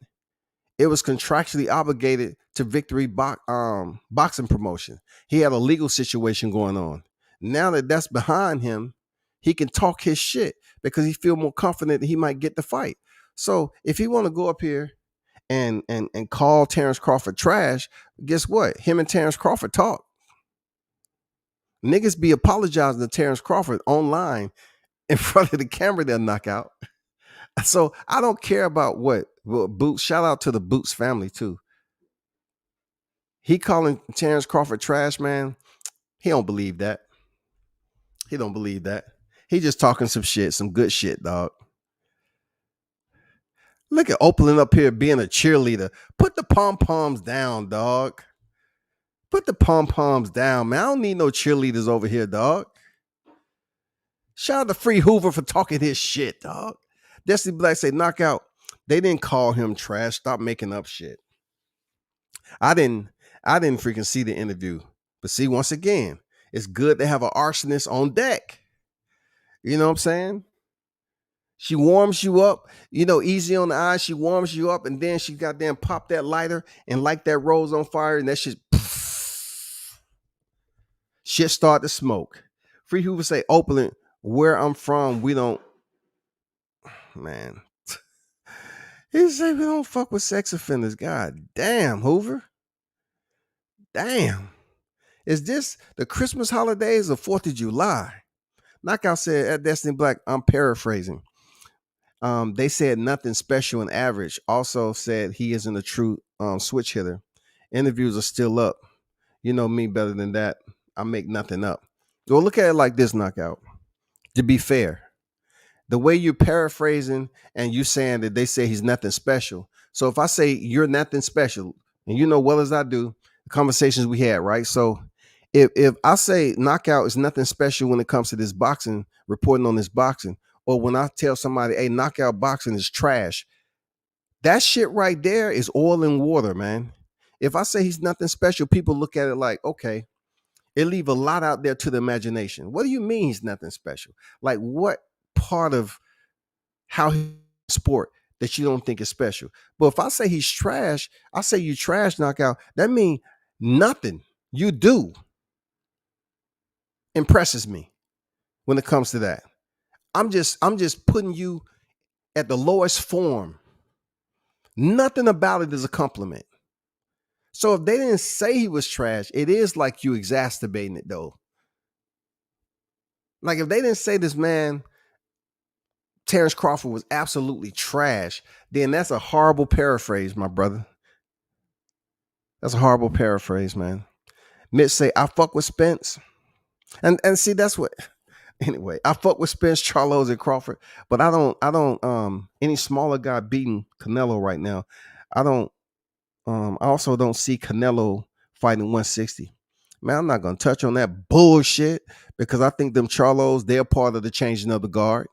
it was contractually obligated to Victory Boxing Promotion. He had a legal situation going on. Now that that's behind him, he can talk his shit because he feel more confident that he might get the fight. So if he want to go up here and call Terrence Crawford trash, guess what? Him and Terrence Crawford talk. Niggas be apologizing to Terrence Crawford online in front of the camera. They'll knock out. So I don't care about what Boots. Shout out to the Boots family too. He calling Terrence Crawford trash, man. He don't believe that. He don't believe that. He just talking some shit, some good shit, dog. Look at Oakland up here being a cheerleader. Put the pom-poms down, dog. Put the pom-poms down, man. I don't need no cheerleaders over here, dog. Shout out to Free Hoover for talking his shit, dog. Destiny Black say, Knockout. They didn't call him trash. Stop making up shit. I didn't freaking see the interview. But see, once again, it's good to have an arsonist on deck. You know what I'm saying? She warms you up, easy on the eyes. She warms you up, and then she goddamn pop that lighter and light that rose on fire, and that shit start to smoke. Free Hoover say, Oakland, where I'm from, we don't, man. He say we don't fuck with sex offenders. God damn, Hoover. Damn. Is this the Christmas holidays or 4th of July? Knockout said at Destiny Black, I'm paraphrasing. They said nothing special and average. Also said he isn't a true switch hitter. Interviews are still up. You know me better than that. I make nothing up. Well, look at it like this, Knockout. To be fair, the way you're paraphrasing and you saying that they say he's nothing special. So if I say you're nothing special, and you know well as I do, the conversations we had, right? So if I say Knockout is nothing special when it comes to this boxing, reporting on this boxing, or when I tell somebody, hey, Knockout boxing is trash, that shit right there is oil and water, man. If I say he's nothing special, people look at it like, okay, it leave a lot out there to the imagination. What do you mean he's nothing special? Like, what part of how he sport that you don't think is special? But if I say he's trash, I say you trash, Knockout. That means nothing you do impresses me when it comes to that. I'm just putting you at the lowest form. Nothing about it is a compliment. So if they didn't say he was trash, it is like you exacerbating it though. Like if they didn't say this man, Terrence Crawford, was absolutely trash, then that's a horrible paraphrase, my brother. That's a horrible paraphrase, man. Mitch say, I fuck with Spence. And see, that's what anyway, I fuck with Spence, Charlos, and Crawford, but I don't any smaller guy beating Canelo right now. I also don't see Canelo fighting 160. Man, I'm not gonna touch on that bullshit because I think them Charlos, they're part of the changing of the guard.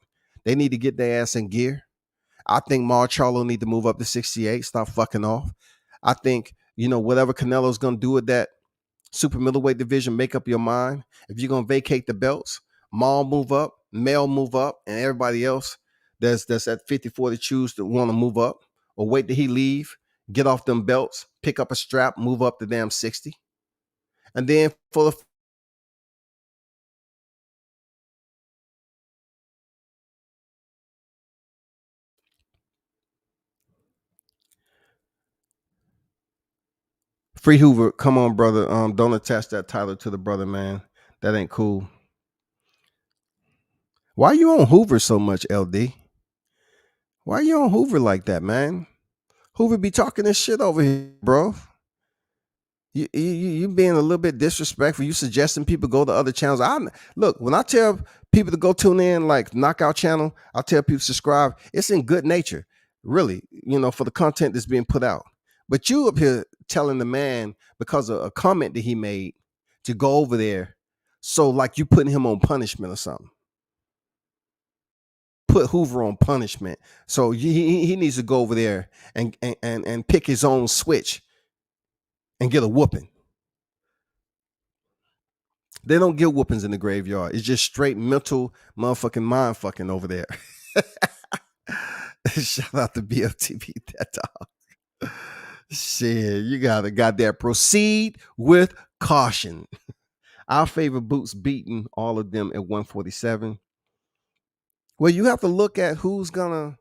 They need to get their ass in gear. I think Mar Charlo need to move up to 68, stop fucking off. I think, whatever Canelo's gonna do with that super middleweight division, make up your mind. If you're gonna vacate the belts, Maul move up, Mel move up, and everybody else that's at 54 to choose to want to move up or wait till he leave get off them belts, pick up a strap, move up the damn 60. And then for the Free Hoover, come on, brother. Don't attach that title to the brother, man. That ain't cool. Why you on Hoover so much, LD? Why you on Hoover like that, man? Hoover be talking this shit over here, bro. You being a little bit disrespectful. You suggesting people go to other channels. Look, when I tell people to go tune in, like Knockout Channel, I tell people subscribe. It's in good nature, really, for the content that's being put out. But you up here telling the man because of a comment that he made to go over there, so like you putting him on punishment or something. Put Hoover on punishment, so he needs to go over there and pick his own switch and get a whooping. They don't get whoopings in the graveyard. It's just straight mental motherfucking mind fucking over there. Shout out to BFTB, that dog. Shit, you gotta goddamn proceed with caution. Our favorite Boots beating all of them at 147. Well, you have to look at who's gonna,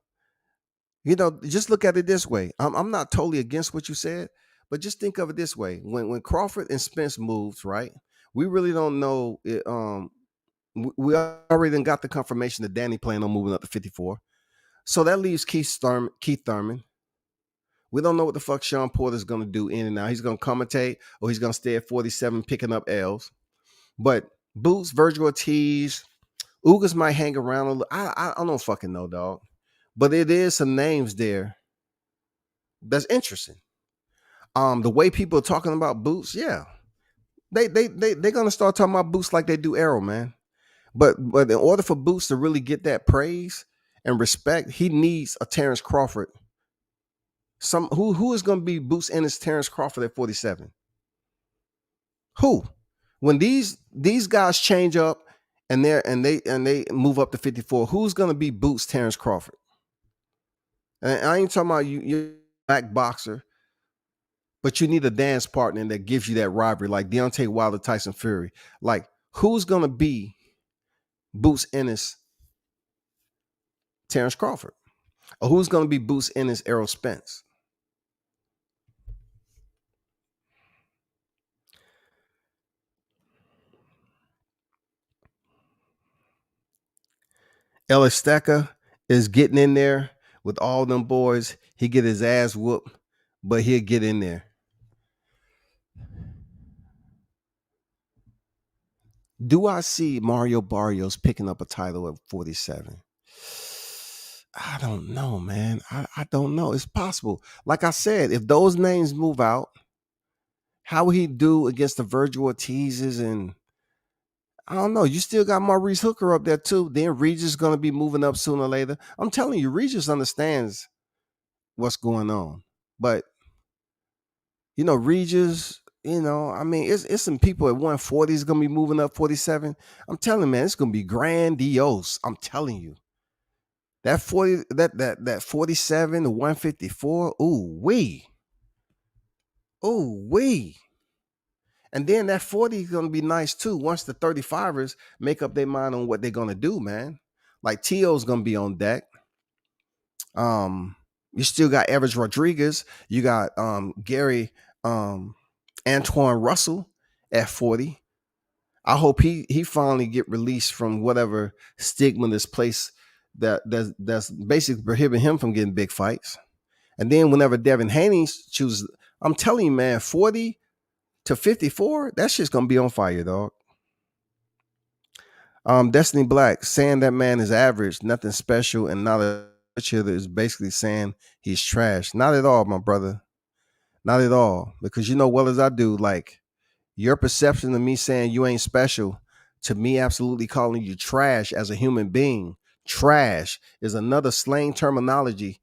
just look at it this way. I'm not totally against what you said, but just think of it this way. When Crawford and Spence moves, right? We really don't know. We already done got the confirmation that Danny planning on moving up to 54. So that leaves Keith Thurman. We don't know what the fuck Sean Porter's going to do in and out. He's going to commentate or he's going to stay at 47 picking up L's. But Boots, Virgil Ortiz, Ugas might hang around a little. I don't fucking know, dog. But it is some names there that's interesting. The way people are talking about Boots, yeah. They're going to start talking about Boots like they do Arrow, man. But in order for Boots to really get that praise and respect, he needs a Terrence Crawford. Who is going to be Boots Ennis Terrence Crawford at 47? Who? When these guys change up and they move up to 54, who's going to be Boots Terrence Crawford? And I ain't talking about you're a black boxer, but you need a dance partner that gives you that rivalry, like Deontay Wilder, Tyson Fury. Like, who's going to be Boots Ennis Terrence Crawford? Or who's going to be Boots Ennis Errol Spence? El Esteca is getting in there with all them boys. He get his ass whooped, but he'll get in there. Do I see Mario Barrios picking up a title at 47? I don't know, man. I don't know. It's possible. Like I said, if those names move out, how would he do against the Virgil Ortizes? And I don't know. You still got Maurice Hooker up there too. Then Regis is going to be moving up sooner or later. I'm telling you, Regis understands what's going on. But, Regis, I mean, it's some people at 140 is going to be moving up 47. I'm telling you, man, it's going to be grandiose. I'm telling you. That 40, that 47 to 154, ooh wee. Ooh wee. And then that 40 is going to be nice too once the 35ers make up their mind on what they're going to do, man. Like T.O.'s going to be on deck. You still got Everett Rodriguez. You got Gary Antoine Russell at 40. I hope he finally get released from whatever stigma this place that's basically prohibiting him from getting big fights. And then whenever Devin Haney chooses, I'm telling you, man, 40 to 54, that shit's gonna be on fire, dog. Destiny Black saying that man is average, nothing special, and not a hitter is basically saying he's trash. Not at all, my brother. Not at all. Because you know well as I do, like your perception of me saying you ain't special to me absolutely calling you trash as a human being. Trash is another slang terminology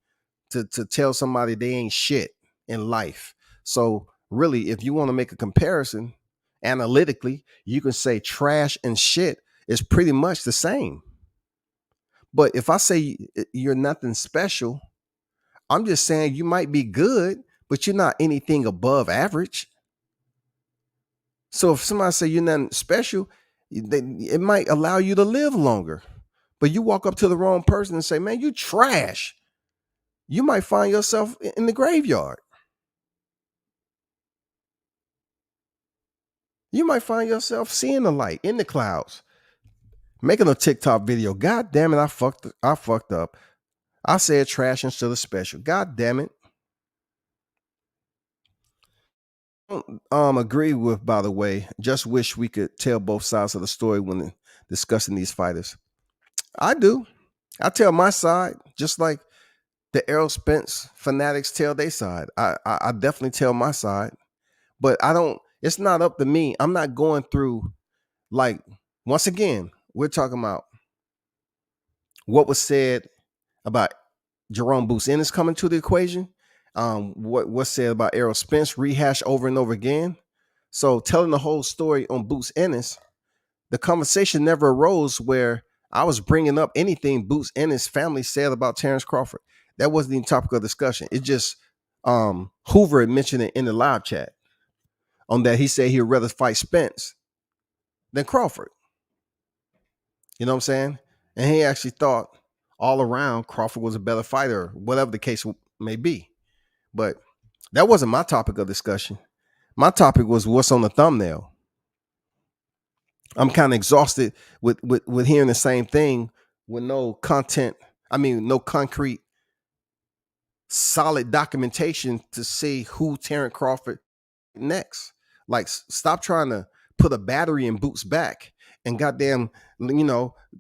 to tell somebody they ain't shit in life. So really, if you want to make a comparison analytically, you can say trash and shit is pretty much the same. But if I say you're nothing special, I'm just saying you might be good, but you're not anything above average. So if somebody say you're nothing special, it might allow you to live longer. But you walk up to the wrong person and say, man, you trash. You might find yourself in the graveyard. You might find yourself seeing the light in the clouds, making a TikTok video. God damn it, I fucked up. I said trash instead of special. God damn it. Agree with, by the way, just wish we could tell both sides of the story when discussing these fighters. I do. I tell my side, just like the Errol Spence fanatics tell their side. I definitely tell my side, but I don't. It's not up to me. I'm not going through, like, once again, we're talking about what was said about Jerome Boots Ennis coming to the equation. What was said about Errol Spence rehashed over and over again. So telling the whole story on Boots Ennis, the conversation never arose where I was bringing up anything Boots Ennis' family said about Terrence Crawford. That wasn't even topic of discussion. It just Hoover had mentioned it in the live chat on that he said he would rather fight Spence than Crawford. You know what I'm saying? And he actually thought all around Crawford was a better fighter, whatever the case may be. But that wasn't my topic of discussion. My topic was what's on the thumbnail. I'm kind of exhausted with hearing the same thing with no content. I mean, no concrete, solid documentation to see who Terrence Crawford next. Like, stop trying to put a battery in Boots' back and goddamn,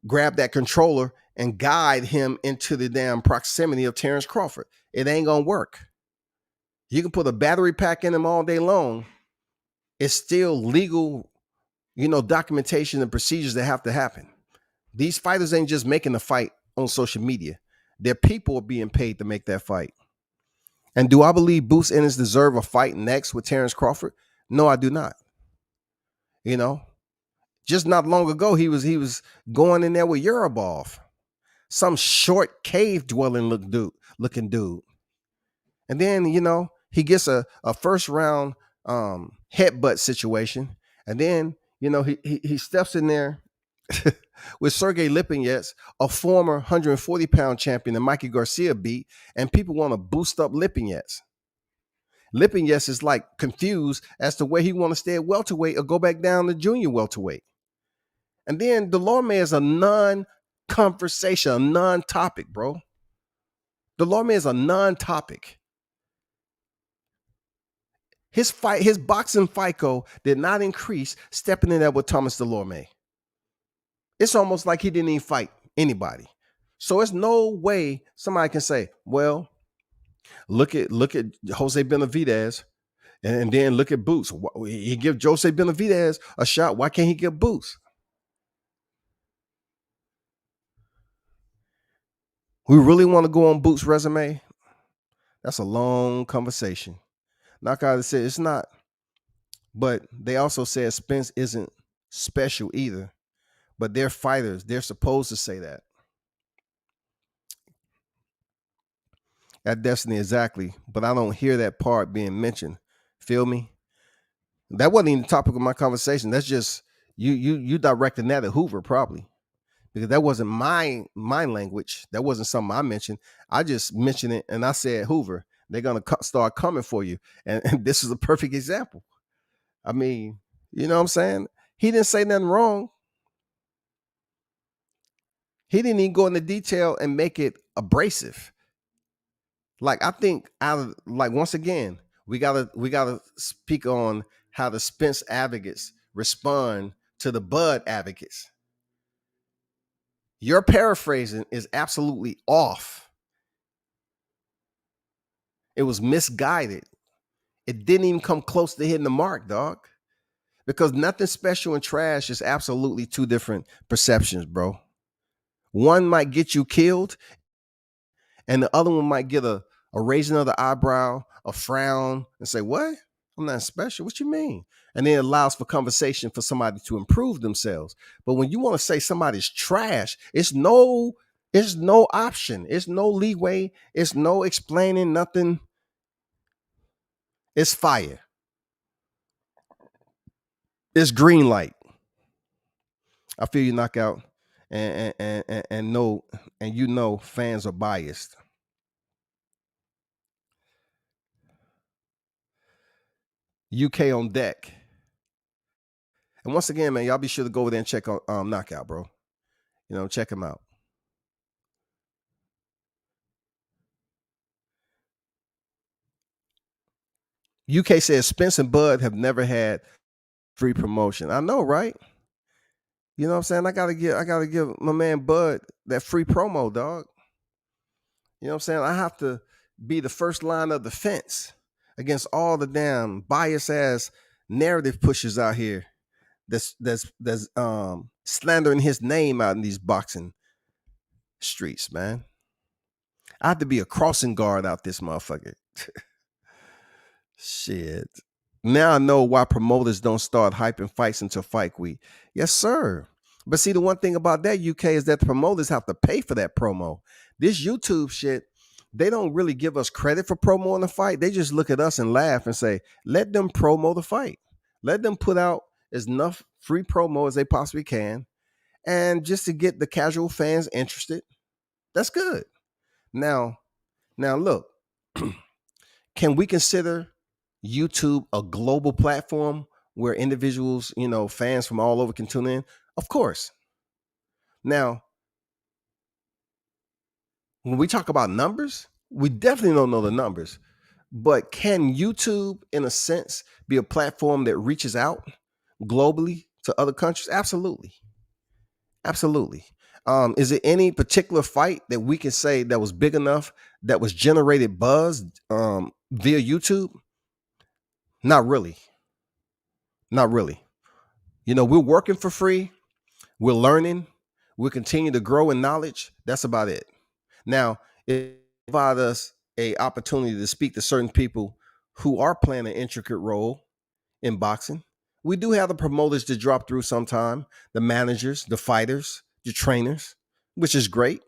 grab that controller and guide him into the damn proximity of Terrence Crawford. It ain't gonna work. You can put a battery pack in him all day long. It's still legal, documentation and procedures that have to happen. These fighters ain't just making a fight on social media. Their people are being paid to make that fight. And do I believe Boots Ennis deserve a fight next with Terrence Crawford? No, I do not. Just not long ago, he was going in there with Urabov, some short cave dwelling looking dude. And then, he gets a first round headbutt situation. And then, he steps in there with Sergey Lipinets, a former 140-pound champion that Mikey Garcia beat, and people want to boost up Lipinets. Lipinets is like confused as to where he want to stay at welterweight or go back down to junior welterweight. And then Delorme is a non-conversation, a non-topic, bro. Delorme is a non-topic. His boxing FICO did not increase stepping in there with Thomas Delorme. It's almost like he didn't even fight anybody. So it's no way somebody can say, well, look at Jose Benavidez and then look at Boots. He give Jose Benavidez a shot. Why can't he give Boots? We really want to go on Boots' resume? That's a long conversation. Knockout said it's not, but they also said Spence isn't special either. But they're fighters. They're supposed to say that. At Destiny, exactly. But I don't hear that part being mentioned. Feel me? That wasn't even the topic of my conversation. That's just you directing that at Hoover, probably. Because that wasn't my language. That wasn't something I mentioned. I just mentioned it and I said, Hoover, they're going to start coming for you. And this is a perfect example. I mean, you know what I'm saying? He didn't say nothing wrong. He didn't even go into detail and make it abrasive. Like, I think once again, we gotta speak on how the Spence advocates respond to the Bud advocates. Your paraphrasing is absolutely off. It was misguided. It didn't even come close to hitting the mark, dog. Because nothing special and trash is absolutely two different perceptions, bro. One might get you killed, and the other one might get a raising of the eyebrow, a frown, and say, what? I'm not special. What you mean? And then it allows for conversation for somebody to improve themselves. But when you want to say somebody's trash, it's no option. It's no leeway. It's no explaining nothing. It's fire. It's green light. I feel you knockout, and know, and you know fans are biased. UK on deck. And once again, man, y'all be sure to go over there and check on Knockout, bro. You know, check him out. UK says Spence and Bud have never had free promotion. I know, right? You know what I'm saying? I gotta give my man Bud that free promo, dog. You know what I'm saying? I have to be the first line of defense against all the damn bias ass narrative pushers out here that's slandering his name out in these boxing streets, man. I have to be a crossing guard out this motherfucker. Shit. Now I know why promoters don't start hyping fights until fight week. Yes, sir. But see, the one thing about that UK is that the promoters have to pay for that promo. This YouTube shit, they don't really give us credit for promoting the fight. They just look at us and laugh and say, let them promo the fight. Let them put out as enough free promo as they possibly can. And just to get the casual fans interested, that's good. Now look, can we consider YouTube a global platform where individuals, you know, fans from all over can tune in? Of course. Now, when we talk about numbers, we definitely don't know the numbers. But can YouTube, in a sense, be a platform that reaches out globally to other countries? Absolutely. Absolutely. Is it any particular fight that we can say that was big enough that was generated buzz via YouTube? Not really. Not really. You know, we're working for free. We're learning. We'll continue to grow in knowledge. That's about it. Now, it provides us a opportunity to speak to certain people who are playing an intricate role in boxing. We do have the promoters to drop through sometime, the managers, the fighters, the trainers, which is great.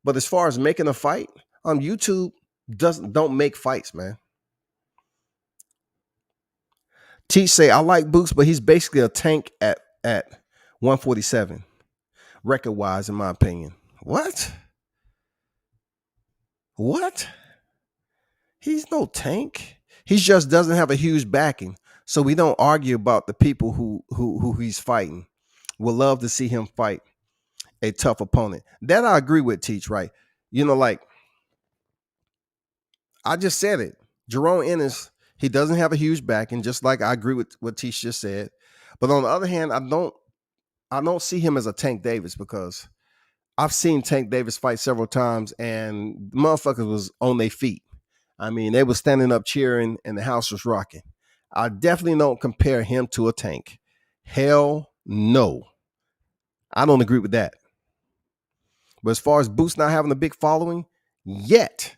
But as far as making a fight, YouTube don't make fights, man. Teach say I like Boots, but he's basically a tank at 147 record wise, in my opinion. What? He's no tank. He just doesn't have a huge backing. So we don't argue about the people who he's fighting. We'll love to see him fight a tough opponent. That I agree with, Teach, right? You know, like I just said it. Jerome Ennis, he doesn't have a huge backing, just like I agree with what Teach just said. But on the other hand, I don't see him as a Tank Davis because I've seen Tank Davis fight several times and motherfuckers was on their feet. I mean, they were standing up cheering and the house was rocking. I definitely don't compare him to a Tank. Hell no. I don't agree with that. But as far as Boots not having a big following, yet,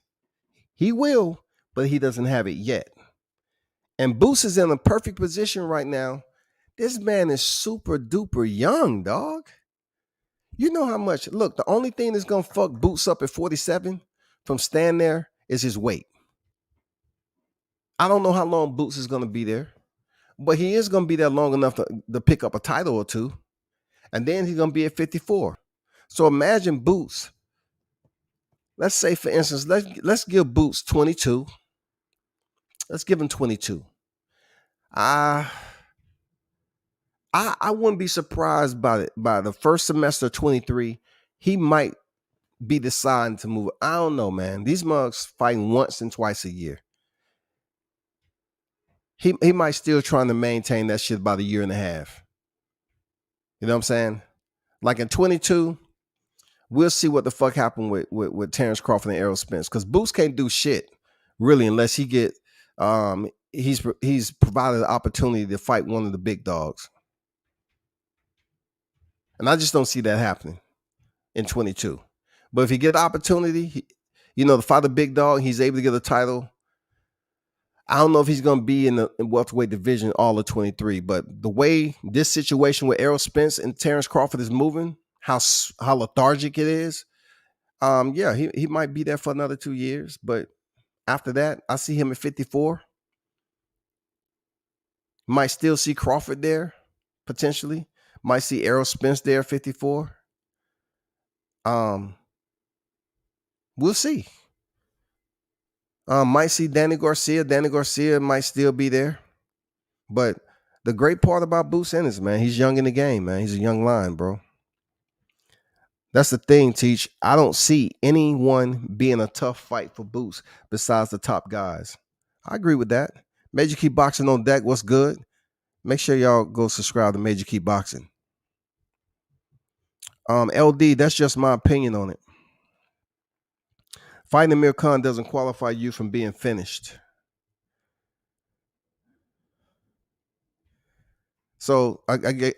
he will, but he doesn't have it yet. And Boots is in a perfect position right now. This man is super duper young, dog. You know how much, look, the only thing that's going to fuck Boots up at 47 from staying there is his weight. I don't know how long Boots is going to be there, but he is going to be there long enough to pick up a title or two. And then he's going to be at 54. So imagine Boots. Let's say, for instance, let's give Boots 22. Let's give him 22. I wouldn't be surprised by the first semester of 23. He might be deciding to move. I don't know, man. These mugs fighting once and twice a year. He might still trying to maintain that shit about a year and a half. You know what I'm saying? Like in 22, we'll see what the fuck happened with Terrence Crawford and Errol Spence. Because Boots can't do shit, really, unless he get he's provided the opportunity to fight one of the big dogs. And I just don't see that happening in 22. But if he get the opportunity, to fight a big dog, he's able to get a title. I don't know if he's going to be in the welterweight division all of 23, but the way this situation with Errol Spence and Terrence Crawford is moving, how lethargic it is, he might be there for another 2 years. But after that, I see him at 54. Might still see Crawford there, potentially. Might see Errol Spence there, 54. Um, we'll see. Might see Danny Garcia. Danny Garcia might still be there. But the great part about Boots Ennis, man, he's young in the game, man. He's a young lion, bro. That's the thing, Teach. I don't see anyone being a tough fight for Boots besides the top guys. I agree with that. Major Key Boxing on deck. What's good? Make sure y'all go subscribe to Major Key Boxing. LD, that's just my opinion on it. Fighting Amir Khan doesn't qualify you from being finished. So I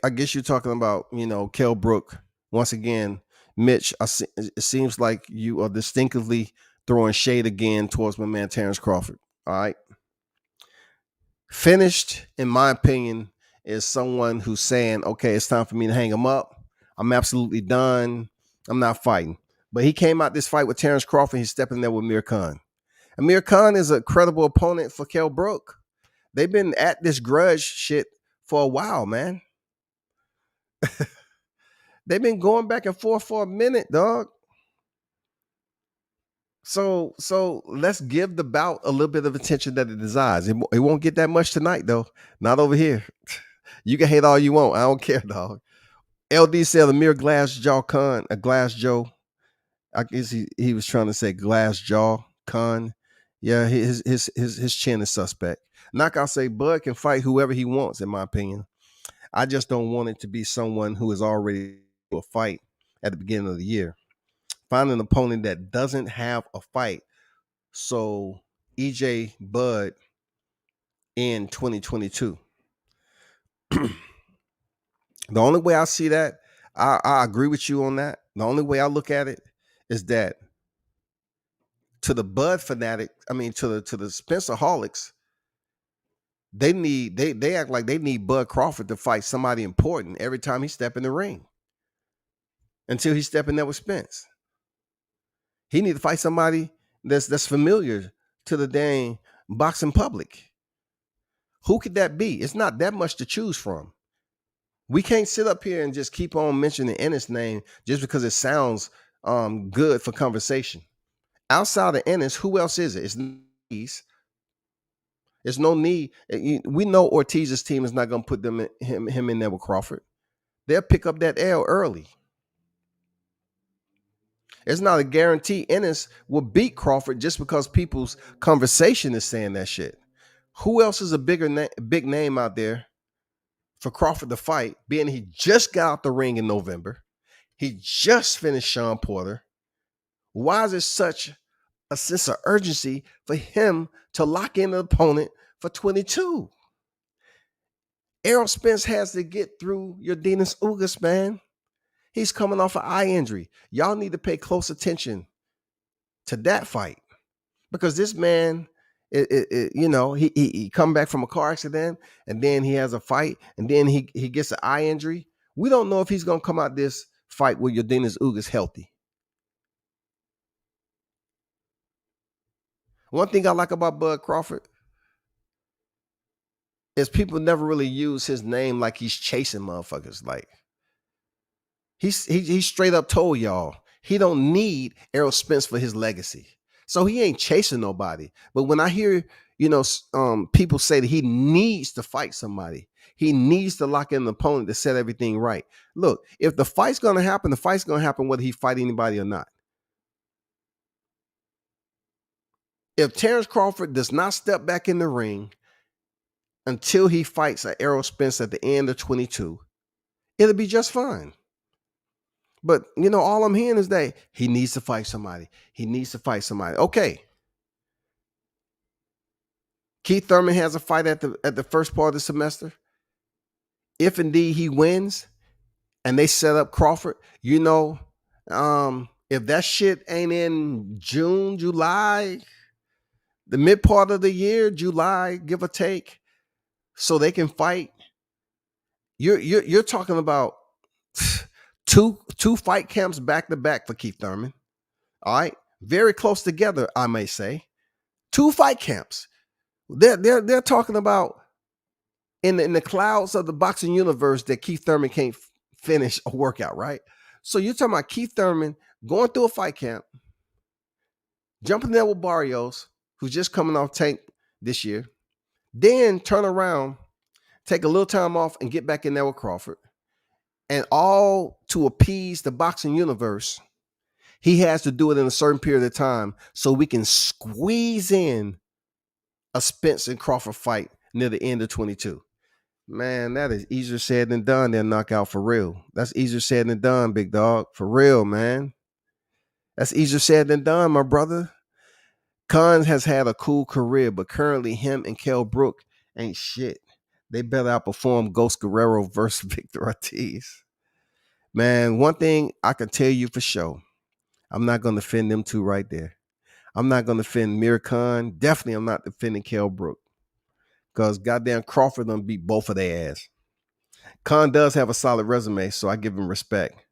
guess you're talking about, Kell Brook. Once again, Mitch, it seems like you are distinctively throwing shade again towards my man Terrence Crawford. All right. Finished, in my opinion, is someone who's saying, okay, it's time for me to hang him up. I'm absolutely done. I'm not fighting. But he came out this fight with Terrence Crawford. He's stepping there with Amir Khan. Amir Khan is a credible opponent for Kell Brook. They've been at this grudge shit for a while, man. They've been going back and forth for a minute, dog. So let's give the bout a little bit of attention that it desires. It won't get that much tonight, though. Not over here. You can hate all you want. I don't care, dog. LD said Amir Glass Jaw Khan, a Glass Joe. I guess he was trying to say Glass Jaw Khan. Yeah, his chin is suspect. Knockout say Bud can fight whoever he wants, in my opinion. I just don't want it to be someone who is already a fight at the beginning of the year. Find an opponent that doesn't have a fight. So EJ Bud in 2022. The only way I see that, I agree with you on that. The only way I look at it is that to the Bud fanatic, to the Spencerholics, they act like they need Bud Crawford to fight somebody important every time he step in the ring. Until he's stepping there with Spence. He need to fight somebody that's familiar to the dang boxing public. Who could that be? It's not that much to choose from. We can't sit up here and just keep on mentioning Ennis' name just because it sounds good for conversation. Outside of Ennis, who else is it? It's Ortiz. There's no need. We know Ortiz's team is not going to put him in there with Crawford. They'll pick up that L early. It's not a guarantee Ennis will beat Crawford just because people's conversation is saying that shit. Who else is a big name out there for Crawford to fight, being he just got out the ring in November? He just finished Sean Porter. Why is there such a sense of urgency for him to lock in an opponent for 22? Errol Spence has to get through your Dinas Ugas, man. He's coming off an eye injury. Y'all need to pay close attention to that fight because this man, he come back from a car accident and then he has a fight and then he gets an eye injury. We don't know if he's going to come out this fight with Yordenis Ugas healthy. One thing I like about Bud Crawford is people never really use his name like he's chasing motherfuckers. Like he straight up told y'all he don't need Errol Spence for his legacy. So he ain't chasing nobody. But when I hear, people say that he needs to fight somebody, he needs to lock in an opponent to set everything right. Look, if the fight's going to happen, the fight's going to happen whether he fight anybody or not. If Terrence Crawford does not step back in the ring until he fights an Errol Spence at the end of 22, it'll be just fine. But, all I'm hearing is that he needs to fight somebody. He needs to fight somebody. Okay. Keith Thurman has a fight at the first part of the semester. If indeed he wins and they set up Crawford, if that shit ain't in June, July, the mid part of the year, July, give or take, so they can fight, you're talking about two fight camps back to back for Keith Thurman. All right, very close together, I may say. 2 fight camps. They're talking about in the clouds of the boxing universe that Keith Thurman can't finish a workout, right? So you're talking about Keith Thurman going through a fight camp, jumping there with Barrios, who's just coming off tank this year, then turn around, take a little time off, and get back in there with Crawford. And all to appease the boxing universe, he has to do it in a certain period of time so we can squeeze in a Spence and Crawford fight near the end of 22. Man, that is easier said than done. They'll knock out for real. That's easier said than done, big dog. For real, man. That's easier said than done, my brother. Khan has had a cool career, but currently him and Kell Brook ain't shit. They better outperform Ghost Guerrero versus Victor Ortiz. Man, one thing I can tell you for sure, I'm not going to defend them two right there. I'm not going to defend Mir Khan. Definitely I'm not defending Kell Brook. Because goddamn Crawford done beat both of their ass. Khan does have a solid resume, so I give him respect.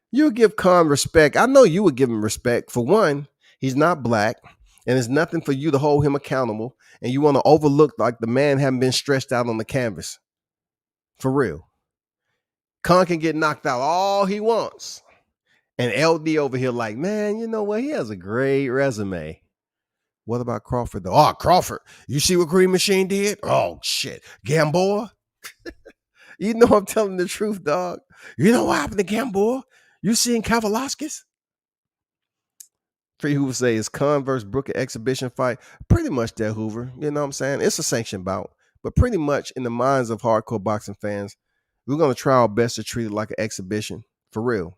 You give Khan respect. I know you would give him respect. For one, he's not black, and it's nothing for you to hold him accountable, and you want to overlook like the man haven't been stretched out on the canvas. For real. Khan can get knocked out all he wants. And LD over here like, man, you know what? He has a great resume. What about Crawford, though? Oh, Crawford. You see what Green Machine did? Oh, shit. Gamboa? You know I'm telling the truth, dog. You know what happened to Gamboa? You seen Kavalaskis? Free Hoover say, is Khan versus Brook an exhibition fight? Pretty much that, Hoover. You know what I'm saying? It's a sanctioned bout. But pretty much in the minds of hardcore boxing fans, we're going to try our best to treat it like an exhibition. For real.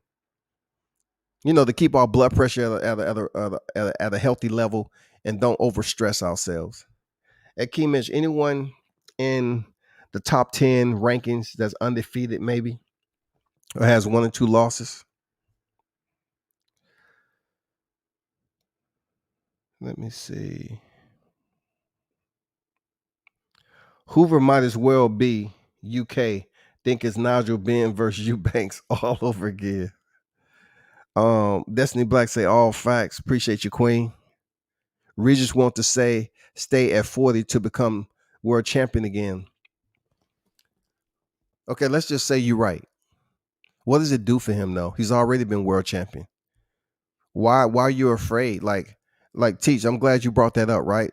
You know, to keep our blood pressure at a healthy level and don't overstress ourselves. At Keymatch, anyone in the top 10 rankings that's undefeated maybe or has 1 or 2 losses? Let me see. Hoover might as well be UK. Think it's Nigel Benn versus Eubanks all over again. Destiny Black say all facts. Appreciate you, Queen. Regis want to say stay at 40 to become world champion again. Okay, let's just say you're right. What does it do for him though? He's already been world champion. Why are you afraid? Like Teach, I'm glad you brought that up, right?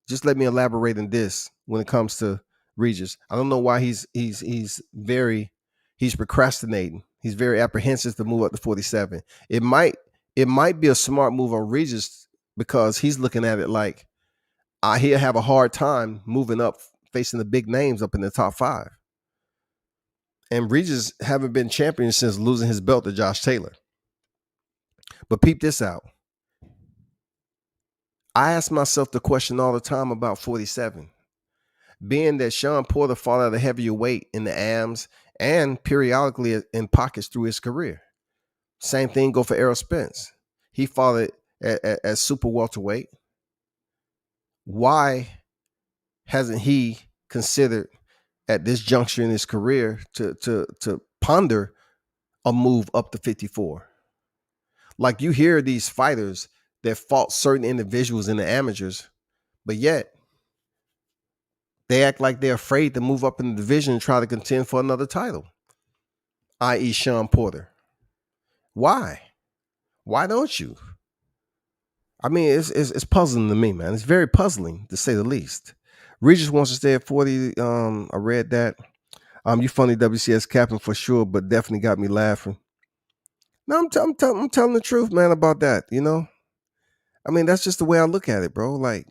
Just let me elaborate on this when it comes to Regis. I don't know why he's procrastinating. He's very apprehensive to move up to 47. It might be a smart move on Regis because he's looking at it like he'll have a hard time moving up, facing the big names up in the top 5. And Regis haven't been champion since losing his belt to Josh Taylor. But peep this out. I ask myself the question all the time about 47. Being that Sean Porter fought at a heavier weight in the AMs and periodically in pockets through his career. Same thing go for Errol Spence. He fought at super welterweight. Why hasn't he considered at this juncture in his career to ponder a move up to 54? Like you hear these fighters that fought certain individuals in the amateurs, but yet they act like they're afraid to move up in the division and try to contend for another title, i.e. Sean Porter. Why? Why don't you? I mean, it's puzzling to me, man. It's very puzzling, to say the least. Regis wants to stay at 40. I read that. You funny WCS captain for sure, but definitely got me laughing. No, I'm telling the truth, man, about that, you know? I mean, that's just the way I look at it, bro. Like,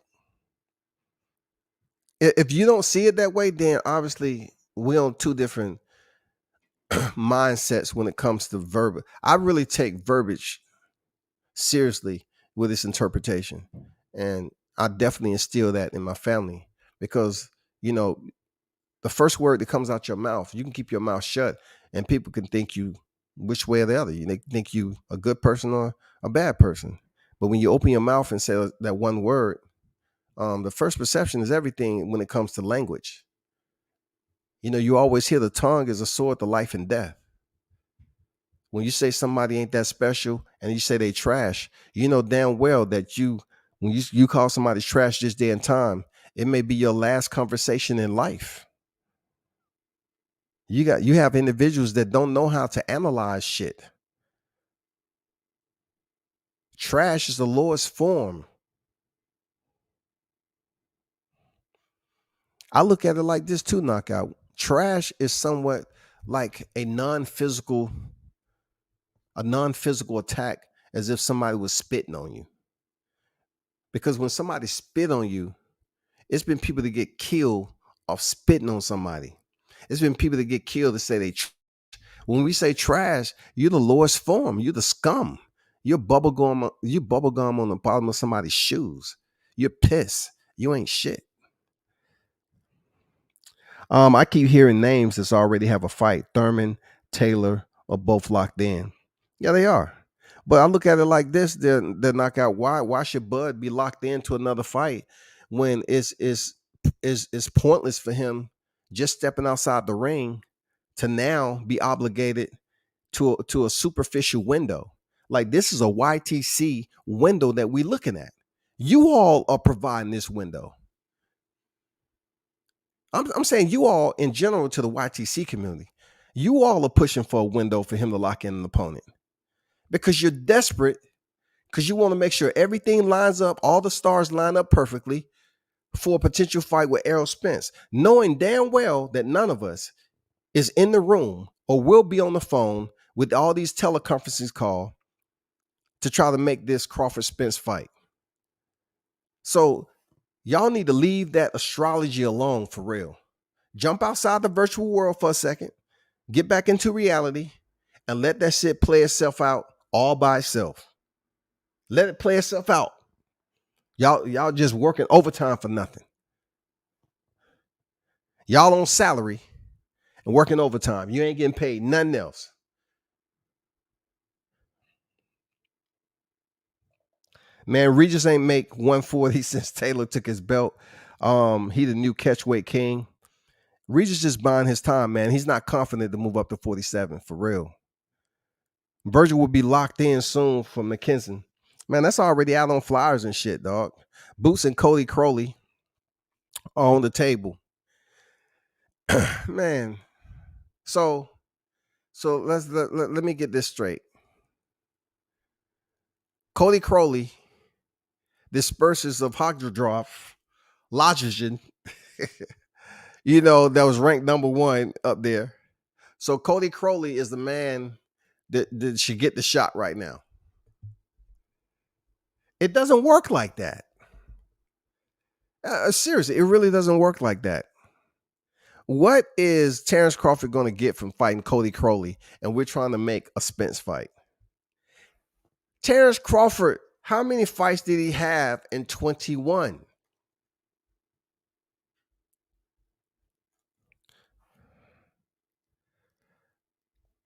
if you don't see it that way, then obviously we're on 2 different mindsets when it comes to verbiage. I really take verbiage seriously with its interpretation. And I definitely instill that in my family because, you know, the first word that comes out your mouth, you can keep your mouth shut and people can think you which way or the other. They think you a good person or a bad person. But when you open your mouth and say that one word, the first perception is everything when it comes to language. You know, you always hear the tongue is a sword to life and death. When you say somebody ain't that special and you say they trash, you know damn well that when you call somebody trash this day and time, it may be your last conversation in life. You have individuals that don't know how to analyze shit. Trash is the lowest form. I look at it like this too, Knockout. Trash is somewhat like a non-physical attack, as if somebody was spitting on you. Because when somebody spit on you, it's been people that get killed off spitting on somebody. It's been people that get killed to say when we say trash, you're the lowest form. You're the scum. You're bubblegum. You bubblegum on the bottom of somebody's shoes. You're piss. You ain't shit. I keep hearing names that's already have a fight. Thurman, Taylor are both locked in. Yeah, they are. But I look at it like this: they're knockout. Why should Bud be locked into another fight when it's pointless for him just stepping outside the ring to now be obligated to a superficial window? Like, this is a YTC window that we're looking at. You all are providing this window. I'm saying you all in general to the YTC community. You all are pushing for a window for him to lock in an opponent because you're desperate, because you want to make sure everything lines up, all the stars line up perfectly for a potential fight with Errol Spence, knowing damn well that none of us is in the room or will be on the phone with all these teleconferences call to try to make this Crawford Spence fight. So y'all need to leave that astrology alone for real. Jump outside the virtual world for a second, get back into reality, and let that shit play itself out all by itself. Let it play itself out. Y'all just working overtime for nothing. Y'all on salary and working overtime. You ain't getting paid nothing else. Man, Regis ain't make 140 since Taylor took his belt. He the new catchweight king. Regis just buying his time, man. He's not confident to move up to 47, for real. Virgil will be locked in soon for McKinson. Man, that's already out on flyers and shit, dog. Boots and Cody Crowley are on the table. Man, so let me get this straight. Cody Crowley disperses of Hydrodroff, Logigen, that was ranked number 1 up there. So Cody Crowley is the man that should get the shot right now. It doesn't work like that. Seriously, it really doesn't work like that. What is Terrence Crawford going to get from fighting Cody Crowley? And we're trying to make a Spence fight. Terrence Crawford, how many fights did he have in 21?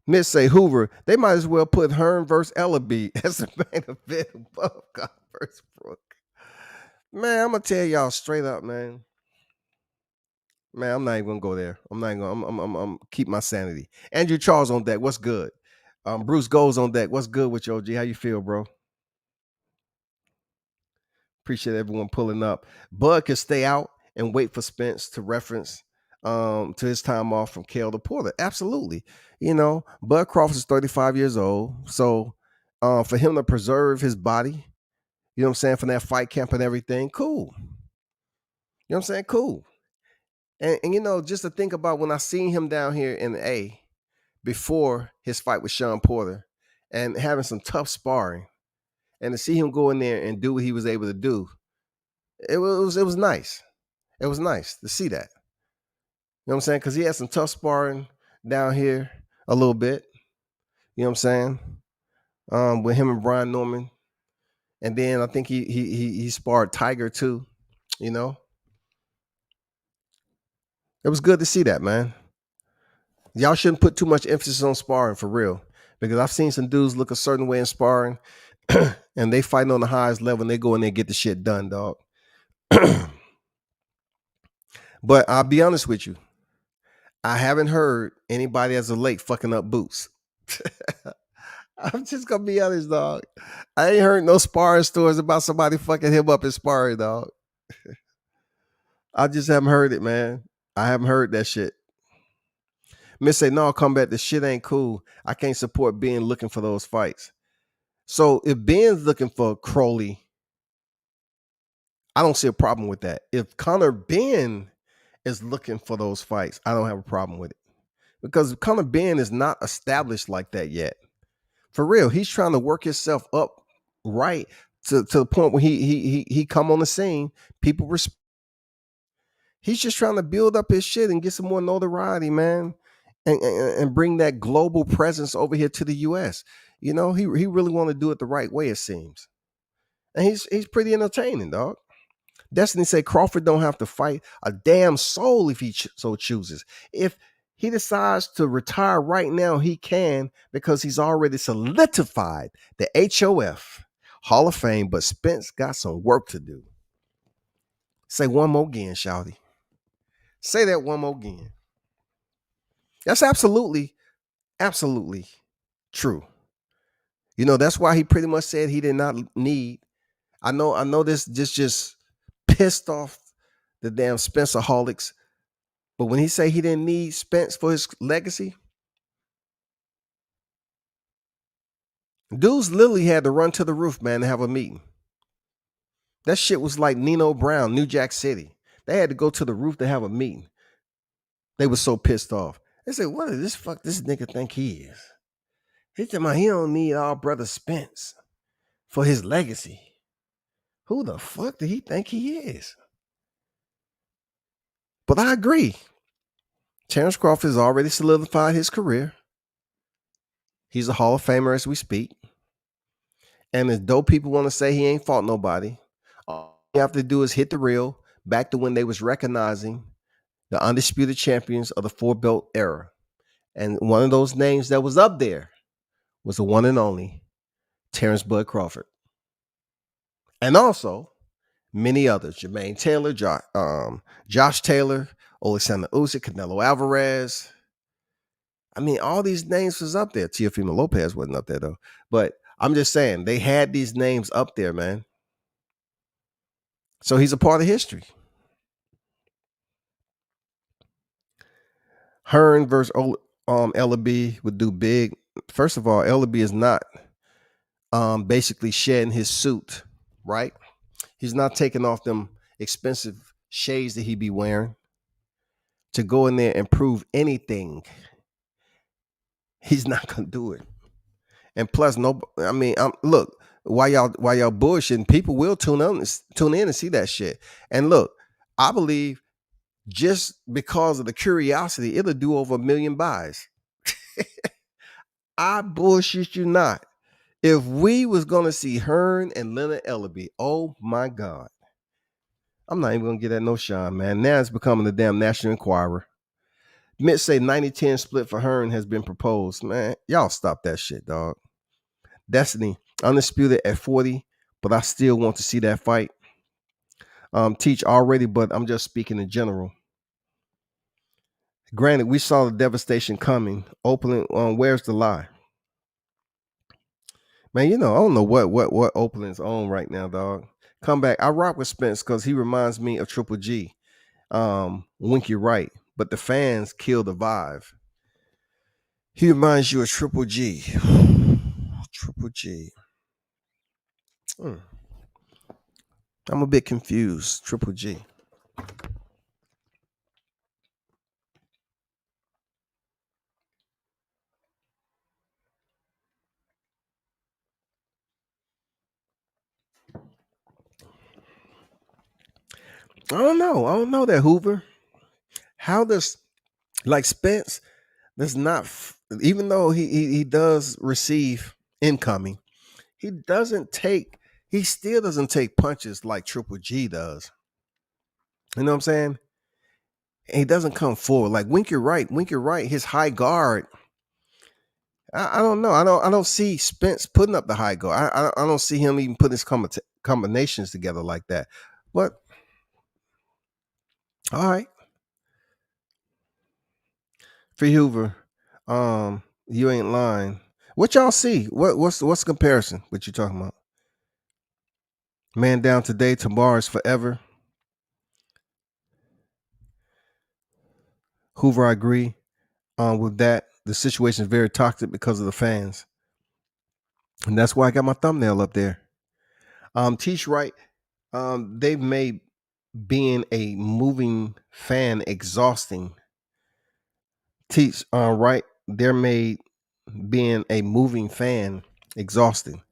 Miss say Hoover, they might as well put Hearn versus Ellaby as the main event above God versus Brook. Man, I'm gonna tell y'all straight up, man. Man, I'm not even gonna go there. I'm not even gonna. I'm keep my sanity. Andrew Charles on deck. What's good? Bruce Goes on deck. What's good with you, OG? How you feel, bro? Appreciate everyone pulling up. Bud can stay out and wait for Spence to reference to his time off from Kale to Porter. Absolutely. Bud Crawford is 35 years old. So for him to preserve his body, you know what I'm saying, from that fight camp and everything, cool. You know what I'm saying? Cool. And just to think about when I seen him down here in A before his fight with Sean Porter and having some tough sparring, and to see him go in there and do what he was able to do, it was nice. It was nice to see that. You know what I'm saying? Because he had some tough sparring down here a little bit. You know what I'm saying? With him and Brian Norman. And then I think he sparred Tiger too, It was good to see that, man. Y'all shouldn't put too much emphasis on sparring for real. Because I've seen some dudes look a certain way in sparring and they fighting on the highest level and they go in there and get the shit done, dog. But I'll be honest with you. I haven't heard anybody as of late fucking up Boots. I'm just gonna be honest, dog. I ain't heard no sparring stories about somebody fucking him up in sparring, dog. I just haven't heard it, man. I haven't heard that shit. Miss say, no, combat, this shit ain't cool. I can't support Ben looking for those fights. So if Ben's looking for Crowley, I don't see a problem with that. If Conor Ben is looking for those fights, I don't have a problem with it. Because Conor Ben is not established like that yet. For real, he's trying to work himself up right to the point where he come on the scene. People respect. He's just trying to build up his shit and get some more notoriety, man, and bring that global presence over here to the U.S. You know, he really want to do it the right way, it seems, and he's pretty entertaining, dog. Destiny say Crawford don't have to fight a damn soul if he so chooses. If he decides to retire right now, he can, because he's already solidified the HOF Hall of Fame. But Spence got some work to do. Say one more again, Shouty. Say that one more again. That's absolutely true. You know, that's why he pretty much said he did not need. I know this just pissed off the damn Spencerholics. But when he say he didn't need Spence for his legacy, dudes literally had to run to the roof, man, to have a meeting. That shit was like Nino Brown, New Jack City. They had to go to the roof to have a meeting. They were so pissed off. They said, what does this nigga think he is? He said, man, he don't need our brother Spence for his legacy. Who the fuck did he think he is? But I agree. Terrence Crawford has already solidified his career. He's a Hall of Famer as we speak. And as though people want to say he ain't fought nobody, all you have to do is hit the reel back to when they was recognizing the undisputed champions of the 4-belt era. And one of those names that was up there was the one and only Terrence Bud Crawford. And also many others, Jermaine Taylor, Josh Taylor, Alexander Usyk, Canelo Alvarez. I mean, all these names was up there. Teofimo Lopez wasn't up there, though. But I'm just saying, they had these names up there, man. So he's a part of history. Hearn versus Ellaby would do big. First of all, Ellaby is not basically shedding his suit, right? He's not taking off them expensive shades that he be wearing to go in there and prove anything. He's not gonna do it. And plus, look, while y'all bullshitting, people will tune in and see that shit. And look, I believe just because of the curiosity, it'll do over 1 million buys. I bullshit you not. If we was gonna see Hearn and Leonard Ellaby, oh my God. I'm not even gonna get that no shine, man. Now it's becoming the damn National Enquirer. Mitt say 90-10 split for Hearn has been proposed. Man, y'all stop that shit, dog. Destiny, undisputed at 40, but I still want to see that fight. Teach already, but I'm just speaking in general. Granted, we saw the devastation coming. Opening, where's the lie? Man, you know, I don't know what Oakland's on right now, dog. Come back. I rock with Spence because he reminds me of Triple G. Winky Wright. But the fans kill the vibe. He reminds you of Triple G. Triple G. I'm a bit confused. Triple G. I don't know that, Hoover. How does, like, Spence does not, even though he does receive incoming, he still doesn't take punches like Triple G does. You know what I'm saying? And he doesn't come forward like Winky Wright, his high guard. I don't know. I don't see Spence putting up the high guard. I don't see him even putting his combinations together like that. But all right. Free Hoover, you ain't lying. What y'all see? What's the comparison? What you talking about? Man down today, tomorrow is forever. Hoover, I agree. with that. The situation is very toxic because of the fans, and that's why I got my thumbnail up there. Teach Wright, they've made being a moving fan exhausting. Teach Wright, they're made being a moving fan exhausting.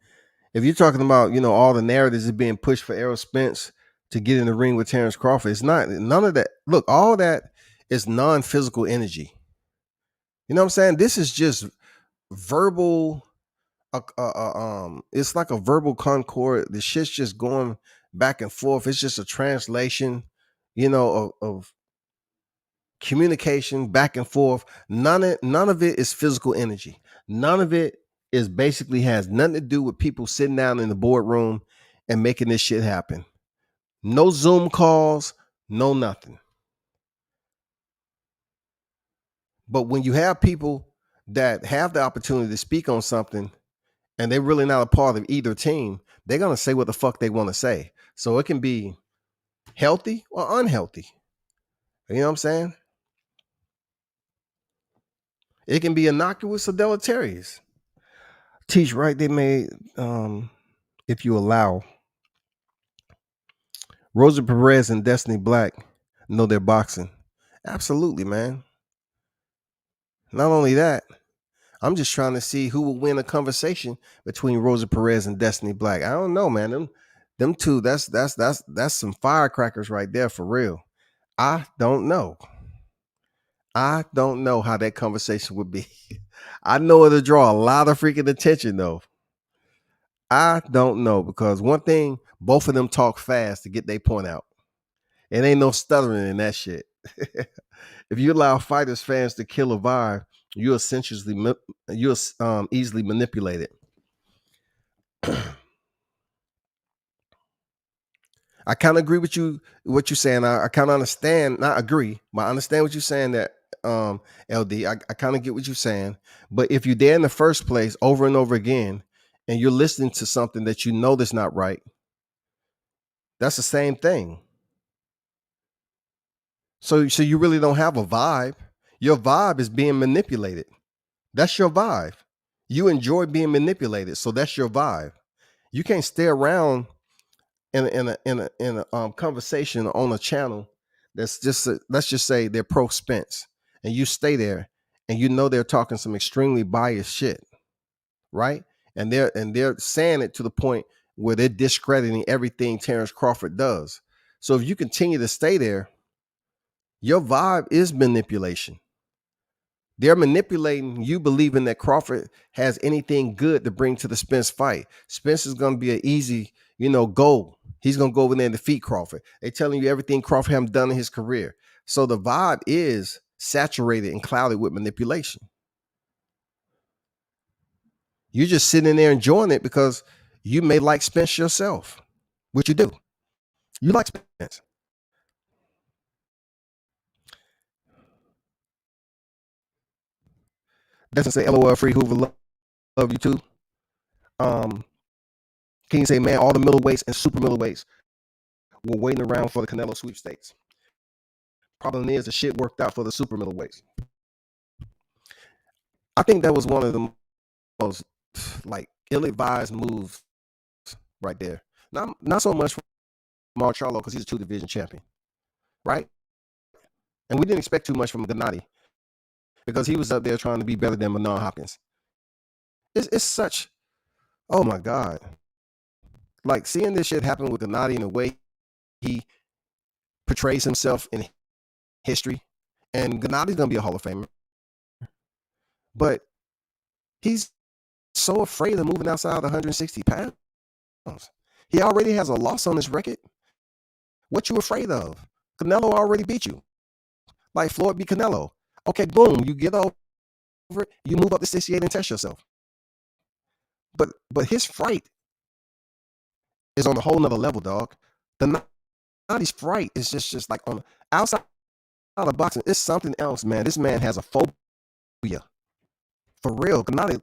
If you're talking about, all the narratives is being pushed for Errol Spence to get in the ring with Terrence Crawford, it's not none of that. Look, all that is non-physical energy. You know what I'm saying? This is just verbal. It's like a verbal concord. The shit's just going back and forth. It's just a translation, of communication back and forth. None of it is physical energy. None of it is basically has nothing to do with people sitting down in the boardroom and making this shit happen. No Zoom calls, no nothing. But when you have people that have the opportunity to speak on something and they're really not a part of either team, they're gonna say what the fuck they want to say. So it can be healthy or unhealthy. You know what I'm saying? It can be innocuous or deleterious. Teach Right, they made if you allow Rosa Perez and Destiny Black know their boxing. Absolutely, man. Not only that, I'm just trying to see who will win a conversation between Rosa Perez and Destiny Black. I don't know, man. Them two, that's some firecrackers right there for real. I don't know. I don't know how that conversation would be. I know it'll draw a lot of freaking attention though. I don't know because one thing, both of them talk fast to get their point out. It ain't no stuttering in that shit. If you allow fighters fans to kill a vibe, you're essentially easily manipulated. I kind of agree with you what you're saying. I kind of understand, not agree, but I understand what you're saying that LD. I kind of get what you're saying. But if you're there in the first place over and over again and you're listening to something that you know that's not right, that's the same thing. So you really don't have a vibe. Your vibe is being manipulated. That's your vibe. You enjoy being manipulated, so that's your vibe. You can't stay around in a conversation on a channel that's just let's just say they're pro Spence, and you stay there, and you know they're talking some extremely biased shit, right? And they're saying it to the point where they're discrediting everything Terrence Crawford does. So if you continue to stay there, your vibe is manipulation. They're manipulating you believing that Crawford has anything good to bring to the Spence fight. Spence is going to be an easy, goal. He's going to go over there and defeat Crawford. They're telling you everything Crawford has done in his career. So the vibe is saturated and clouded with manipulation. You're just sitting there enjoying it because you may like Spence yourself, which you do. You like Spence. Doesn't say LOL free Hoover love you too. King say, man, all the middleweights and super middleweights were waiting around for the Canelo sweepstakes. Problem is the shit worked out for the super middleweights. I think that was one of the most ill-advised moves right there. Not so much from Marcelo because he's a 2-division champion, right? And we didn't expect too much from Gennady because he was up there trying to be better than Manon Hopkins. It's such, oh my God. Like seeing this shit happen with Gennady in the way he portrays himself in history. And Gennady's going to be a Hall of Famer. But he's so afraid of moving outside 160 pounds. He already has a loss on his record. What you afraid of? Canelo already beat you. Like Floyd beat Canelo. Okay, boom, you get over it. You move up to 68 and test yourself. But his fright is on a whole nother level, dog. Gennady's fright is just like on outside of boxing. It's something else, man. This man has a phobia. For real, Gennady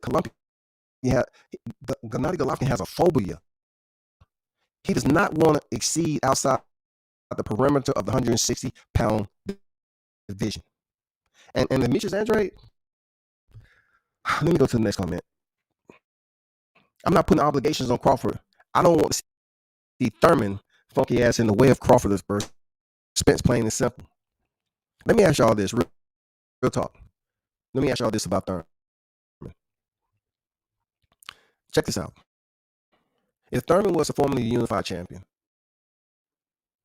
Golovkin has a phobia. He does not want to exceed outside the perimeter of the 160-pound division. And Demetrius Andrade, let me go to the next comment. I'm not putting obligations on Crawford. I don't want to see Thurman funky ass in the way of Crawford versus Spence, plain and simple. Let me ask y'all this, real talk. Let me ask y'all this about Thurman. Check this out. If Thurman was a formerly unified champion,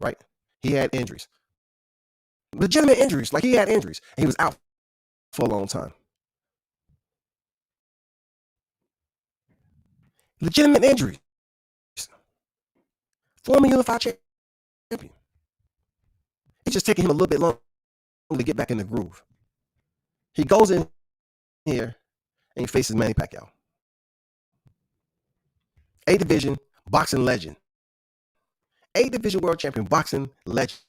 right? He had injuries. Legitimate injuries. Like he had injuries. And he was out for a long time. Legitimate injuries. Former unified champion. It's just taking him a little bit longer to get back in the groove. He goes in here and he faces Manny Pacquiao. A-division boxing legend. A-division world champion boxing legend.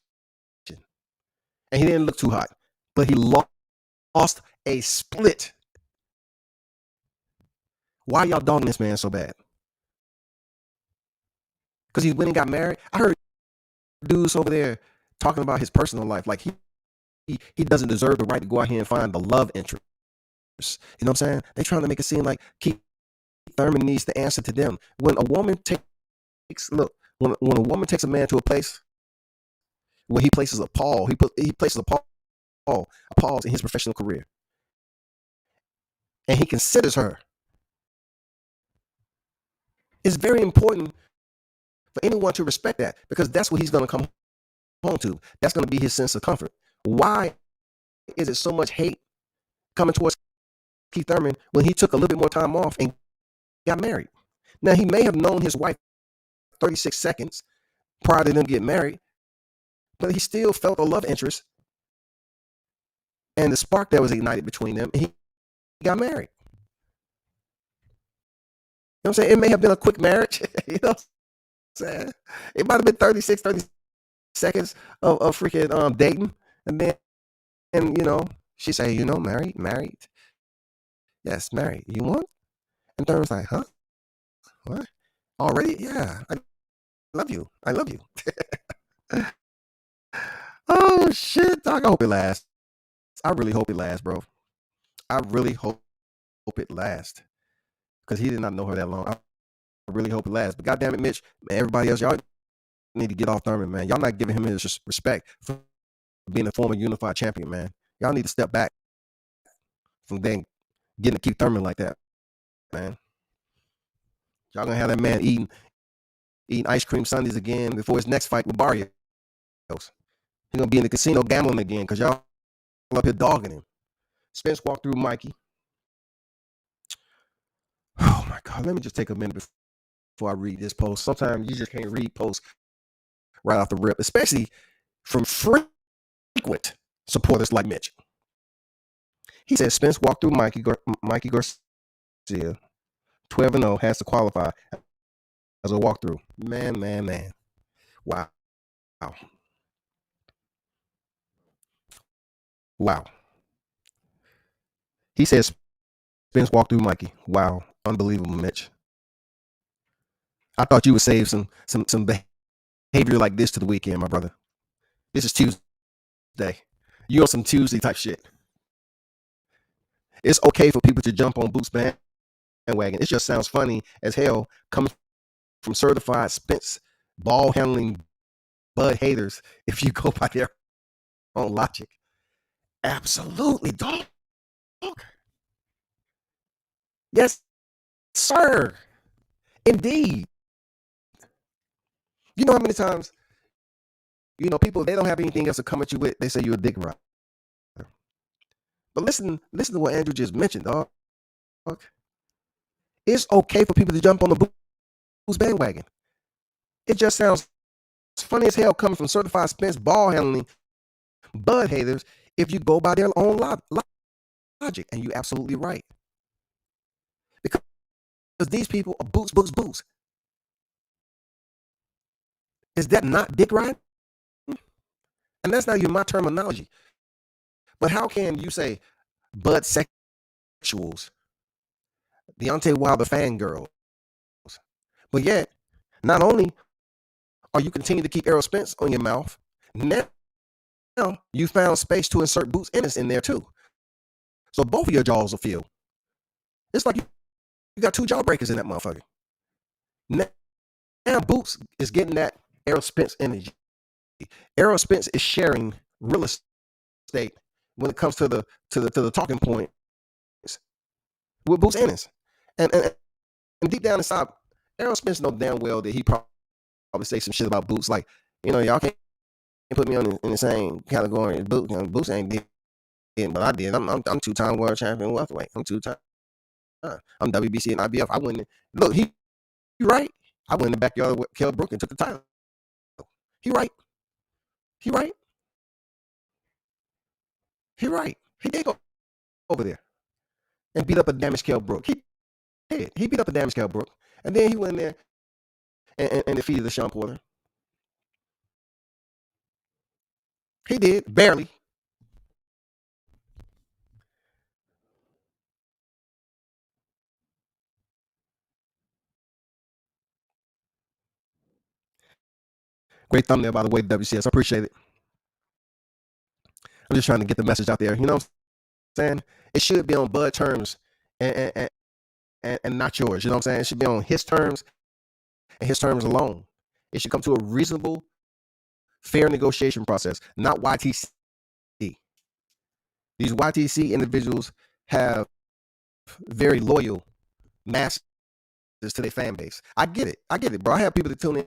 And he didn't look too hot. But he lost a split. Why y'all dogging this man so bad? Because he went and got married? I heard dudes over there talking about his personal life. Like he doesn't deserve the right to go out here and find the love interest. You know what I'm saying? They're trying to make it seem like Keith Thurman needs to answer to them. When a woman when a woman takes a man to a place where he places a pause, he places a pause in his professional career. And he considers her. It's very important for anyone to respect that, because that's what he's going to come home to. That's going to be his sense of comfort. Why is it so much hate coming towards Keith Thurman when he took a little bit more time off and got married? Now, he may have known his wife 36 seconds prior to them getting married, but he still felt a love interest and the spark that was ignited between them, and he got married. You know what I'm saying? It may have been a quick marriage. You know what I'm saying? It might have been 30 seconds of freaking dating. And then, she say, married. Yes, married. You want? And Thurman's like, huh? What? Already? Yeah. I love you. Oh, shit, dog. I hope it lasts. I really hope it lasts, bro. I really hope it lasts. Because he did not know her that long. I really hope it lasts. But goddamn it, Mitch, man, everybody else, y'all need to get off Thurman, man. Y'all not giving him his respect for being a former unified champion, man. Y'all need to step back from then getting to Keith Thurman like that, man. Y'all gonna have that man eating ice cream sundaes again before his next fight with Barrios. He's gonna be in the casino gambling again because y'all up here dogging him. Spence walked through Mikey. Oh my God, let me just take a minute before I read this post. Sometimes you just can't read posts right off the rip, especially from frequent supporters like Mitch. He said Spence walked through Mikey Garcia, 12-0, has to qualify as a walkthrough. Man. Wow. He says Spence walked through Mikey. Wow. Unbelievable, Mitch. I thought you would save some behavior like this to the weekend, my brother. This is Tuesday. You on some Tuesday type shit. It's okay for people to jump on Boots bandwagon. It just sounds funny as hell coming from certified Spence ball handling Bud haters if you go by their own logic. Absolutely, dog. Yes, sir. Indeed. You know how many times, people, they don't have anything else to come at you with. They say you're a dick rider. But listen to what Andrew just mentioned, dog. It's okay for people to jump on the Boots bandwagon. It just sounds funny as hell coming from certified Spence ball handling Bud haters if you go by their own logic. And you're absolutely right. Because these people are boots. Is that not dick riding? And that's not even my terminology. But how can you say Bud sexuals, Deontay Wilder fangirls, but yet not only are you continuing to keep Errol Spence on your mouth, now you found space to insert Boots Ennis in there too. So both of your jaws will feel. It's like you got two jawbreakers in that motherfucker. Now Boots is getting that Errol Spence energy. Errol Spence is sharing real estate when it comes to the talking points with Boots Ennis. And deep down inside, Errol Spence know damn well that he probably say some shit about Boots, like, y'all can't put me in the same category as Boots. Boots ain't did, but I did. I'm 2-time world champion welterweight. I'm 2-time. I'm WBC and IBF. I went. Look, he right. I went in the backyard with Kell Brook and took the title. He right. He right. He right. He did go over there and beat up a damaged Kell Brook. He did. He beat up a damaged Kell Brook, and then he went in there and defeated the Sean Porter. He did, barely. Great thumbnail, by the way, WCS. I appreciate it. I'm just trying to get the message out there. You know what I'm saying? It should be on Bud terms and not yours. You know what I'm saying? It should be on his terms and his terms alone. It should come to a reasonable, fair negotiation process, not YTC. These YTC individuals have very loyal masses to their fan base. I get it, bro. I have people that tune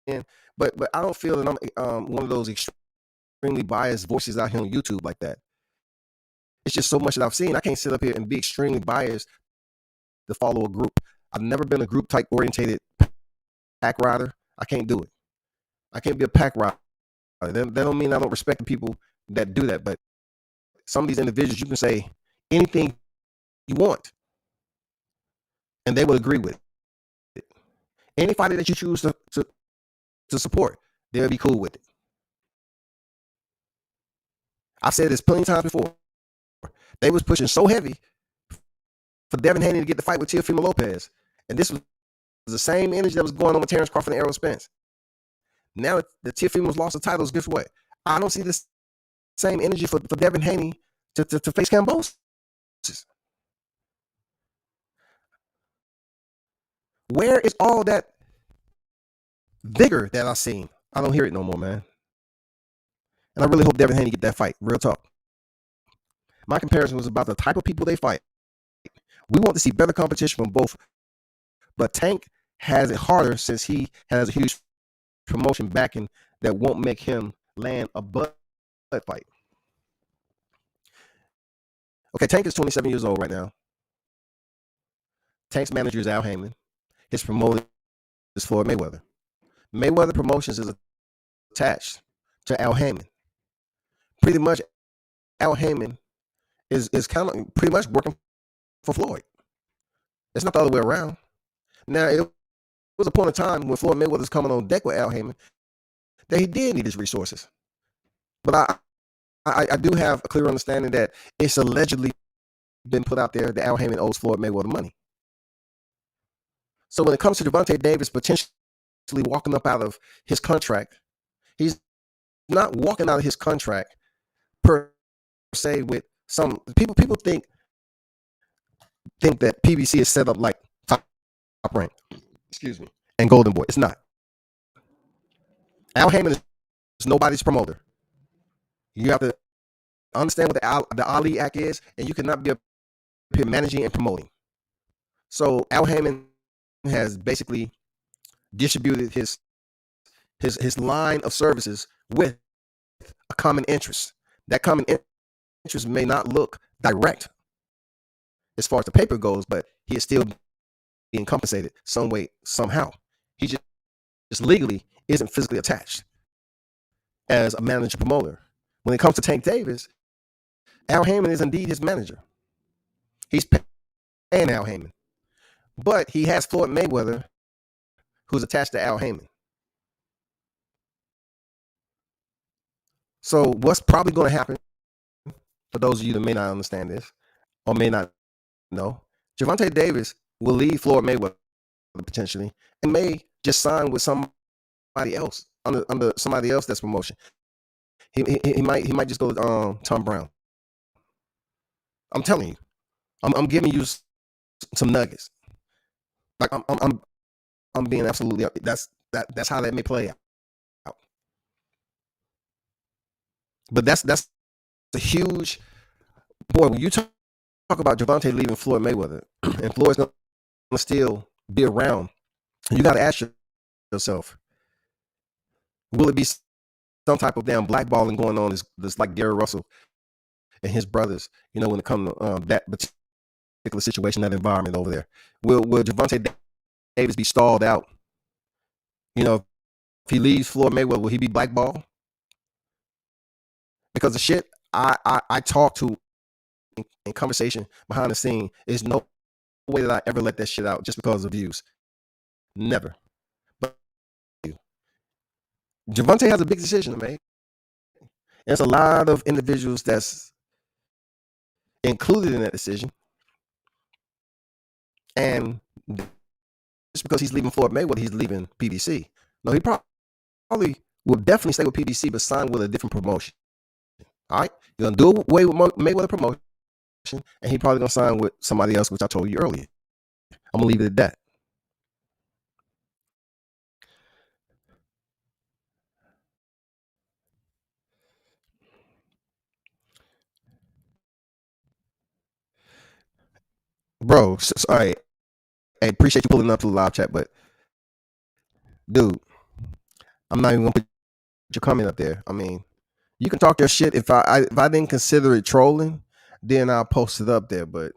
in, but I don't feel that I'm one of those extremely biased voices out here on YouTube like that. It's just so much that I've seen. I can't sit up here and be extremely biased to follow a group. I've never been a group type orientated pack rider. I can't do it. I can't be a pack rider. That don't mean I don't respect the people that do that, but some of these individuals, you can say anything you want, and they will agree with it. Any fighter that you choose to support, they'll be cool with it. I've said this plenty of times before. They was pushing so heavy for Devin Haney to get the fight with Teofimo Lopez, and this was the same energy that was going on with Terrence Crawford and Errol Spence. Now the Teofimo's lost the titles. Guess what? I don't see this same energy for Devin Haney to face Kambosos. Where is all that vigor that I've seen? I don't hear it no more, man. And I really hope Devin Haney get that fight. Real talk. My comparison was about the type of people they fight. We want to see better competition from both, but Tank has it harder since he has a huge promotion backing that won't make him land a blood fight. Okay, Tank is 27 years old right now. Tank's manager is Al Heyman. His promoter is Floyd Mayweather. Mayweather Promotions is attached to Al Heyman. Pretty much, Al Heyman is kind of pretty much working for Floyd. It's not the other way around. Now, it was a point of time when Floyd Mayweather was coming on deck with Al Heyman that he did need his resources. But I do have a clear understanding that it's allegedly been put out there that Al Heyman owes Floyd Mayweather money. So when it comes to Gervonta Davis potentially walking up out of his contract, he's not walking out of his contract per se with some people. People think that PBC is set up like top rank, and Golden Boy. It's not. Al Heyman is nobody's promoter. You have to understand what the Ali Act is, and you cannot be up here managing and promoting. So Al Heyman has basically distributed his line of services with a common interest. That common interest may not look direct as far as the paper goes, but he is still being compensated some way, somehow. He just legally isn't physically attached as a manager promoter. When it comes to Tank Davis, Al Heyman is indeed his manager. He's paying Al Heyman. But he has Floyd Mayweather, who's attached to Al Heyman. So what's probably going to happen, for those of you that may not understand this or may not know, Gervonta Davis will leave Floyd Mayweather potentially and may just sign with somebody else under somebody else that's promotion. He might just go with Tom Brown. I'm telling you, I'm giving you some nuggets. Like I'm being absolutely, that's how that may play out. But that's a huge boy. When you talk about Javante leaving Floyd Mayweather, and Floyd's gonna still be around, you got to ask yourself, will it be some type of damn blackballing going on? This like Gary Russell and his brothers, when it comes to that particular situation, that environment over there. Will Javante Davis be stalled out? If he leaves Floyd Mayweather, will he be blackballed? Because the shit I talk to in conversation behind the scene, is no way that I ever let that shit out just because of views. Never. But Javante has a big decision to make. There's a lot of individuals that's included in that decision. And just because he's leaving Floyd Mayweather, he's leaving PBC. No, he probably will definitely stay with PBC, but sign with a different promotion. All right? You're going to do away with Mayweather promotion, and he probably going to sign with somebody else, which I told you earlier. I'm going to leave it at that. Bro, all right. Hey, appreciate you pulling up to the live chat, but dude, I'm not even going to put your comment up there. I mean, you can talk your shit. If I didn't consider it trolling, then I'll post it up there. But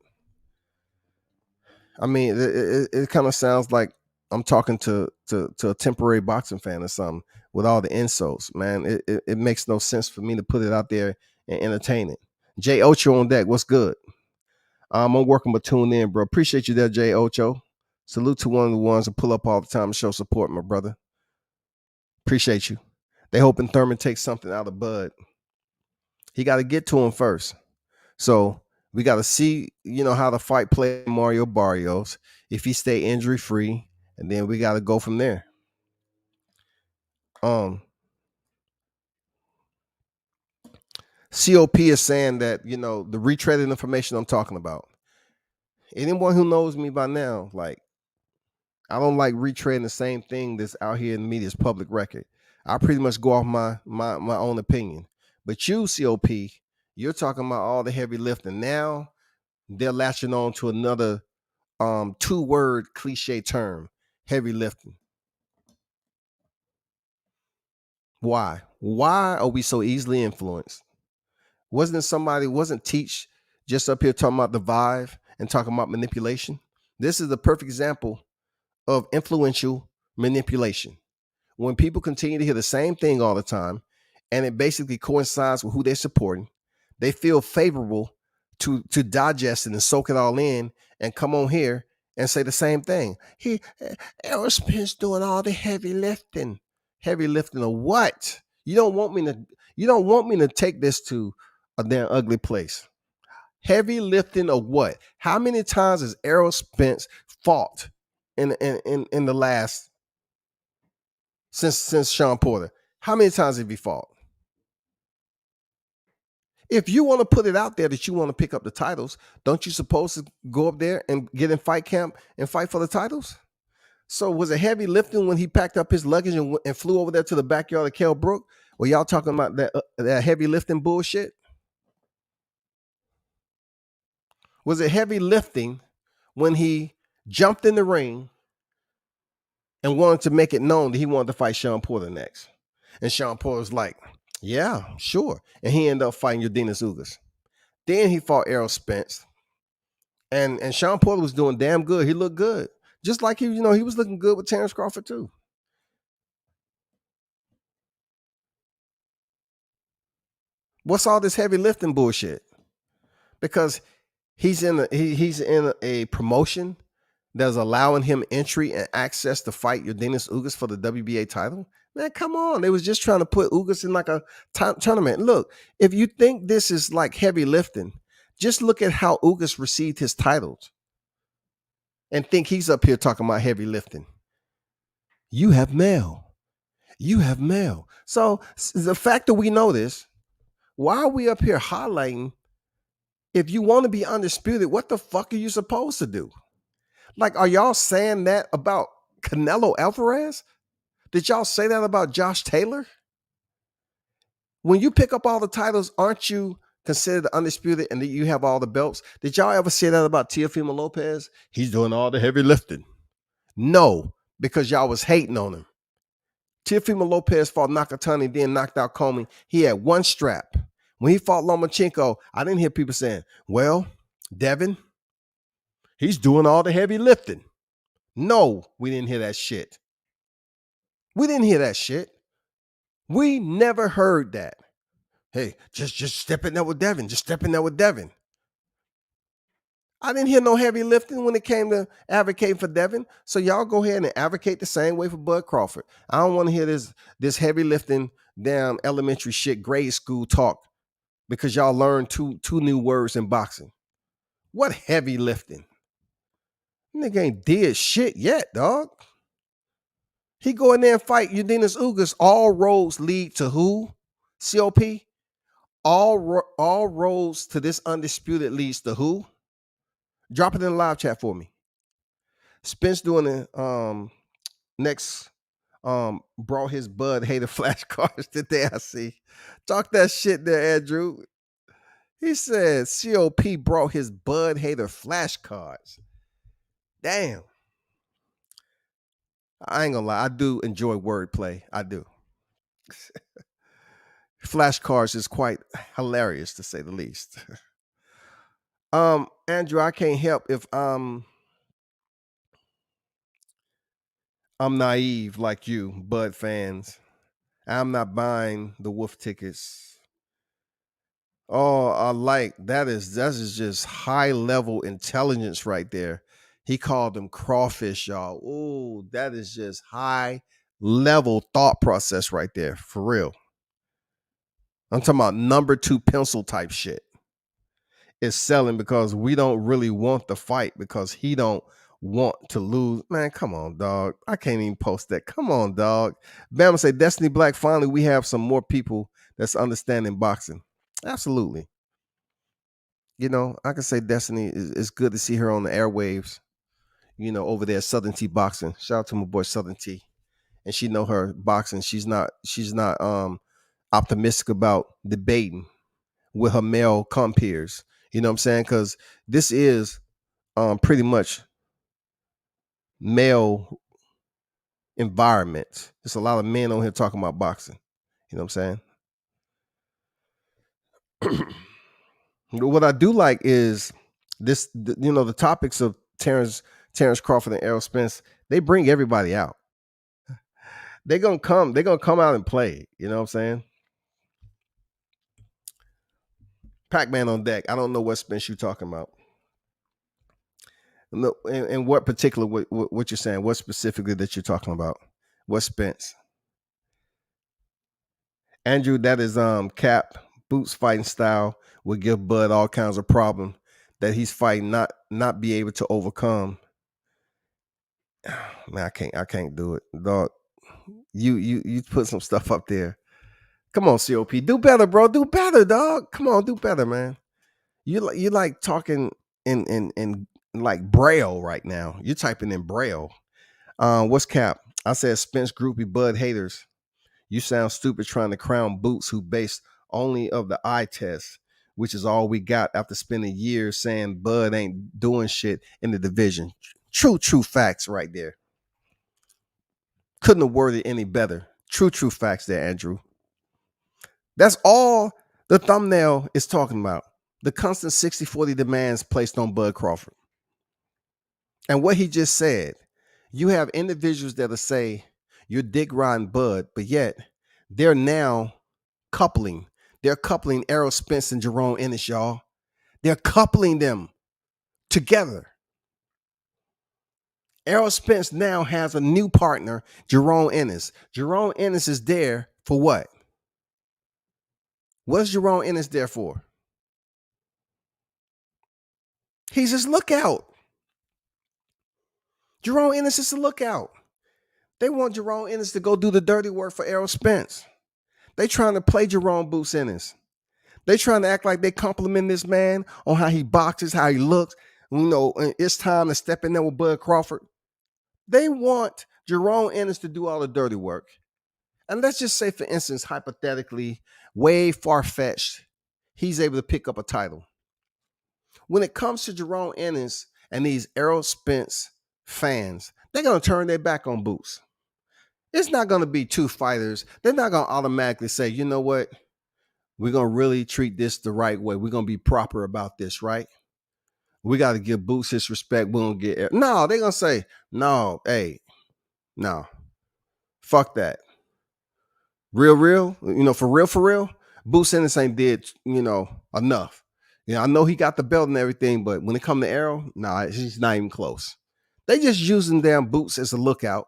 I mean, it kind of sounds like I'm talking to a temporary boxing fan or something with all the insults, man. It makes no sense for me to put it out there and entertain it. Jay Ocho on deck. What's good? I'm working but tune in, bro. Appreciate you there, Jay Ocho. Salute to one of the ones that pull up all the time and show support, my brother. Appreciate you. They hoping Thurman takes something out of Bud. He got to get to him first. So we got to see, how the fight play Mario Barrios, if he stay injury free, and then we got to go from there. COP is saying that, the retreaded information I'm talking about. Anyone who knows me by now, like, I don't like retreading the same thing that's out here in the media's public record. I pretty much go off my own opinion. But you, COP, you're talking about all the heavy lifting. Now they're latching on to another 2-word cliche term, heavy lifting. Why are we so easily influenced? Wasn't Teach just up here talking about the Vive and talking about manipulation? This is the perfect example of influential manipulation. When people continue to hear the same thing all the time, and it basically coincides with who they're supporting, they feel favorable to digest it and soak it all in and come on here and say the same thing. Errol Spence doing all the heavy lifting. Heavy lifting of what? You don't want me to take this to a damn ugly place. Heavy lifting of what? How many times has Errol Spence fought in the last since Sean Porter? How many times have he fought? If you want to put it out there that you want to pick up the titles, don't you supposed to go up there and get in fight camp and fight for the titles? So was it heavy lifting when he packed up his luggage and flew over there to the backyard of Kell Brook? Were y'all talking about that heavy lifting bullshit? Was it heavy lifting when he jumped in the ring and wanted to make it known that he wanted to fight Sean Porter next? And Sean Porter was like, yeah, sure. And he ended up fighting Yordenis Ugas. Then he fought Errol Spence. And Sean Porter was doing damn good. He looked good. Just like he was looking good with Terrence Crawford too. What's all this heavy lifting bullshit? Because he's in a promotion that's allowing him entry and access to fight Yordenis Ugas for the WBA title. Man, come on. They was just trying to put Ugas in like a tournament. Look, if you think this is like heavy lifting, just look at how Ugas received his titles and think he's up here talking about heavy lifting. You have mail. So the fact that we know this, why are we up here highlighting If you want to be undisputed, what the fuck are you supposed to do? Like, are y'all saying that about Canelo Alvarez? Did y'all say that about Josh Taylor? When you pick up all the titles, aren't you considered undisputed and that you have all the belts? Did y'all ever say that about Teofimo Lopez? He's doing all the heavy lifting. No, because y'all was hating on him. Teofimo Lopez fought Nakatani, then knocked out Comey. He had one strap. When he fought Lomachenko, I didn't hear people saying, well, Devin, he's doing all the heavy lifting. No, we didn't hear that shit. We didn't hear that shit. We never heard that. Hey, just step in there with Devin. Just step in there with Devin. I didn't hear no heavy lifting when it came to advocating for Devin. So y'all go ahead and advocate the same way for Bud Crawford. I don't want to hear this heavy lifting, damn elementary shit, grade school talk because y'all learned two new words in boxing. What heavy lifting? Nigga ain't did shit yet, dog. He go in there and fight Udinas Ugas. All roads lead to who? COP? All roads to this undisputed leads to who? Drop it in the live chat for me. Spence doing the next brought his Bud hater flashcards today. I see. Talk that shit there, Andrew. He said COP brought his Bud hater flashcards. Damn. I ain't gonna lie. I do enjoy wordplay. I do. Flashcards is quite hilarious to say the least. Andrew, I can't help if I'm naive like you, Bud fans. I'm not buying the Wolf tickets. Oh, I like that is just high level intelligence right there. He called them crawfish, y'all. Oh, that is just high level thought process right there, for real. I'm talking about number 2 pencil type shit. It's selling because we don't really want the fight because he don't want to lose. Man, come on, dog. I can't even post that. Come on, dog. Bama say Destiny Black. Finally, we have some more people that's understanding boxing. Absolutely. You know, I can say Destiny is good to see her on the airwaves, you know, over there at Southern T Boxing. Shout out to my boy Southern T. And she know her boxing. She's not optimistic about debating with her male compeers. You know what I'm saying? Because this is pretty much male environment. There's a lot of men on here talking about boxing. You know what I'm saying? What I do like is this, you know, the topics of Terrence Crawford and Errol Spence, they bring everybody out. They're gonna come out and play. You know what I'm saying? Pac-Man on deck. I don't know what Spence you talking about. No, and what particular what you're saying? What specifically that you're talking about? What Spence? Andrew, that is Cap. Boots fighting style will give Bud all kinds of problem that he's fighting not be able to overcome. Man, I can't do it, dog. You put some stuff up there. Come on, COP, do better, bro. Do better, dog. Come on, do better, man. You like talking in like Braille right now. You're typing in Braille. What's Cap? I said Spence groupie Bud haters. You sound stupid trying to crown Boots who based only of the eye test, which is all we got after spending years saying Bud ain't doing shit in the division. True facts right there. Couldn't have worded any better. True facts there, Andrew. That's all the thumbnail is talking about. The constant 60-40 demands placed on Bud Crawford. And what he just said, you have individuals that'll say you're dick riding Bud, but yet they're now coupling. They're coupling Errol Spence and Jerome Ennis, y'all. They're coupling them together. Errol Spence now has a new partner, Jerome Ennis. Jerome Ennis is there for what? What's Jerome Ennis there for? He's his lookout. Jerome Ennis is a lookout. They want Jerome Ennis to go do the dirty work for Errol Spence. They trying to play Jerome Boots Ennis. They trying to act like they compliment this man on how he boxes, how he looks. And it's time to step in there with Bud Crawford. They want Jerome Ennis to do all the dirty work. And let's just say, for instance, hypothetically, way far-fetched, he's able to pick up a title. When it comes to Jerome Ennis and these Errol Spence fans, they're going to turn their back on Boots. It's not going to be two fighters. They're not going to automatically say, you know what? We're going to really treat this the right way. We're going to be proper about this, right? We got to give Boots his respect. We don't get no. They're going to say, no, hey, no, fuck that. Real, for real, Boots Ennis ain't did, enough. I know he got the belt and everything, but when it come to Errol, nah, he's not even close. They just using damn Boots as a lookout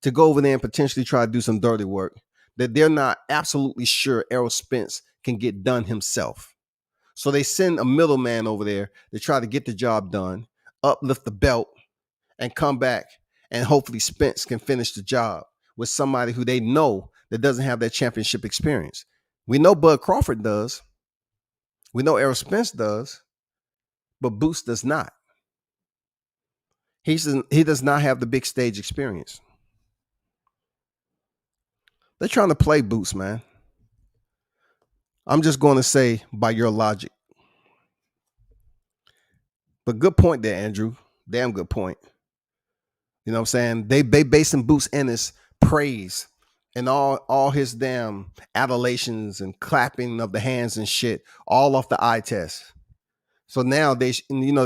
to go over there and potentially try to do some dirty work that they're not absolutely sure Errol Spence can get done himself. So they send a middleman over there to try to get the job done, uplift the belt, and come back, and hopefully Spence can finish the job with somebody who they know that doesn't have that championship experience. We know Bud Crawford does. We know Errol Spence does, but Boots does not. He does not have the big stage experience. They're trying to play Boots, man. I'm just going to say by your logic. But good point there, Andrew. Damn good point. You know what I'm saying? They basing Boots Ennis praise and all his damn adulations and clapping of the hands and shit all off the eye test. So now they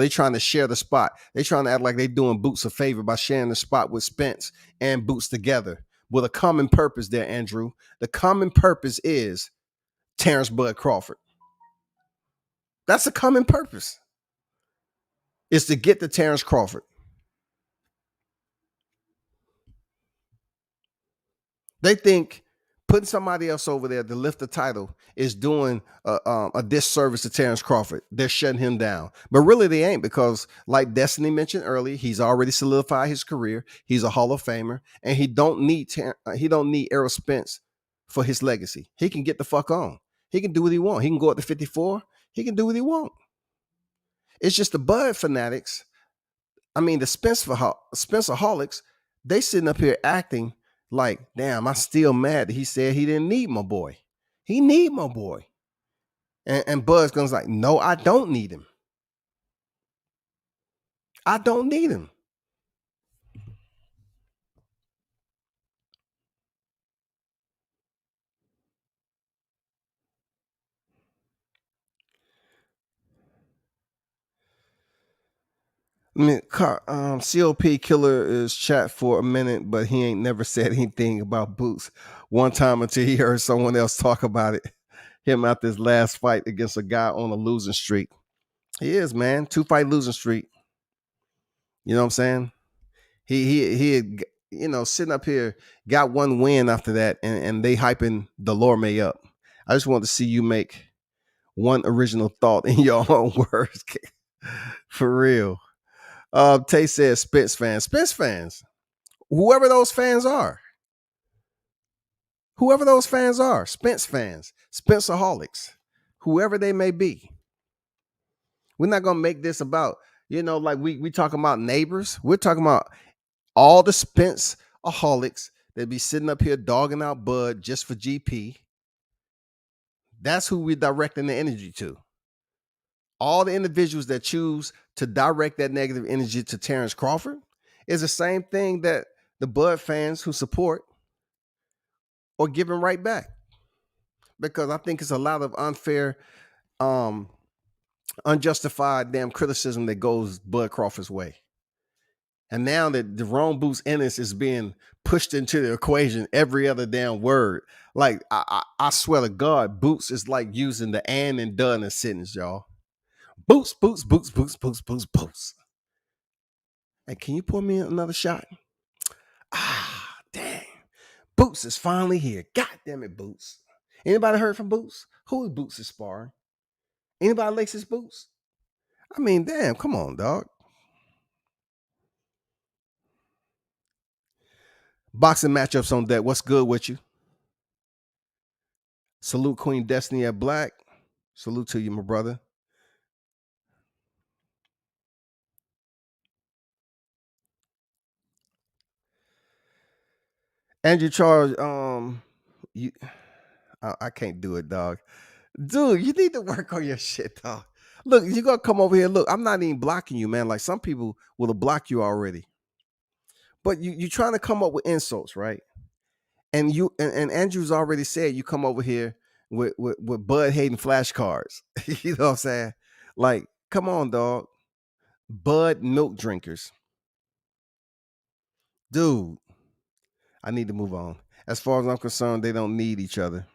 trying to share the spot. They trying to act like they doing Boots a favor by sharing the spot with Spence and Boots together with a common purpose there, Andrew. The common purpose is Terrence Bud Crawford. That's a common purpose. Is to get to Terrence Crawford. They think putting somebody else over there to lift the title is doing a disservice to Terrence Crawford. They're shutting him down. But really they ain't, because like Destiny mentioned earlier, he's already solidified his career. He's a Hall of Famer, and he don't need Errol Spence for his legacy. He can get the fuck on. He can do what he wants. He can go up to 54. He can do what he wants. It's just the Bud fanatics, the Spencerholics, they sitting up here acting like, damn, I'm still mad that he said he didn't need my boy. He need my boy. And Bud's going to like, no, I don't need him. I don't need him. COP Killer is chat for a minute, but he ain't never said anything about Boots one time until he heard someone else talk about it. Him out this last fight against a guy on a losing streak. He is, man. 2-fight losing streak. You know what I'm saying? He had, sitting up here, got one win after that, and they hyping Delorme up. I just want to see you make one original thought in your own words. For real. Tay says Spence fans. Whoever those fans are. Spence fans, Spencerholics, whoever they may be. We're not gonna make this about, like we talking about neighbors. We're talking about all the Spencerholics that be sitting up here dogging out Bud just for GP. That's who we're directing the energy to. All the individuals that choose to direct that negative energy to Terrence Crawford is the same thing that the Bud fans who support are giving right back. Because I think it's a lot of unfair, unjustified damn criticism that goes Bud Crawford's way. And now that Jerome Boots Ennis is being pushed into the equation every other damn word, like I swear to God, Boots is like using the and done in a sentence, y'all. Boots. Hey, can you pour me another shot? Dang. Boots is finally here. God damn it, Boots. Anybody heard from Boots? Who is Boots is sparring? Anybody likes his Boots? Damn, come on, dog. Boxing matchups on deck. What's good with you? Salute Queen Destiny at Black. Salute to you, my brother. Andrew Charles, you I can't do it, dog. Dude, you need to work on your shit, dog. Look, you gonna come over here. Look, I'm not even blocking you, man. Like some people will have blocked you already. But you trying to come up with insults, right? And and Andrew's already said you come over here with Bud Hayden flashcards. You know what I'm saying? Like, come on, dog. Bud milk drinkers. Dude, I need to move on. As far as I'm concerned, they don't need each other.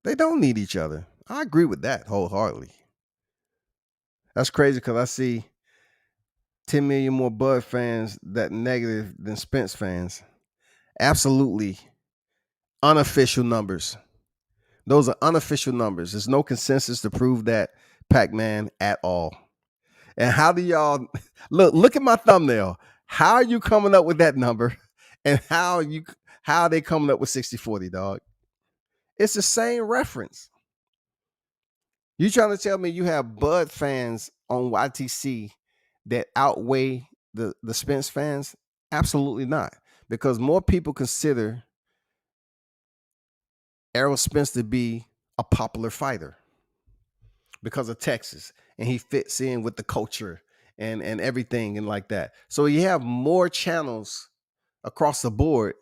They don't need each other. I agree with that wholeheartedly. That's crazy because I see 10 million more Bud fans that negative than Spence fans. Absolutely unofficial numbers. Those are unofficial numbers. There's no consensus to prove that, Pac-Man, at all. And how do y'all look at my thumbnail? How are you coming up with that number? And how are they coming up with 60-40, dog? It's the same reference. You trying to tell me you have Bud fans on YTC that outweigh the Spence fans? Absolutely not. Because more people consider Errol Spence to be a popular fighter because of Texas. And he fits in with the culture and everything and like that. So you have more channels across the board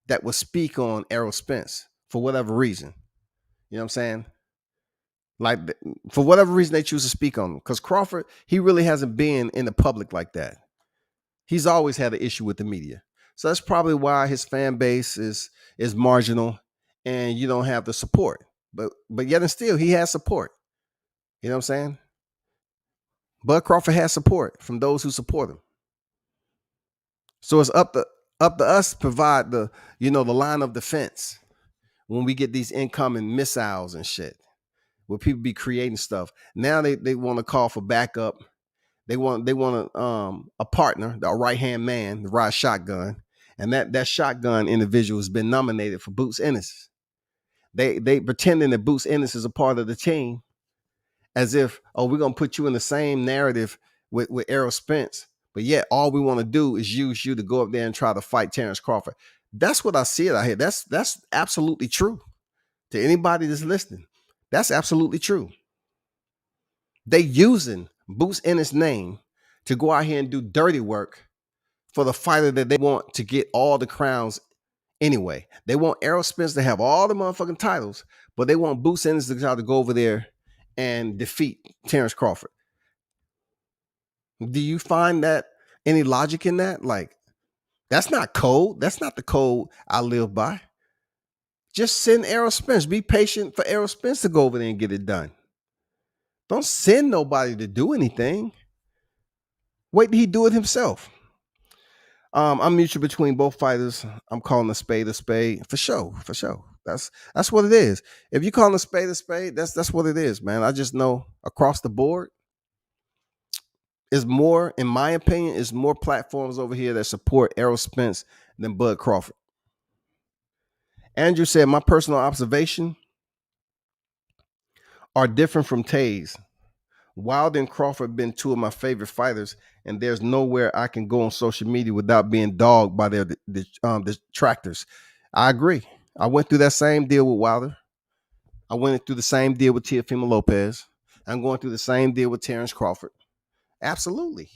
that will speak on Errol Spence for whatever reason. You know what I'm saying? Like for whatever reason they choose to speak on him. Because Crawford, he really hasn't been in the public like that. He's always had an issue with the media. So that's probably why his fan base is marginal and you don't have the support. But yet and still he has support. You know what I'm saying? Bud Crawford has support from those who support him. So it's up to us to provide the line of defense when we get these incoming missiles and shit. Where people be creating stuff. Now they want to call for backup. They want a partner, a right hand man, to ride shotgun, and that shotgun individual has been nominated for Boots Ennis. They pretending that Boots Ennis is a part of the team, as if we're gonna put you in the same narrative with Errol Spence, but yet all we want to do is use you to go up there and try to fight Terrence Crawford. That's what I see it out here. That's absolutely true. To anybody that's listening, that's absolutely true. They using Boots Ennis' name to go out here and do dirty work for the fighter that they want to get all the crowns anyway. They want Errol Spence to have all the motherfucking titles, but they want Boots Ennis to try to go over there and defeat Terrence Crawford. Do you find that any logic in that? Like, that's not code. That's not the code I live by. Just send Errol Spence. Be patient for Errol Spence to go over there and get it done. Don't send nobody to do anything. Wait till he do it himself. I'm mutual between both fighters. I'm calling a spade for sure, for sure. That's what it is. If you call a spade, that's what it is, man. I just know across the board is more, in my opinion, is more platforms over here that support Errol Spence than Bud Crawford. Andrew said, my personal observation are different from Tay's. Wilder and Crawford have been two of my favorite fighters, and there's nowhere I can go on social media without being dogged by their detractors. I agree. I went through that same deal with Wilder. I went through the same deal with Teofimo Lopez. I'm going through the same deal with Terrence Crawford. Absolutely.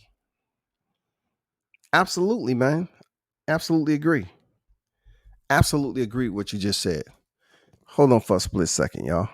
Absolutely, man. Absolutely agree. Absolutely agree with what you just said. Hold on for a split second, y'all.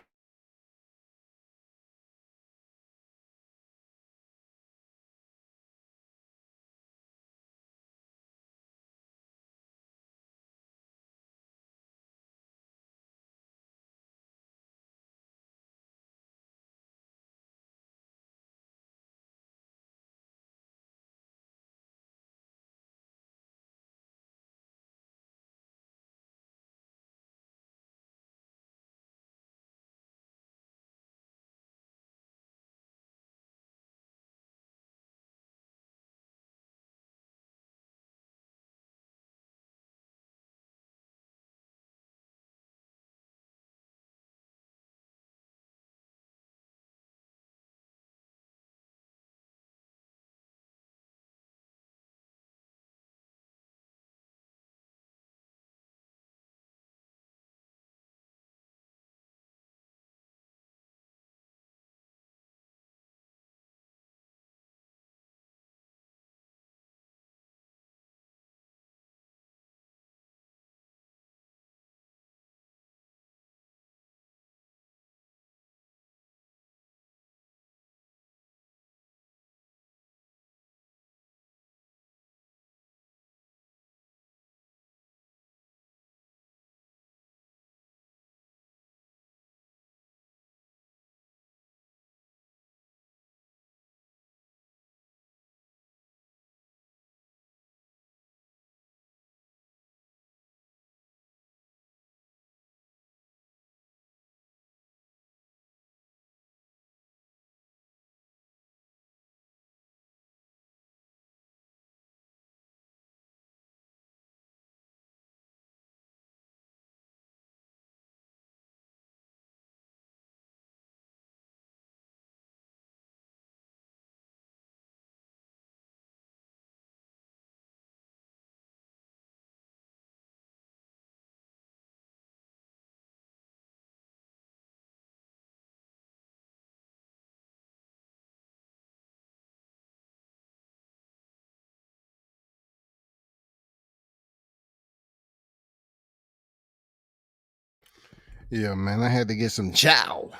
Yeah, man, I had to get some chow.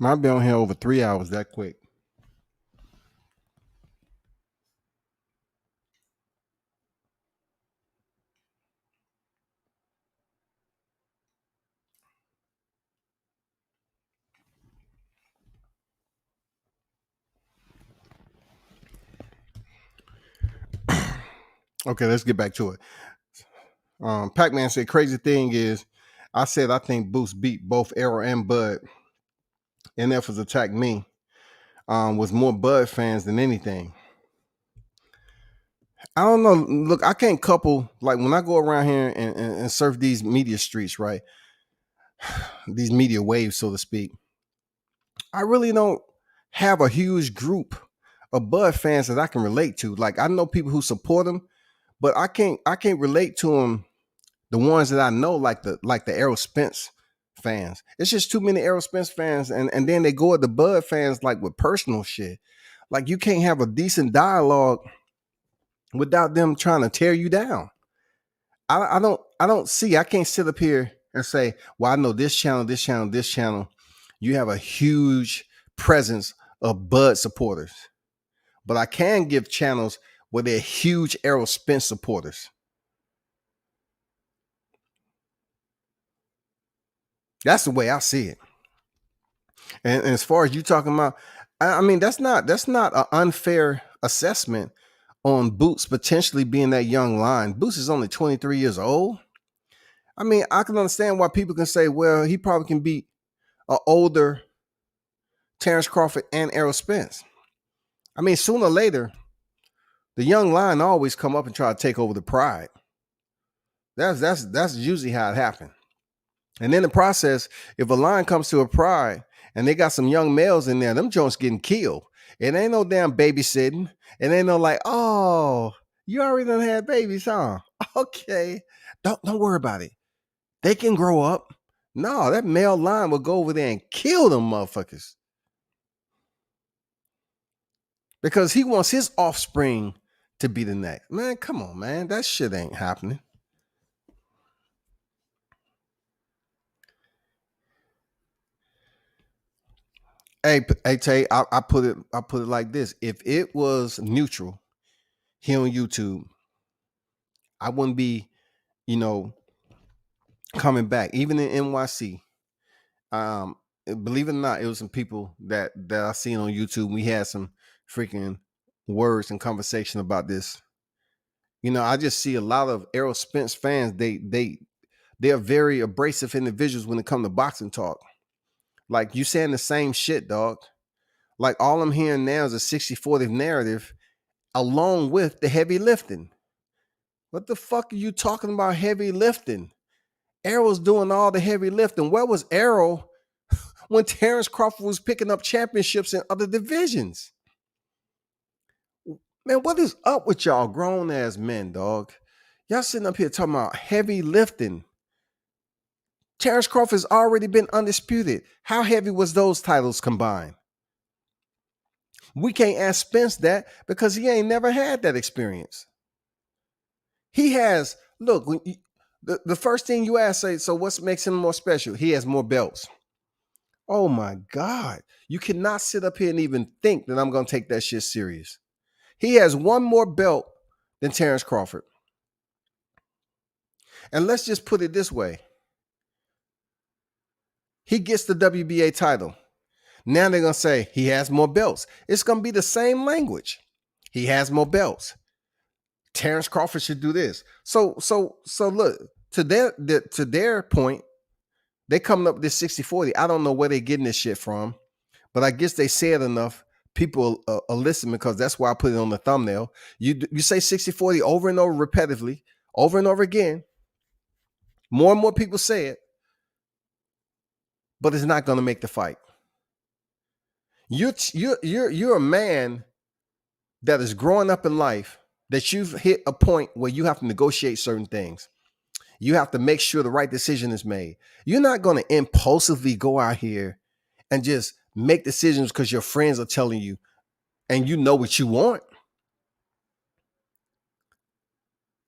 I've been on here over 3 hours that quick. Okay, let's get back to it. Pac-Man said, crazy thing is, I said I think Boost beat both Arrow and Bud. And efforts attack me. Was more Bud fans than anything. I don't know. Look, I can't couple like when I go around here and surf these media streets, right? These media waves, so to speak. I really don't have a huge group of Bud fans that I can relate to. Like I know people who support him, but I can't relate to them. The ones that I know, like the Errol Spence fans. It's just too many Errol Spence fans, and then they go at the Bud fans like with personal shit. Like you can't have a decent dialogue without them trying to tear you down. I don't see. I can't sit up here and say, well, I know this channel, this channel, this channel. You have a huge presence of Bud supporters, but I can give channels where they're huge Errol Spence supporters. That's the way I see it. And as far as you talking about, I mean that's not an unfair assessment on Boots potentially being that young line. Boots is only 23 years old. I mean, I can understand why people can say, well, he probably can beat an older Terrence Crawford and Errol Spence. I mean, sooner or later, the young line always come up and try to take over the pride. That's usually how it happens. And in the process, if a line comes to a pride and they got some young males in there, them joints getting killed. It ain't no damn babysitting. It ain't no like, oh, you already done had babies, huh? Okay. Don't worry about it. They can grow up. No, that male line will go over there and kill them motherfuckers. Because he wants his offspring to be the next. Man, come on, man. That shit ain't happening. Hey, Tay, I put it like this. If it was neutral here on YouTube, I wouldn't be, you know, coming back. Even in NYC. Believe it or not, it was some people that I seen on YouTube. We had some freaking words and conversation about this. You know, I just see a lot of Errol Spence fans. They're very abrasive individuals when it comes to boxing talk. Like you saying the same shit, dog. Like all I'm hearing now is a 60-40 narrative along with the heavy lifting. What the fuck are you talking about heavy lifting? Errol's doing all the heavy lifting. Where was Errol when Terrence Crawford was picking up championships in other divisions? Man, what is up with y'all grown ass men, dog? Y'all sitting up here talking about heavy lifting. Terrence Crawford's already been undisputed. How heavy was those titles combined? We can't ask Spence that because he ain't never had that experience. He has, look, when the first thing you ask, say, so what makes him more special? He has more belts. Oh my God. You cannot sit up here and even think that I'm going to take that shit serious. He has one more belt than Terrence Crawford. And let's just put it this way. He gets the WBA title. Now they're going to say he has more belts. It's going to be the same language. He has more belts. Terrence Crawford should do this. So look, to their point, they coming up with this 60-40. I don't know where they're getting this shit from, but I guess they say it enough. People are listening because that's why I put it on the thumbnail. You say 60-40 over and over repetitively, over and over again. More and more people say it, but it's not going to make the fight. You're a man that is growing up in life, that you've hit a point where you have to negotiate certain things. You have to make sure the right decision is made. You're not going to impulsively go out here and just make decisions because your friends are telling you, and you know what you want.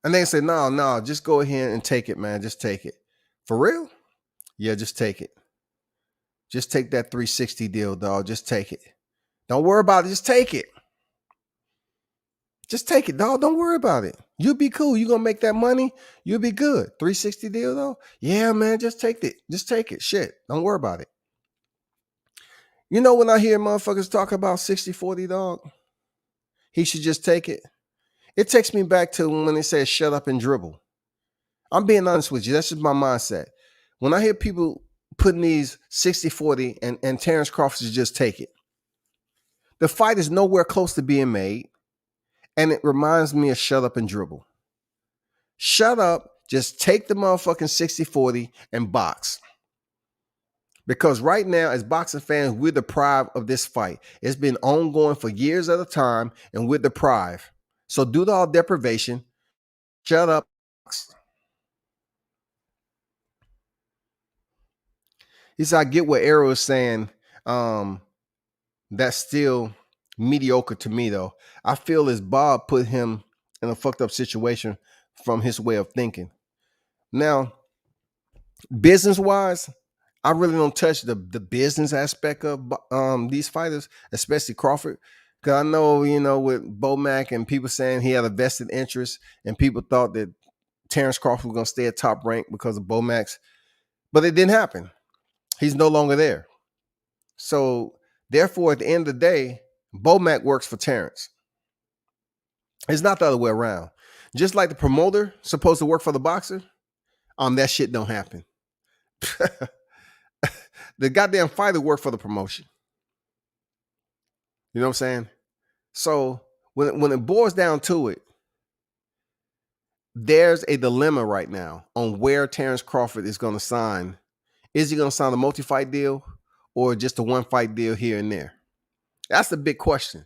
And they say, no, just go ahead and take it, man. Just take it. For real? Yeah, just take it. Just take that 360 deal, dog. Just take it. Don't worry about it. Just take it. Just take it, dog. Don't worry about it. You'll be cool. You're going to make that money. You'll be good. 360 deal, though? Yeah, man. Just take it. Just take it. Shit. Don't worry about it. You know, when I hear motherfuckers talk about 60-40, dog, he should just take it. It takes me back to when they said shut up and dribble. I'm being honest with you. That's just my mindset. When I hear people putting these 60-40 and Terrence Crawford should just take it, the fight is nowhere close to being made. And it reminds me of shut up and dribble. Shut up, just take the motherfucking 60-40 and box. Because right now, as boxing fans, we're deprived of this fight. It's been ongoing for years at a time, and we're deprived. So due to all deprivation, shut up. He said, I get what Arrow is saying. That's still mediocre to me, though. I feel as Bob put him in a fucked up situation from his way of thinking. Now, business-wise, I really don't touch the business aspect of these fighters, especially Crawford. Because I know, with Bomac and people saying he had a vested interest, and people thought that Terrence Crawford was going to stay at top rank because of Bomac's. But it didn't happen. He's no longer there. So, therefore, at the end of the day, Bomac works for Terrence. It's not the other way around. Just like the promoter supposed to work for the boxer, that shit don't happen. The goddamn fighter work for the promotion. You know what I'm saying? So when it boils down to it, there's a dilemma right now on where Terrence Crawford is going to sign. Is he going to sign a multi-fight deal or just a one-fight deal here and there? That's the big question.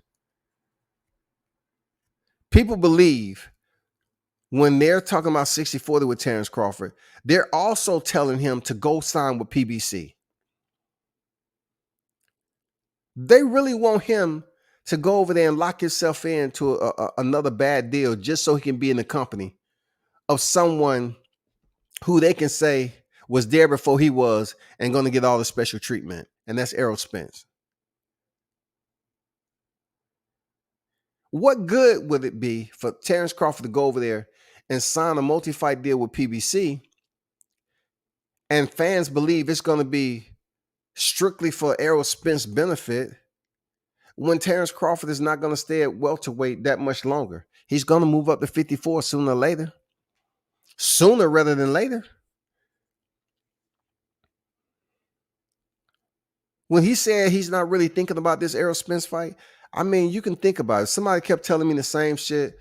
People believe when they're talking about 60-40 with Terrence Crawford, they're also telling him to go sign with PBC. They really want him to go over there and lock himself into another bad deal just so he can be in the company of someone who they can say was there before he was and going to get all the special treatment. And that's Errol Spence. What good would it be for Terrence Crawford to go over there and sign a multi-fight deal with PBC and fans believe it's going to be strictly for Errol Spence's benefit when Terrence Crawford is not going to stay at welterweight that much longer? He's going to move up to 54 sooner or later. Sooner rather than later. When he said he's not really thinking about this Errol Spence fight, I mean, you can think about it. Somebody kept telling me the same shit.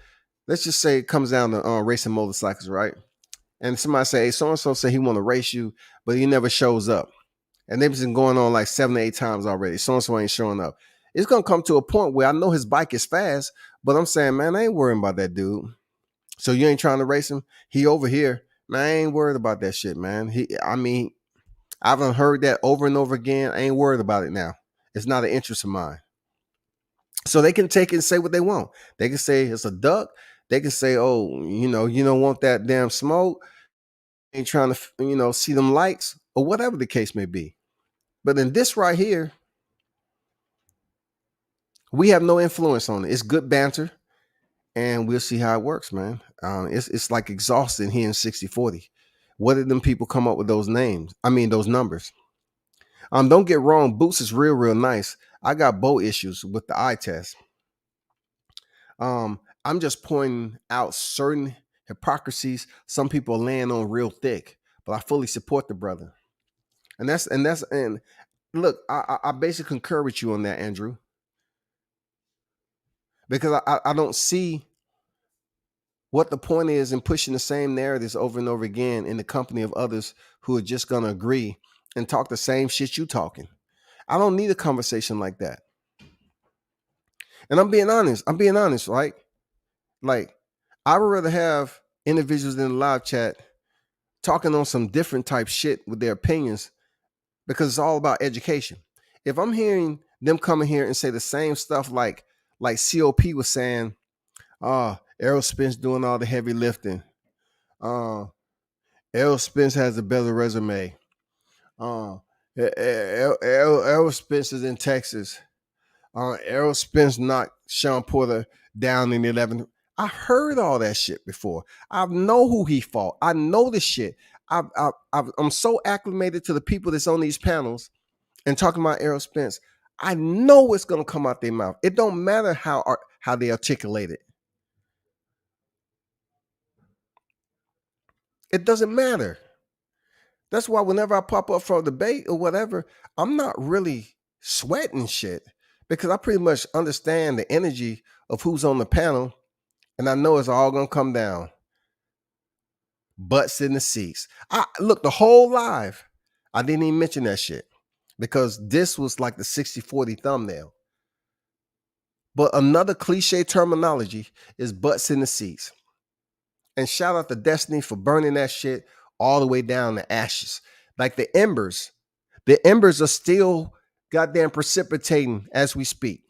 Let's just say it comes down to racing motorcycles, right? And somebody say, hey, so-and-so said he want to race you, but he never shows up. And they've been going on like 7 or 8 times already. So-and-so ain't showing up. It's going to come to a point where I know his bike is fast, but I'm saying, man, I ain't worrying about that dude. So you ain't trying to race him? He over here. Man, I ain't worried about that shit, man. I've heard that over and over again. I ain't worried about it now. It's not an interest of mine. So they can take it and say what they want. They can say it's a duck. They can say, oh, you don't want that damn smoke. Ain't trying to, see them lights or whatever the case may be. But in this right here, we have no influence on it. It's good banter, and we'll see how it works, man. It's like exhausting here in 60-40. What did them people come up with those names? I mean, those numbers. Don't get wrong. Boots is real, real nice. I got bow issues with the eye test. I'm just pointing out certain hypocrisies. Some people are laying on real thick, but I fully support the brother. And look, I basically concur with you on that, Andrew, because I don't see what the point is in pushing the same narratives over and over again in the company of others who are just going to agree and talk the same shit you talking. I don't need a conversation like that. And I'm being honest, right? Like, I would rather have individuals in the live chat talking on some different type shit with their opinions because it's all about education. If I'm hearing them come in here and say the same stuff like like COP was saying, Errol Spence doing all the heavy lifting. Errol Spence has a better resume. Errol Spence is in Texas. Errol Spence knocked Sean Porter down in the 11th. I heard all that shit before. I know who he fought. I know the shit. I'm so acclimated to the people that's on these panels and talking about Errol Spence. I know what's gonna come out their mouth. It don't matter how they articulate it. It doesn't matter. That's why whenever I pop up for a debate or whatever, I'm not really sweating shit because I pretty much understand the energy of who's on the panel, and I know it's all gonna come down. Butts in the seats. Look, the whole live, I didn't even mention that shit because this was like the 60-40 thumbnail. But another cliche terminology is butts in the seats. And shout out to Destiny for burning that shit all the way down to ashes. Like the embers are still goddamn precipitating as we speak.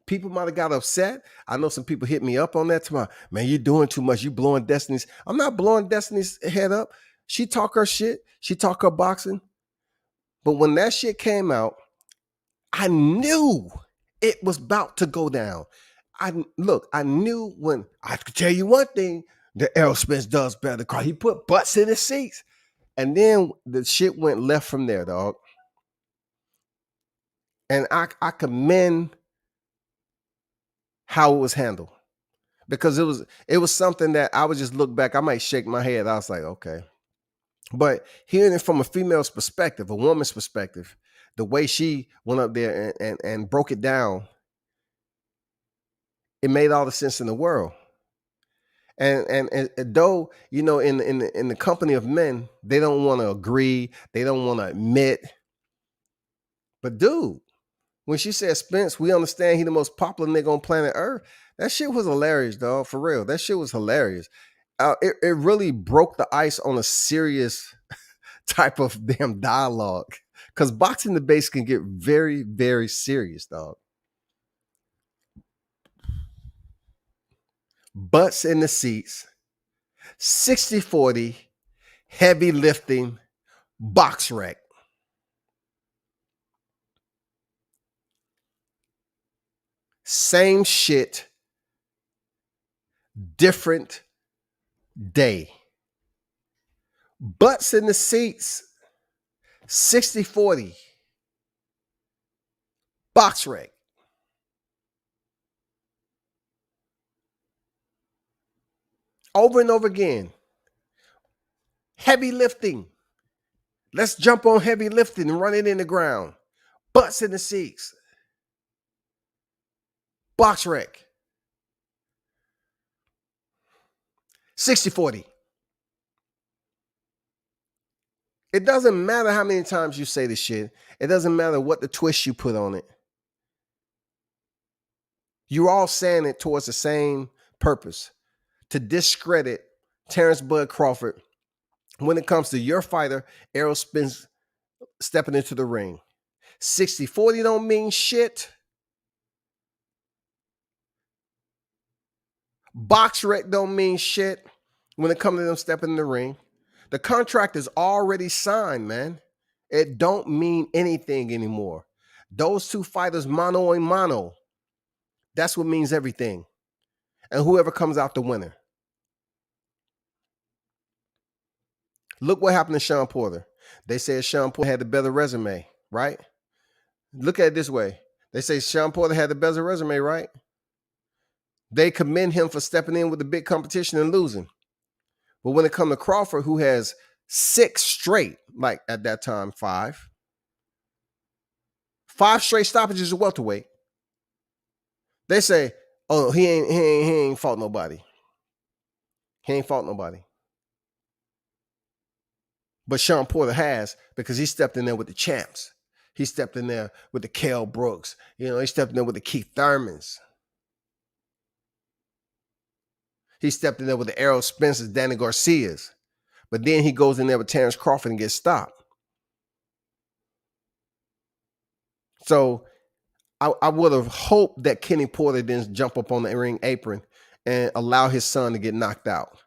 People might have got upset. I know some people hit me up on that tomorrow. Man, you're doing too much. You blowing Destiny's. I'm not blowing Destiny's head up. She talk her shit. She talk her boxing. But when that shit came out, I knew it was about to go down. I knew when I could tell you one thing that Errol Spence does better. He put butts in his seats. And then the shit went left from there, dog. And I commend how it was handled. Because it was something that I would just look back. I might shake my head. I was like, okay. But hearing it from a female's perspective, a woman's perspective, the way she went up there and broke it down, it made all the sense in the world. And though, you know, in the company of men, they don't want to agree, they don't want to admit. But dude, when she said Spence, we understand he the most popular nigga on planet Earth. That shit was hilarious, dog. For real, that shit was hilarious. It really broke the ice on a serious type of damn dialogue, because boxing debates can get very, very serious, dog. Butts in the seats, 60-40, heavy lifting, box wreck. Same shit, different day. Butts in the seats, 60-40, box wreck. Over and over again. Heavy lifting. Let's jump on heavy lifting and run it in the ground. Butts in the seats. Box wreck. 60-40. It doesn't matter how many times you say the shit. It doesn't matter what the twist you put on it. You're all saying it towards the same purpose. To discredit Terrence Bud Crawford when it comes to your fighter, Errol Spence, stepping into the ring. 60-40 don't mean shit. Box wreck don't mean shit when it comes to them stepping in the ring. The contract is already signed, man. It don't mean anything anymore. Those two fighters, mano a mano, that's what means everything. And whoever comes out the winner. Look what happened to Sean Porter. They said Sean Porter had the better resume, right? Look at it this way. They say Sean Porter had the better resume, right? They commend him for stepping in with the big competition and losing. But when it comes to Crawford, who has 6 straight, like at that time, 5 straight stoppages of welterweight, they say, oh, he ain't fought nobody. He ain't fought nobody. But Sean Porter has, because he stepped in there with the champs. He stepped in there with the Kell Brooks. You know, he stepped in there with the Keith Thurmans. He stepped in there with the Errol Spence's, Danny Garcias. But then he goes in there with Terrence Crawford and gets stopped. So I would have hoped that Kenny Porter didn't jump up on the ring apron and allow his son to get knocked out.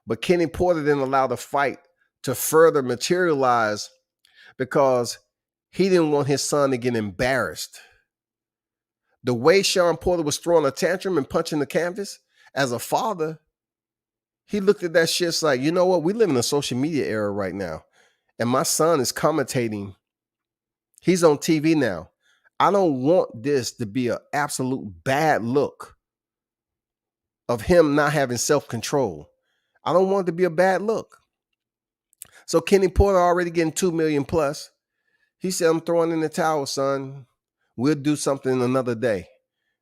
But Kenny Porter didn't allow the fight to further materialize because he didn't want his son to get embarrassed. The way Sean Porter was throwing a tantrum and punching the canvas, as a father, he looked at that shit like, you know what? We live in a social media era right now. And my son is commentating. He's on TV now. I don't want this to be an absolute bad look of him not having self-control. I don't want it to be a bad look. So Kenny Porter already getting 2 million plus. He said, I'm throwing in the towel, son. We'll do something another day.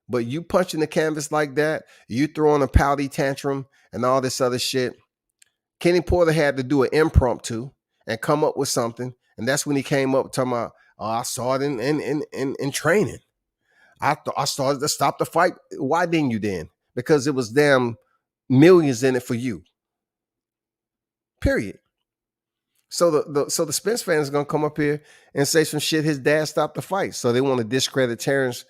But you punching the canvas like that, you throwing a pouty tantrum and all this other shit. Kenny Porter had to do an impromptu and come up with something. And that's when he came up talking about, oh, I saw it in training. I started to stop the fight. Why didn't you then? Because it was damn millions in it for you. Period. So the Spence fans are gonna come up here and say some shit. His dad stopped the fight, so they want to discredit Terrence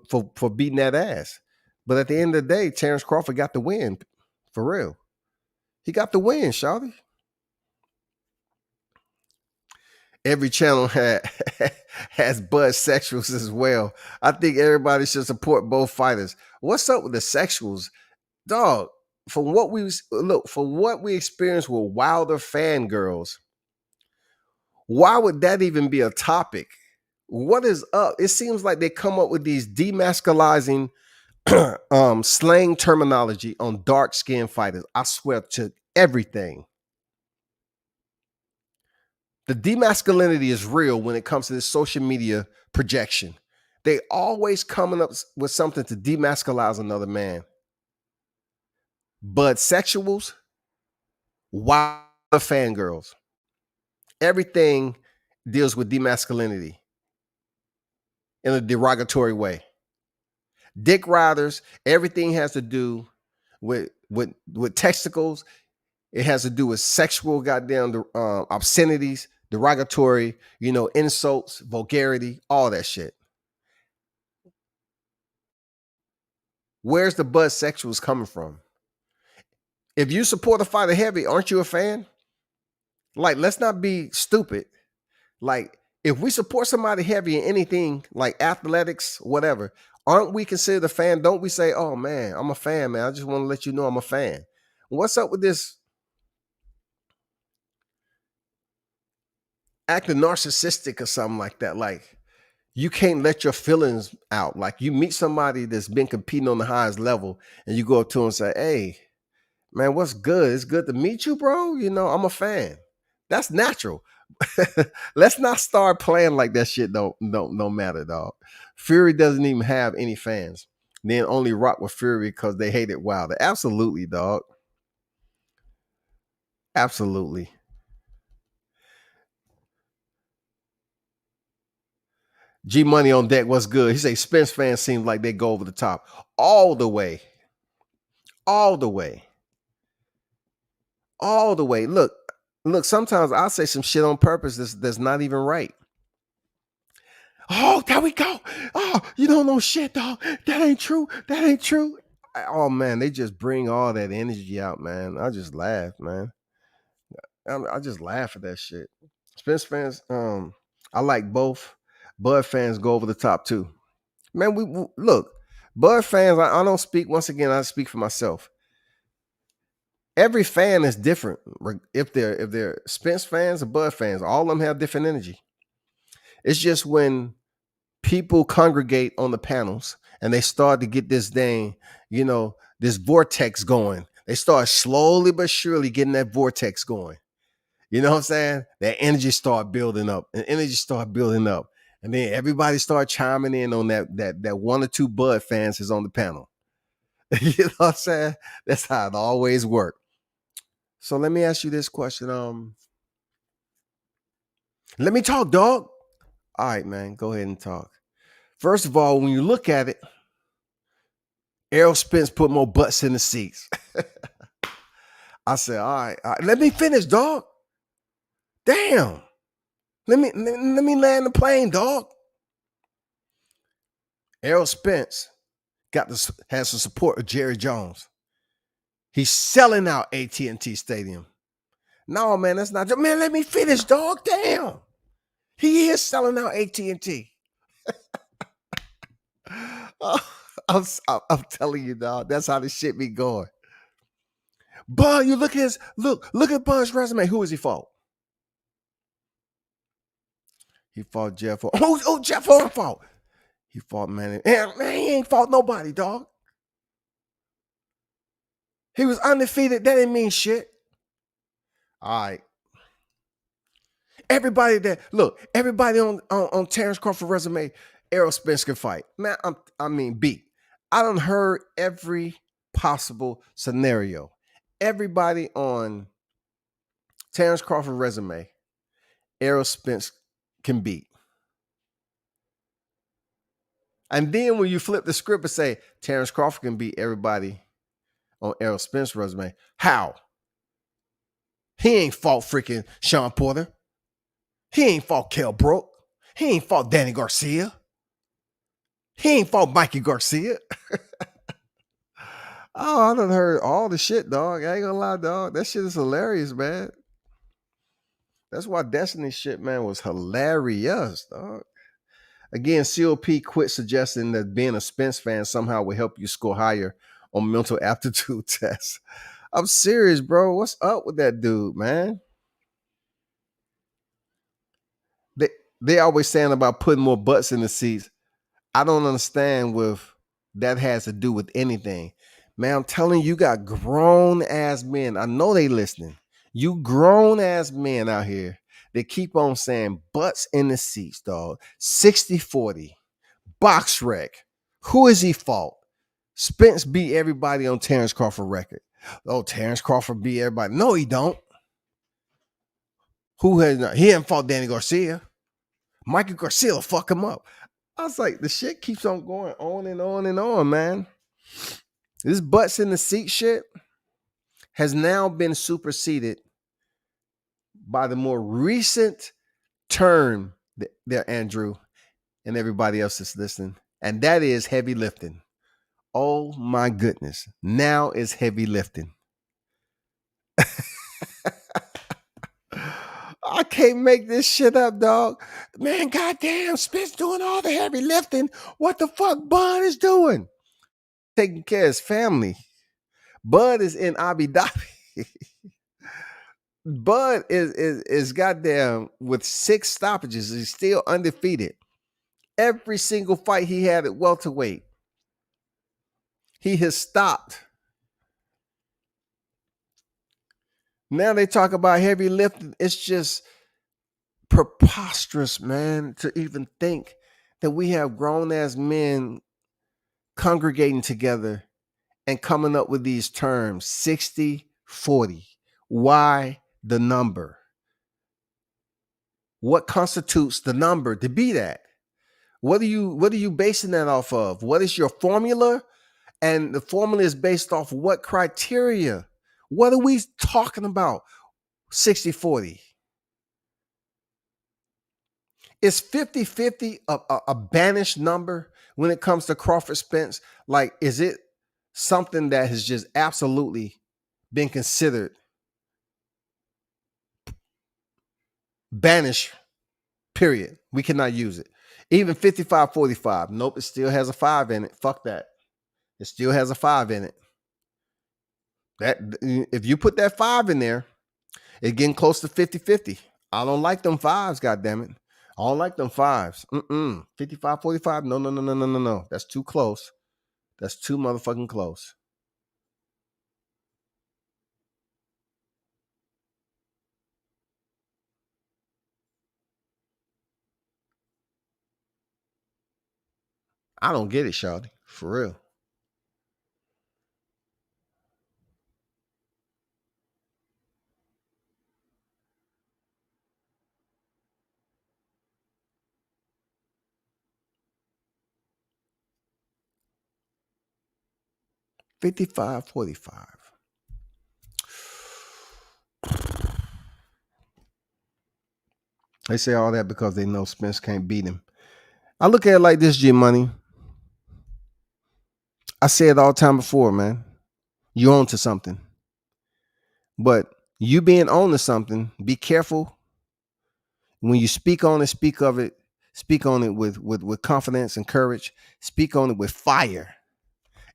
for beating that ass. But at the end of the day, Terrence Crawford got the win, for real. He got the win, shawty. Every channel has bud sexuals as well. I think everybody should support both fighters. What's up with the sexuals, dog? From what we experienced with Wilder fangirls. Why would that even be a topic? What is up? It seems like they come up with these demasculizing slang terminology on dark-skinned fighters. I swear to everything. The demasculinity is real when it comes to this social media projection. They always coming up with something to demasculize another man. But sexuals, Wilder fangirls. Everything deals with demasculinity in a derogatory way. Dick riders, everything has to do with testicles. It has to do with sexual goddamn obscenities, derogatory, insults, vulgarity, all that shit. Where's the buzz sexuals coming from? If you support a fighter heavy, aren't you a fan? Like, let's not be stupid. Like, if we support somebody heavy in anything, like athletics, whatever, aren't we considered a fan? Don't we say, oh, man, I'm a fan, man. I just want to let you know I'm a fan. What's up with this acting narcissistic or something like that? Like, you can't let your feelings out. Like, you meet somebody that's been competing on the highest level and you go up to them and say, hey, man, what's good? It's good to meet you, bro. I'm a fan. That's natural. Let's not start playing like that shit don't matter, dog. Fury doesn't even have any fans. Then only rock with Fury because they hated Wilder. Absolutely, dog. Absolutely. G Money on deck, what's good? He say Spence fans seem like they go over the top. All the way. All the way. All the way. Look, sometimes I'll say some shit on purpose that's not even right. Oh, there we go. Oh, you don't know shit, dog. That ain't true. That ain't true. Oh, man, they just bring all that energy out, man. I just laugh, man. I just laugh at that shit. Spence fans, I like both. Bud fans go over the top, too. Man, we look, Bud fans, I don't speak, once again, I speak for myself. Every fan is different. If they're Spence fans or Bud fans, all of them have different energy. It's just when people congregate on the panels and they start to get this thing, this vortex going. They start slowly but surely getting that vortex going. You know what I'm saying? That energy start building up, and and then everybody start chiming in on that one or two Bud fans is on the panel. You know what I'm saying? That's how it always works. So let me ask you this question. Let me talk, dog. All right, man, go ahead and talk. First of all, when you look at it, Errol Spence put more butts in the seats. I said, all right, let me finish, dog. Damn. Let me land the plane, dog. Errol Spence has the support of Jerry Jones. He's selling out AT&T Stadium. No, man, that's not. Man, let me finish, dog. Damn. He is selling out AT&T. I'm telling you, dog. That's how this shit be going. Bun, you look at at Bun's resume. Who is he fought? He fought Jeff. Jeff Horn fought. He fought Manny. Man, he ain't fought nobody, dog. He was undefeated. That didn't mean shit. All right. Everybody on Terrence Crawford resume, Errol Spence can fight. Man, B. I done heard every possible scenario. Everybody on Terrence Crawford resume, Errol Spence can beat. And then when you flip the script and say Terrence Crawford can beat everybody on Errol Spence resume, how? He ain't fought freaking Sean Porter. He ain't fought Kell Brook. He ain't fought Danny Garcia. He ain't fought Mikey Garcia. Oh, I done heard all the shit, dog. I ain't gonna lie, dog. That shit is hilarious, man. That's why Destiny shit, man, was hilarious, dog. Again, COP quit suggesting that being a Spence fan somehow will help you score higher on mental aptitude tests. I'm serious, bro. What's up with that dude, man? They always saying about putting more butts in the seats. I don't understand with that has to do with anything. Man, I'm telling you, got grown ass men. I know they listening. You grown ass men out here. They keep on saying butts in the seats, dog. 60-40. Box wreck. Who is he fought? Spence beat everybody on Terrence Crawford record. Oh, Terrence Crawford beat everybody. No, he don't. He hadn't fought Danny Garcia. Mikey Garcia will fuck him up. I was like, the shit keeps on going on and on and on, man. This butts in the seat shit has now been superseded by the more recent term there, Andrew, and everybody else that's listening, and that is heavy lifting. Oh my goodness. Now is heavy lifting. I can't make this shit up, dog. Man, goddamn, Spence doing all the heavy lifting. What the fuck Bud is doing? Taking care of his family. Bud is in Abu Dhabi. Bud is goddamn with 6 stoppages. He's still undefeated. Every single fight he had at welterweight, he has stopped. Now they talk about heavy lifting. It's just preposterous, man, to even think that we have grown ass men congregating together and coming up with these terms 60-40. Why the number? What constitutes the number to be that? What are you basing that off of? What is your formula? And the formula is based off of what criteria? What are we talking about? 60-40. Is 50-50 a banished number when it comes to Crawford Spence? Like, is it something that has just absolutely been considered banished, period? We cannot use it. Even 55-45. Nope, it still has a 5 in it. Fuck that. It still has a 5 in it. That if you put that 5 in there, it's getting close to 50-50. I don't like them 5s, goddammit. I don't like them 5s. 55-45. No. That's too close. That's too motherfucking close. I don't get it, Shawty. For real. $55-45. They say all that because they know Spence can't beat him. I look at it like this, G Money. I say it all the time before, man. You own to something. But you being on to something, be careful when you speak on it, speak on it with confidence and courage, speak on it with fire.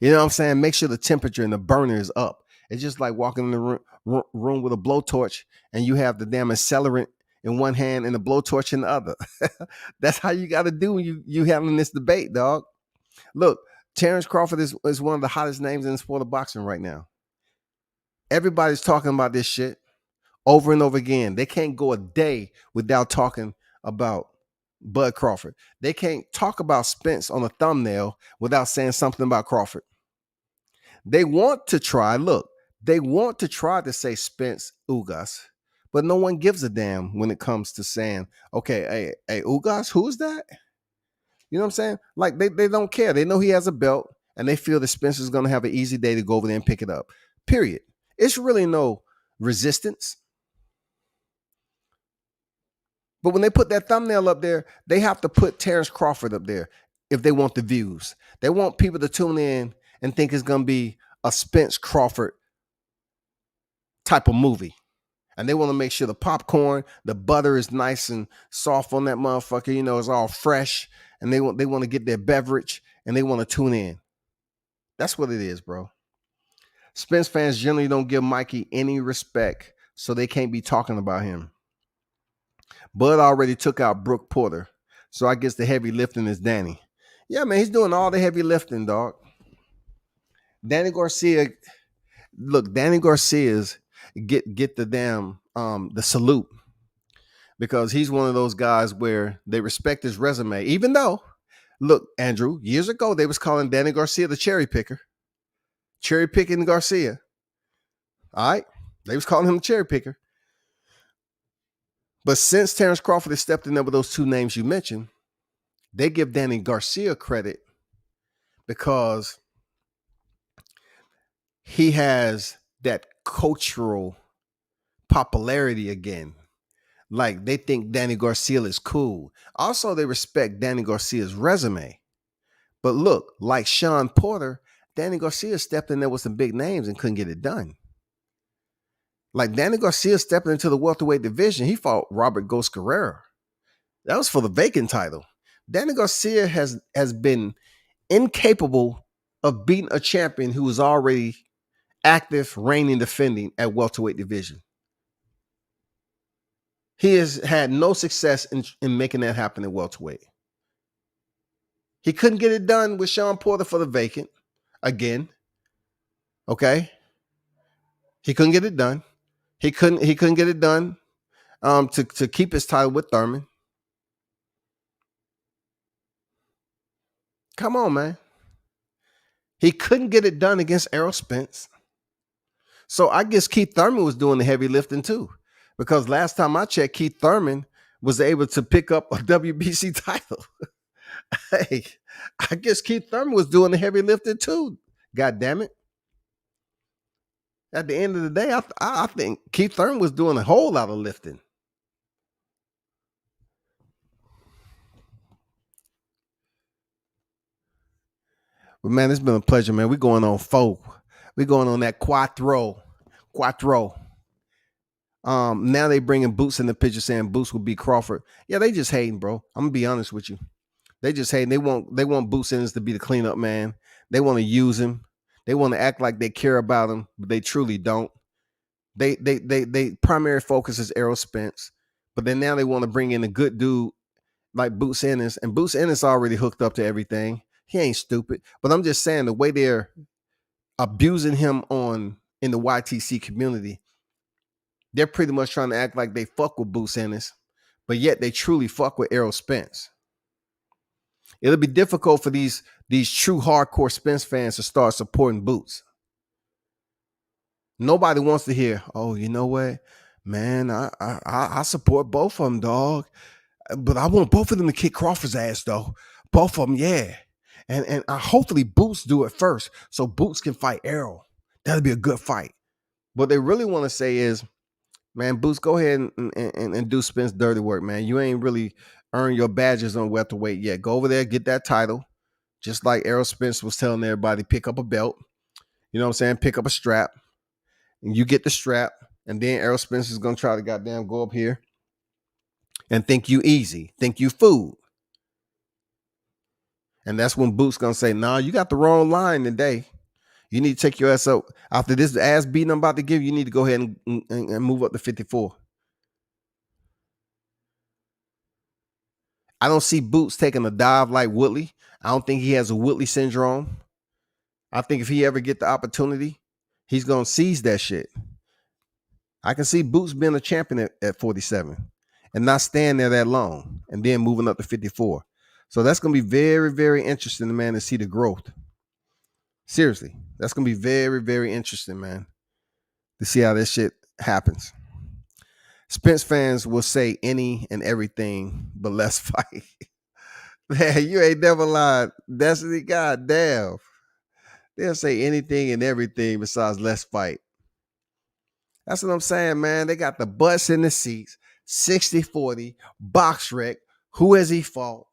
You know what I'm saying? Make sure the temperature and the burner is up. It's just like walking in the room with a blowtorch and you have the damn accelerant in one hand and the blowtorch in the other. That's how you got to do when you having this debate, dog. Look, Terrence Crawford is one of the hottest names in the sport of boxing right now. Everybody's talking about this shit over and over again. They can't go a day without talking about Bud Crawford. They can't talk about Spence on a thumbnail without saying something about Crawford. They want to try to say Spence Ugas, but no one gives a damn when it comes to saying, okay, hey, Ugas, who's that? You know what I'm saying? Like they don't care. They know he has a belt and they feel that Spence is going to have an easy day to go over there and pick it up. Period. It's really no resistance. But when they put that thumbnail up there, they have to put Terrence Crawford up there if they want the views. They want people to tune in and think it's going to be a Spence Crawford type of movie. And they want to make sure the popcorn, the butter is nice and soft on that motherfucker. You know, it's all fresh. And they want to get their beverage and they want to tune in. That's what it is, bro. Spence fans generally don't give Mikey any respect, so they can't be talking about him. Bud already took out Brooke Porter, so I guess the heavy lifting is Danny. Yeah, man, he's doing all the heavy lifting, dog. Danny Garcia's get the damn the salute because he's one of those guys where they respect his resume. Even though, look, Andrew, years ago they was calling Danny Garcia the cherry picker, cherry picking Garcia. All right, they was calling him the cherry picker. But since Terrence Crawford has stepped in there with those two names you mentioned, they give Danny Garcia credit because he has that cultural popularity again. Like they think Danny Garcia is cool. Also, they respect Danny Garcia's resume. But look, like Sean Porter, Danny Garcia stepped in there with some big names and couldn't get it done. Like Danny Garcia stepping into the welterweight division, he fought Robert Ghost Guerrero. That was for the vacant title. Danny Garcia has been incapable of beating a champion who was already active, reigning, defending at welterweight division. He has had no success in making that happen at welterweight. He couldn't get it done with Sean Porter for the vacant again. Okay. He couldn't get it done. He couldn't get it done to keep his title with Thurman. Come on, man. He couldn't get it done against Errol Spence. So I guess Keith Thurman was doing the heavy lifting too. Because last time I checked, Keith Thurman was able to pick up a WBC title. Hey, I guess Keith Thurman was doing the heavy lifting too. God damn it. At the end of the day, I think Keith Thurman was doing a whole lot of lifting. But man, it's been a pleasure, man. We're going on 4. We're going on that quattro. Now they bringing Boots in the picture, saying Boots will beat Crawford. Yeah, they just hating, bro. I'm gonna be honest with you. They just hating. They want Boots Ennis to be the cleanup man. They want to use him. They want to act like they care about him, but they truly don't. They primary focus is Errol Spence, but then now they want to bring in a good dude like Boots Ennis, and Boots Ennis already hooked up to everything. He ain't stupid, but I'm just saying the way they're abusing him in the YTC community, they're pretty much trying to act like they fuck with Boots Ennis, but yet they truly fuck with Errol Spence. It'll be difficult for these true hardcore Spence fans to start supporting Boots. Nobody wants to hear, oh, you know what, man, I support both of them, dog. But I want both of them to kick Crawford's ass, though. Both of them, yeah. And hopefully Boots do it first so Boots can fight Errol. That'll be a good fight. What they really want to say is, man, Boots, go ahead and do Spence dirty work, man. You ain't really earned your badges on welterweight yet. Go over there, get that title. Just like Errol Spence was telling everybody, pick up a belt. You know what I'm saying? Pick up a strap. And you get the strap. And then Errol Spence is going to try to goddamn go up here and think you easy. Think you food. And that's when Boot's going to say, nah, you got the wrong line today. You need to take your ass up. After this ass beating I'm about to give you, need to go ahead and move up to 54. I don't see Boots taking a dive like Woodley. I don't think he has a Woodley syndrome. I think if he ever get the opportunity, he's going to seize that shit. I can see Boots being a champion at 47 and not staying there that long and then moving up to 54. So that's going to be very, very interesting, man, to see the growth. Seriously, that's going to be very, very interesting, man, to see how this shit happens. Spence fans will say any and everything but let's fight. Man, you ain't never lied. Destiny, goddamn. They'll say anything and everything besides let's fight. That's what I'm saying, man. They got the butts in the seats, 60-40, box wreck. Who has he fought?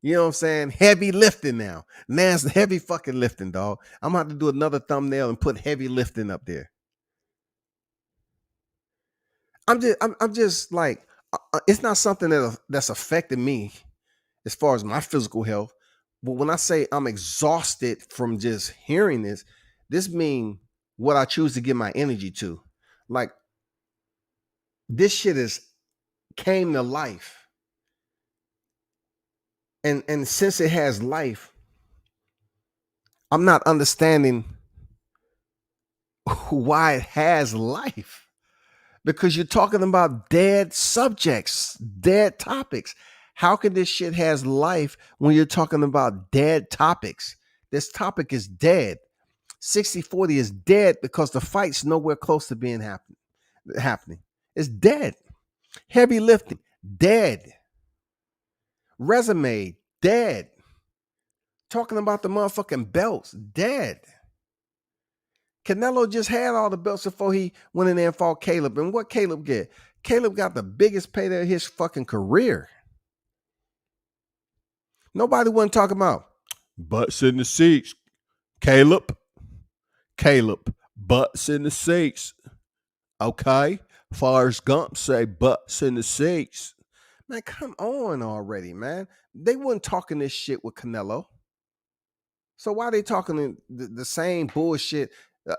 You know what I'm saying? Heavy lifting now. Now it's heavy fucking lifting, dog. I'm going to have to do another thumbnail and put heavy lifting up there. I'm just like, it's not something that's affecting me as far as my physical health. But when I say I'm exhausted from just hearing this means what I choose to give my energy to. Like, this shit is came to life. And since it has life, I'm not understanding why it has life. Because you're talking about dead subjects, dead topics. How can this shit has life when you're talking about dead topics? This topic is dead. 60-40 is dead because the fight's nowhere close to being happening. It's dead. Heavy lifting, dead. Resume, dead. Talking about the motherfucking belts, dead. Canelo just had all the belts before he went in there and fought Caleb. And what Caleb get? Caleb got the biggest payday of his fucking career. Nobody wasn't talking about butts in the seats. Caleb, butts in the seats. Okay? Forrest Gump say butts in the seats. Man, come on already, man. They weren't talking this shit with Canelo. So why are they talking the same bullshit?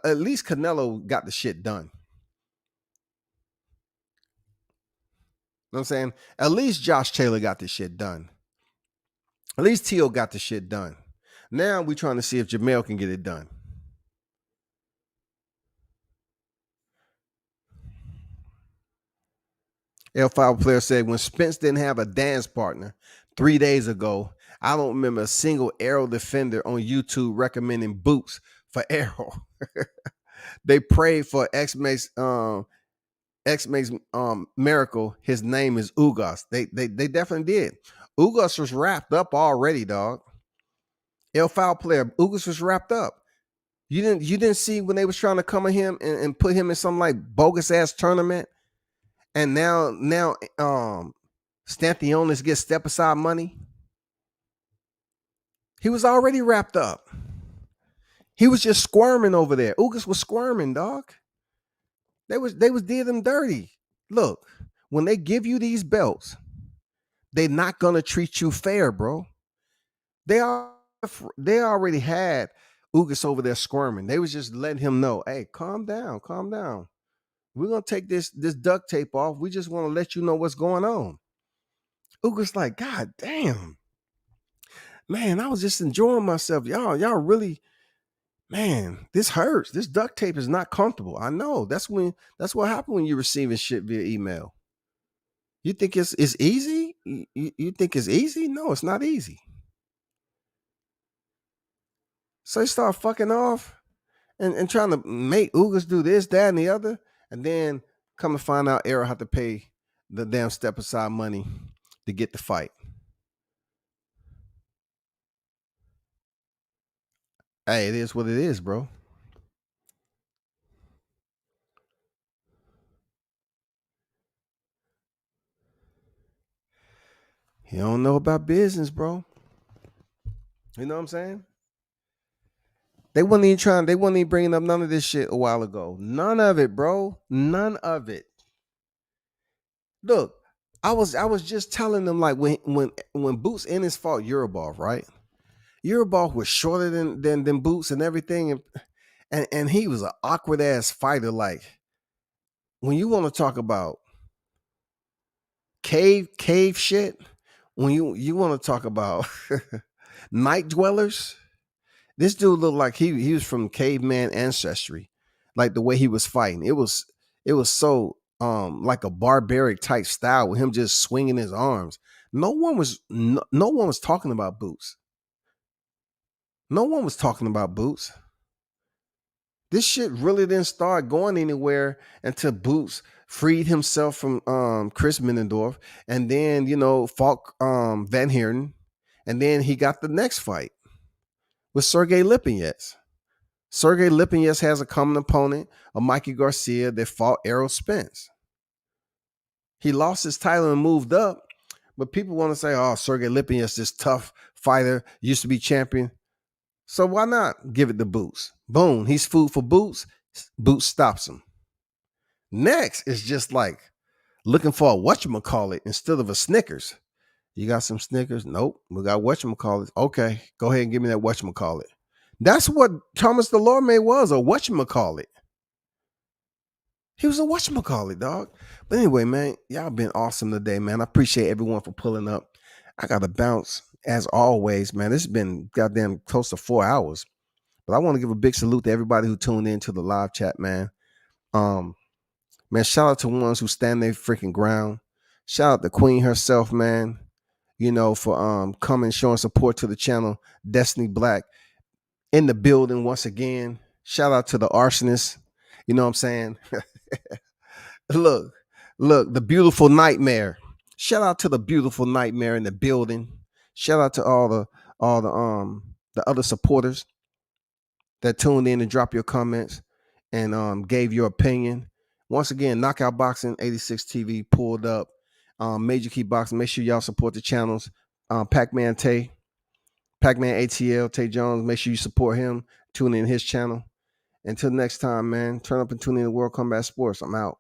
At least Canelo got the shit done. You know what I'm saying? At least Josh Taylor got this shit done. At least T.O. got the shit done. Now we're trying to see if Jamel can get it done. L5 player said, when Spence didn't have a dance partner 3 days ago, I don't remember a single Errol defender on YouTube recommending Boots for Errol. They prayed for X makes miracle. His name is Ugas. They definitely did. Ugas was wrapped up already, dog. L5 player, Ugas was wrapped up. You didn't see when they was trying to come at him and put him in some like bogus ass tournament, and now Stanthionis gets step aside money. He was already wrapped up. He was just squirming over there. Ugas was squirming, dog. They was did him dirty. Look, when they give you these belts, they're not gonna treat you fair, bro. They already had Ugas over there squirming. They was just letting him know, hey, calm down. We're gonna take this duct tape off. We just want to let you know what's going on. Ugas like, God damn. Man, I was just enjoying myself. Y'all really, man, this hurts. This duct tape is not comfortable. I know. That's what happened when you're receiving shit via email. You think it's easy? You think it's easy? No, it's not easy. So they start fucking off and trying to make Ugas do this, that, and the other, and then come to find out Errol had to pay the damn step aside money to get the fight. Hey, it is what it is, bro. You don't know about business, bro. You know what I'm saying? They wasn't even trying. They wasn't even bringing up none of this shit a while ago. None of it, bro. None of it. Look, I was just telling them like when Boots Ennis fought Euroball, right? Euroball was shorter than Boots and everything, and he was an awkward ass fighter. Like when you want to talk about cave shit, when you want to talk about night dwellers, this dude looked like he was from caveman ancestry, like the way he was fighting. It was so like a barbaric type style with him just swinging his arms. No one was talking about Boots. No one was talking about Boots. This shit really didn't start going anywhere until Boots freed himself from Chris Middendorf and then fought Van Heerden, and then he got the next fight with Sergey Lipinets. Sergey Lipinets has a common opponent of Mikey Garcia that fought Errol Spence. He lost his title and moved up, but people want to say, oh, Sergey Lipinets, this tough fighter, used to be champion. So why not give it to Boots? Boom, he's food for Boots. Boots stops him. Next is just like looking for a whatchamacallit instead of a Snickers. You got some Snickers? Nope. We got whatchamacallit. Okay, go ahead and give me that whatchamacallit. That's what Thomas Delorme was, a whatchamacallit. He was a whatchamacallit, dog. But anyway, man, y'all been awesome today, man. I appreciate everyone for pulling up. I got to bounce as always, man. This has been goddamn close to 4 hours. But I want to give a big salute to everybody who tuned in to the live chat, man. Man, shout out to ones who stand their freaking ground. Shout out to Queen herself, man. For coming showing support to the channel. Destiny Black in the building once again. Shout out to the arsonist. You know what I'm saying? Look, the beautiful nightmare. Shout out to the beautiful nightmare in the building. Shout out to all the other supporters that tuned in and dropped your comments and gave your opinion. Once again, Knockout Boxing 86 TV pulled up. Major Key Boxing. Make sure y'all support the channels. Pac-Man Tay, Pac-Man ATL, Tay Jones. Make sure you support him. Tune in his channel. Until next time, man. Turn up and tune in to World Combat Sports. I'm out.